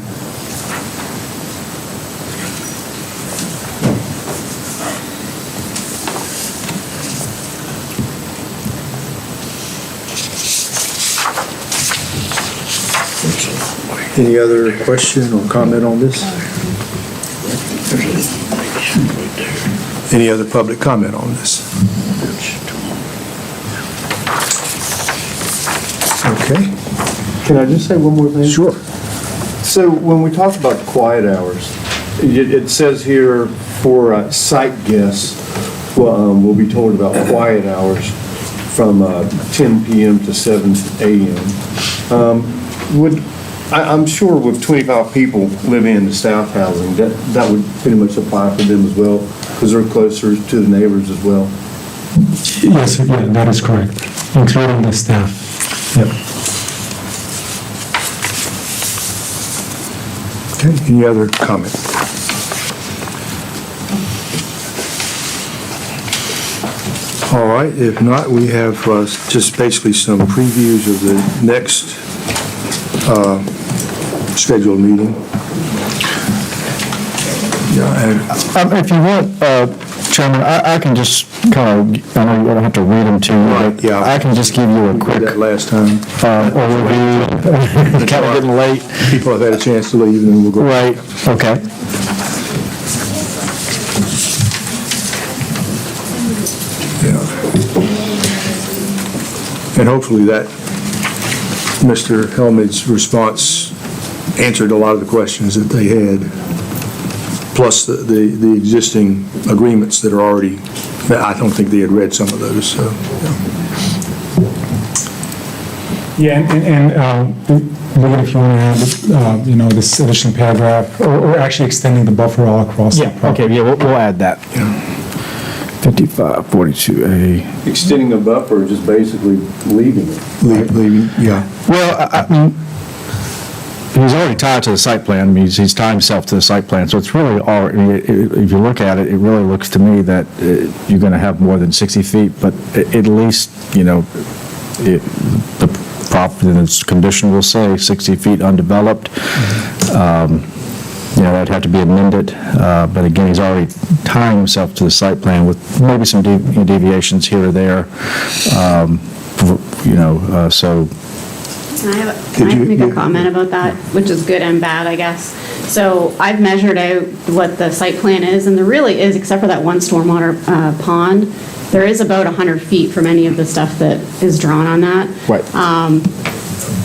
Any other question or comment on this? Any other public comment on this? Okay. Can I just say one more thing? Sure. So when we talk about the quiet hours, it says here for site guests, we'll be told about quiet hours from 10 p.m. to 7 a.m. I'm sure with 25 people living in the staff housing, that would pretty much apply for them as well, because they're closer to the neighbors as well. Yes, sir, yeah, that is correct, including the staff. Yep. Okay, any other comment? All right, if not, we have just basically some previews of the next scheduled meeting. If you want, Chairman, I can just kind of, I know you don't have to read them to you, but I can just give you a quick That last time. overview. Kind of getting late. People have had a chance to leave, and then we'll go. Right, okay. And hopefully that, Mr. Helmig's response answered a lot of the questions that they had, plus the existing agreements that are already, I don't think they had read some of those, so. Yeah, Logan, if you want to add, this additional paragraph, or actually extending the buffer all across the property. Okay, yeah, we'll add that. 5542A. Extending a buffer or just basically leaving it? Leaving, yeah. Well, I mean, he's already tied to the site plan. I mean, he's tied himself to the site plan. So it's really, if you look at it, it really looks to me that you're going to have more than 60 feet, but at least, the property in its condition will say 60 feet undeveloped. That'd have to be amended, but again, he's already tying himself to the site plan with maybe some deviations here or there, so. Can I make a comment about that, which is good and bad, I guess? So I've measured out what the site plan is, and there really is, except for that one stormwater pond, there is about 100 feet from any of the stuff that is drawn on that. Right.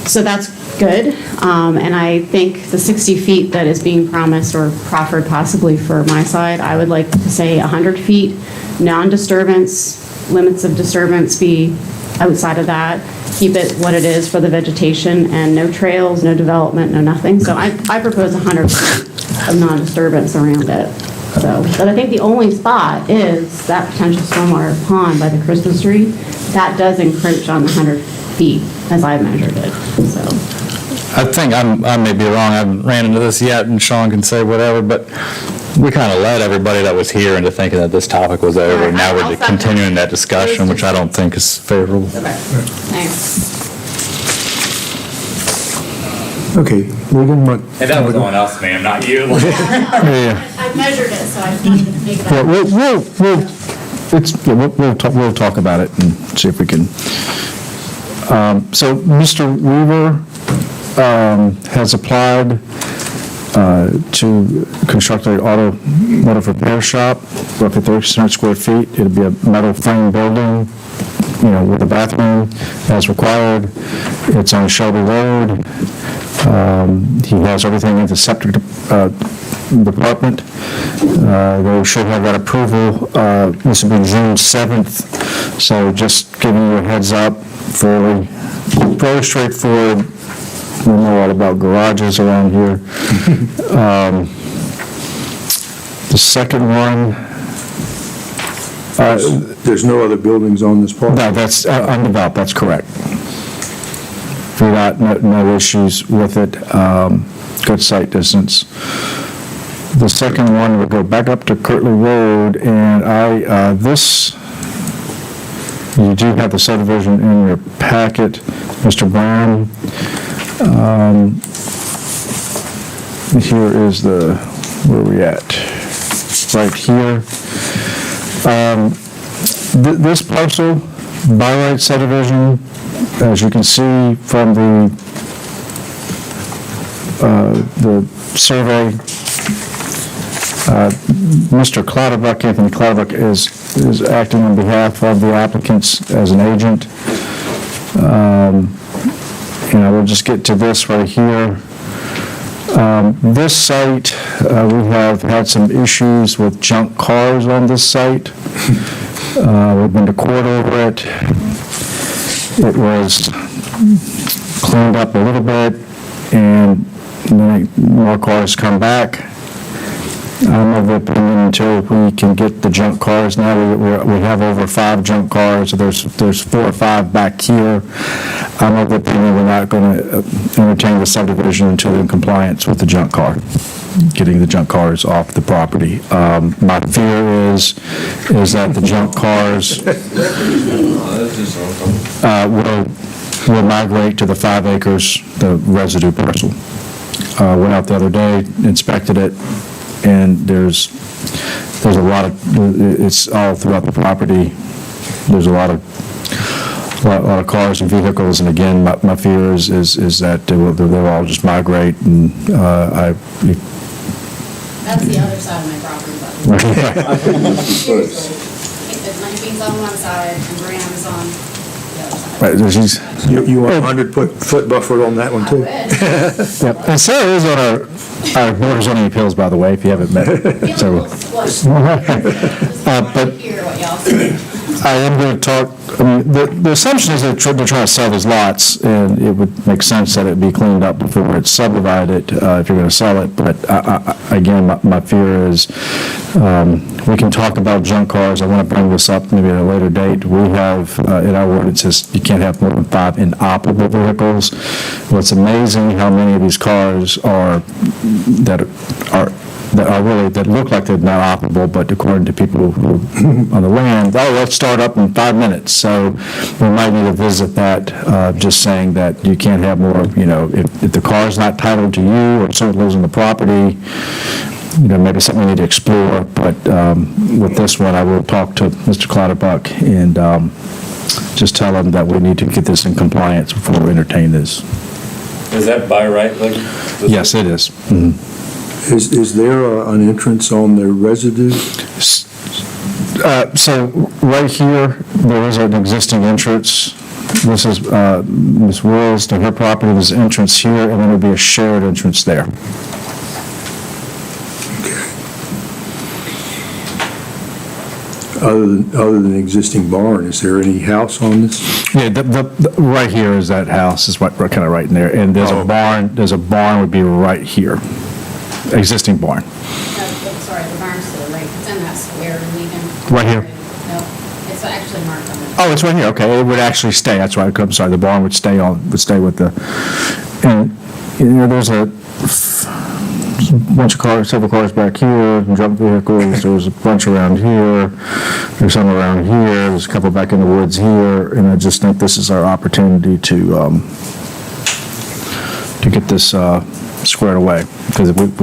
So that's good, and I think the 60 feet that is being promised or proffered possibly for my side, I would like to say 100 feet, non-disturbance, limits of disturbance be outside of that, keep it what it is for the vegetation, and no trails, no development, no nothing. So I propose 100 feet of non-disturbance around it. So, but I think the only spot is that potential stormwater pond by the Christmas tree. That does encroach on the 100 feet as I measured it, so. I think I may be wrong, I haven't ran into this yet, and Sean can say whatever, but we kind of led everybody that was here into thinking that this topic was over, and now we're continuing that discussion, which I don't think is favorable. Thanks. Okay, Logan, Hey, that was on us, ma'am, not you. I measured it, so I just wanted to make that. We'll talk about it and see if we can. So Mr. Weaver has applied to construct an automotive repair shop, roughly 300 square feet. It'll be a metal frame building, with a bathroom as required. It's on Shelby Road. He has everything in the septic department. They should have that approval. This will be June 7th, so just giving you a heads up, fairly straightforward. We know all about garages around here. The second one. there's no other buildings on this parcel? No, that's undeveloped, that's correct. No issues with it. Good site distance. The second one will go back up to Kirtley Road, and you do have the subdivision in your packet, Mr. Brown. Here is where are we at? Right here. This parcel, by right subdivision, as you can see from the survey, Mr. Clatterbuck, Anthony Clatterbuck, is acting on behalf of the applicants as an agent. We'll just get to this right here. This site, we have had some issues with junk cars on this site. We've been to court over it. It was cleaned up a little bit, and then more cars come back. I'm of the opinion until we can get the junk cars now, we have over 5 junk cars, so there's 4 or 5 back here. I'm of the opinion we're not going to entertain the subdivision until we're in compliance with the junk car, getting the junk cars off the property. My fear is that the junk cars will migrate to the 5 acres, the residue parcel. Went out the other day, inspected it. and there's a lot of, it's all throughout the property. There's a lot of cars and vehicles, and again, my fear is that they'll all just migrate, and That's the other side of my property, but seriously, if my beans on one side and Bram's on the other side. Right, she's, You want a 100-foot buffer on that one, too? yep. And Sarah is on our Board of Zoning Appeals, by the way, if you haven't met Sarah. But Hear what y'all say. I am going to talk, I mean, the assumption is that they're trying to sell these lots, and it would make sense that it be cleaned up before it's subdivided, if you're going to sell it. But again, my fear is, we can talk about junk cars. I want to bring this up maybe at a later date. We have, in our ordinances, you can't have more than 5 inoperable vehicles. What's amazing how many of these cars that look like they're not operable, but according to people who on the land, let's start up in 5 minutes. So we might need to visit that, just saying that you can't have more, if the car is not titled to you or someone lives on the property, maybe something we need to explore. But with this one, I will talk to Mr. Clatterbuck and just tell him that we need to get this in compliance before we entertain this. Is that by right? Like, Yes, it is. Mhm. Is there an entrance on the residue? So right here, there is an existing entrance. This is Ms. Wills to her property. There's an entrance here, and then there'll be a shared entrance there. Other than the existing barn, is there any house on this? Yeah, right here is that house, is kind of right in there, and there's a barn. There's a barn would be right here, existing barn. Sorry, the barn's to the right, it's in that square, Lincoln. Right here. No, it's actually marked on the. Oh, it's right here. Okay, it would actually stay. That's right. I'm sorry. The barn would stay with the. And there's a bunch of cars, several cars back here, junk vehicles. There's a bunch around here. There's some around here. There's a couple back in the woods here. And I just think this is our opportunity to get this squared away, because we've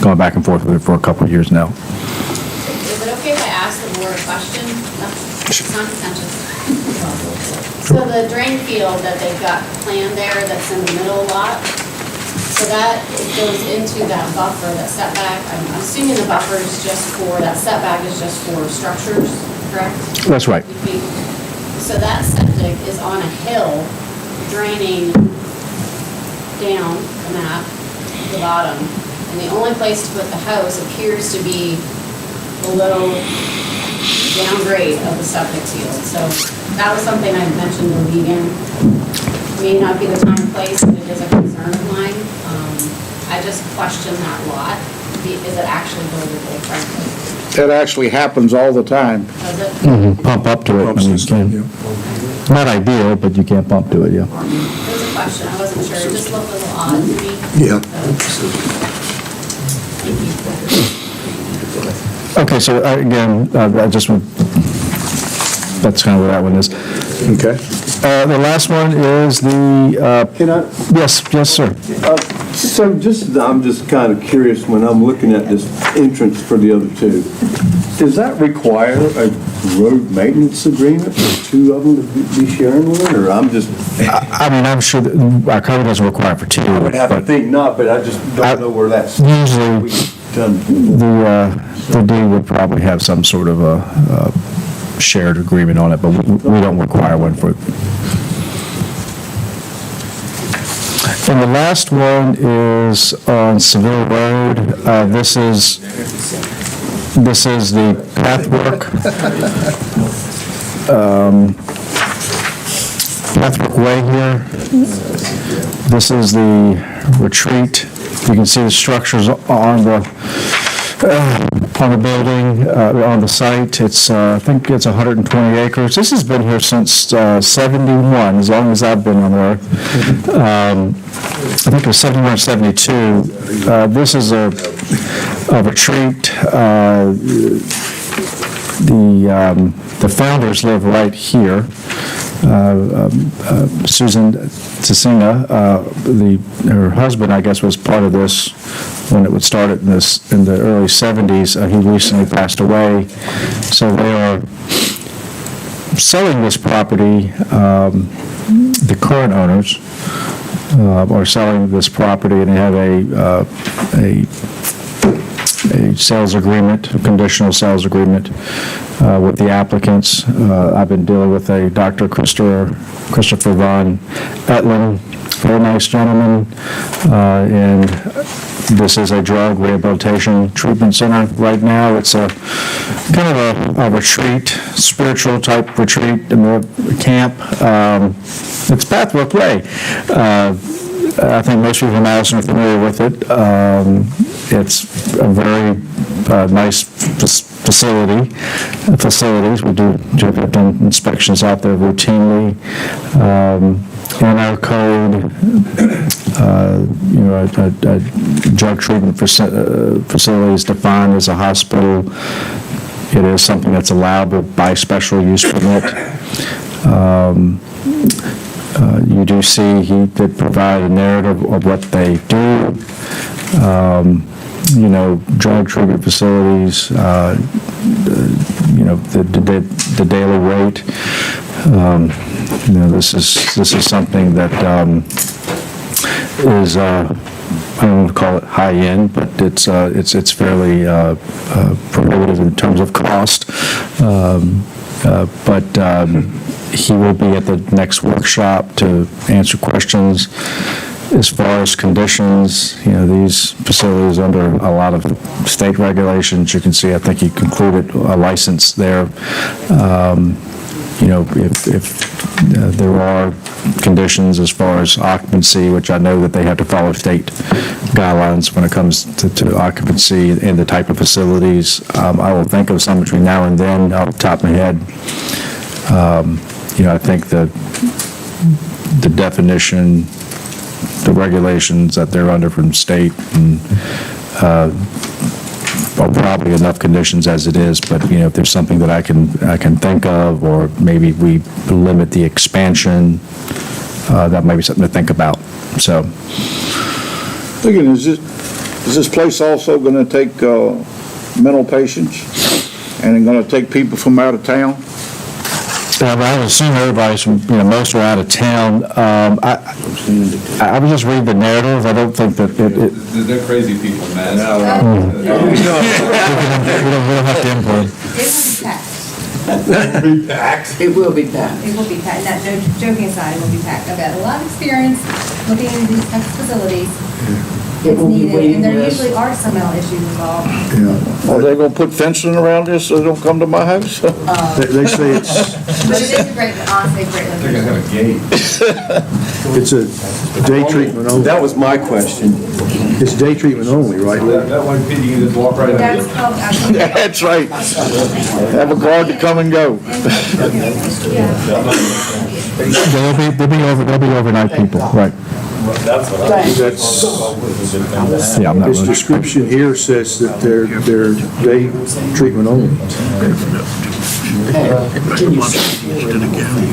gone back and forth with it for a couple of years now. Is it okay if I ask the board a question? No, it's not contentious. So the drain field that they've got planned there, that's in the middle lot, so that goes into that buffer, that setback. I'm assuming the buffer is just for, that setback is just for structures, correct? That's right. So that septic is on a hill draining down the map, the bottom. And the only place to put the house appears to be below downgrade of the septic field. So that was something I mentioned in the meeting. May not be the time and place, but it is a concern of mine. I just question that lot. Is it actually buildable, frankly? That actually happens all the time. Does it? Mm-hmm. Pump up to it. I mean, you can. Not ideal, but you can't pump to it, yeah. It was a question, I wasn't sure. It just looked a little odd to me. Yeah. Okay, so again, I just want, that's kind of where that one is. Okay. The last one is the, Can I? yes, sir. So I'm just kind of curious when I'm looking at this entrance for the other two. Does that require a road maintenance agreement for 2 of them to be sharing one, or I'm just? I mean, I'm sure that our code doesn't require for 2. I would have to think not, but I just don't know where that's. Usually, done. the deed would probably have some sort of a shared agreement on it, but we don't require one for it. And the last one is on Seville Road. This is the Pathwork. Pathwork Way here. This is the retreat. You can see the structures on the building, on the site. It's, I think it's 120 acres. This has been here since 71, as long as I've been on Earth. I think it was 71 or 72. This is a retreat. the founders live right here. Susan Tsitsinga, her husband, I guess, was part of this when it would start in the early 70s. He recently passed away. So they are selling this property. The current owners are selling this property, and they have a sales agreement, a conditional sales agreement with the applicants. I've been dealing with a Dr. Christopher Von Etlin, very nice gentleman, and this is a drug rehabilitation treatment center right now. It's a kind of a retreat, spiritual type retreat in the camp. It's Pathwork Way. I think most people in Madison are familiar with it. It's a very nice facilities. We have done inspections out there routinely. In our code, a drug treatment facility is defined as a hospital. It is something that's allowable by special use permit. You do see he did provide a narrative of what they do. Drug treatment facilities, the daily rate. This is something that is, I don't want to call it high-end, but it's fairly prohibitive in terms of cost. But he will be at the next workshop to answer questions. As far as conditions, these facilities under a lot of state regulations. You can see, I think he concluded a license there. If there are conditions as far as occupancy, which I know that they have to follow state guidelines when it comes to occupancy and the type of facilities. I will think of some between now and then off the top of my head. I think the definition, the regulations that they're under from state and are probably enough conditions as it is, but if there's something that I can think of, or maybe we limit the expansion, that might be something to think about. So, Again, is this place also going to take mental patients, and going to take people from out of town? I would assume everybody's from, most are out of town. I would just read the narrative. I don't think that They're crazy people, man. we don't have to input. It will be packed. It will be packed. No, joking aside, it will be packed. I've got a lot of experience looking into these types of facilities. It's needed, and there usually are some mental issues involved. Are they going to put fencing around this so they don't come to my house? They say it's, But it is a great, honestly, great location. They're gonna have a gate. it's a day treatment only. That was my question. It's day treatment only, right, Lee? That one, you can just walk right That's in. called, actually. That's right. Have a guard to come and go. There'll be overnight people, right? That's, Yeah, I'm not this really. description here says that they're day treatment only.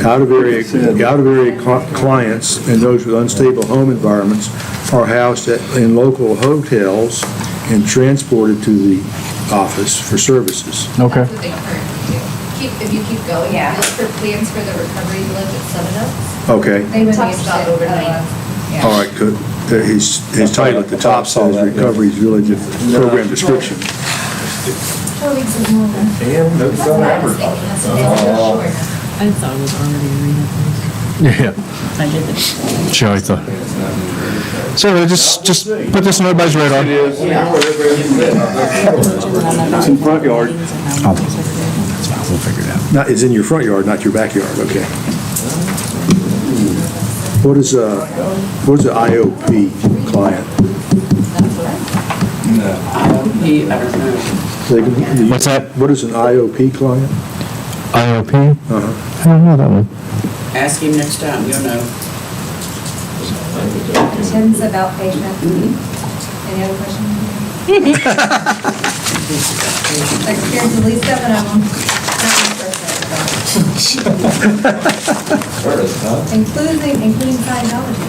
Out-of-area clients and those with unstable home environments are housed in local hotels and transported to the office for services. Okay. That's what they encourage you to do. If you keep going, you look for plans for the recovery village at Seven Oaks. Okay, They would be interested overnight. all right, good. His title at the top says Recovery Village Program Description. 4 weeks is more than. Damn, no That's sun what I was ever. thinking. That's a bit short. I thought it was already Yeah. I did it. Sure, I thought. So just put this on everybody's radar. It's in the front yard. We'll figure it out. It's in your front yard, not your backyard, okay. What is an IOP client? What's that? What is an IOP client? IOP? Uh-huh. I don't know that one. Ask him next time, you'll know. Intensive outpatient. Any other questions? I've experienced at least 7 of them. Including Scientology.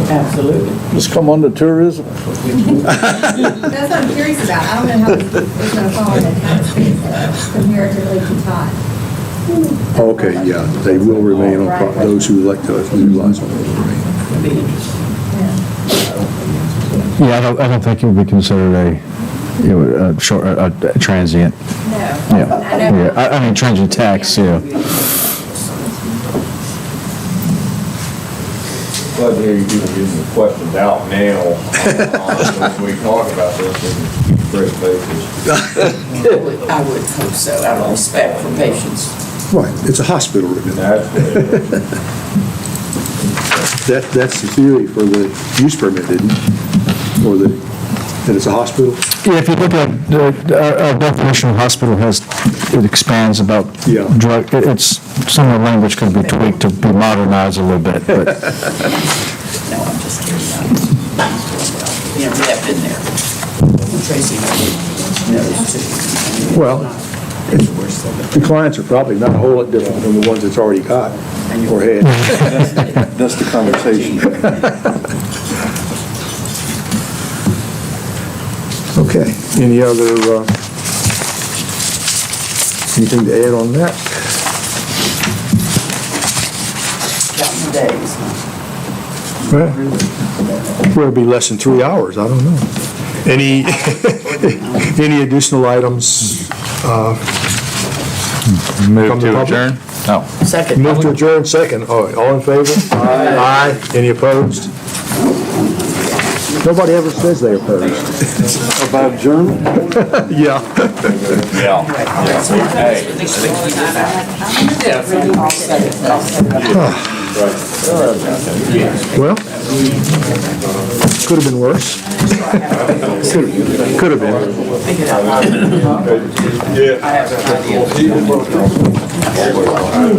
Absolutely. Just come under tourism. That's what I'm curious about. I don't know how it's going to fall in the tax base comparatively to Todd. Okay, yeah, they will remain on, those who elect to utilize them will remain. Yeah, I don't think it would be considered a transient. No. Yeah, I mean, transient tax, yeah. Glad to hear you people getting the questions out now, as we talk about this in fresh basis. I would hope so, out of respect for patients. Right, it's a hospital, remember? That's the theory for the use permit, isn't it? Or that it's a hospital? Yeah, if you look at our definition of hospital it expands about drug, it's, some of the language could be tweaked to be modernized a little bit, but. No, I'm just kidding. You know, we have been there. Tracy knows too. Well, the clients are probably not a whole lot different than the ones that's already got or had. That's the conversation. Okay, any other, anything to add on that? Counting the days. Well, it'll be less than 3 hours, I don't know. Any additional items? Move to adjourn? No. Second. Move to adjourn, second. All in favor? Aye. Any opposed? Nobody ever says they're opposed. About adjournment? Yeah. Well, could have been worse. Could have been. Yeah.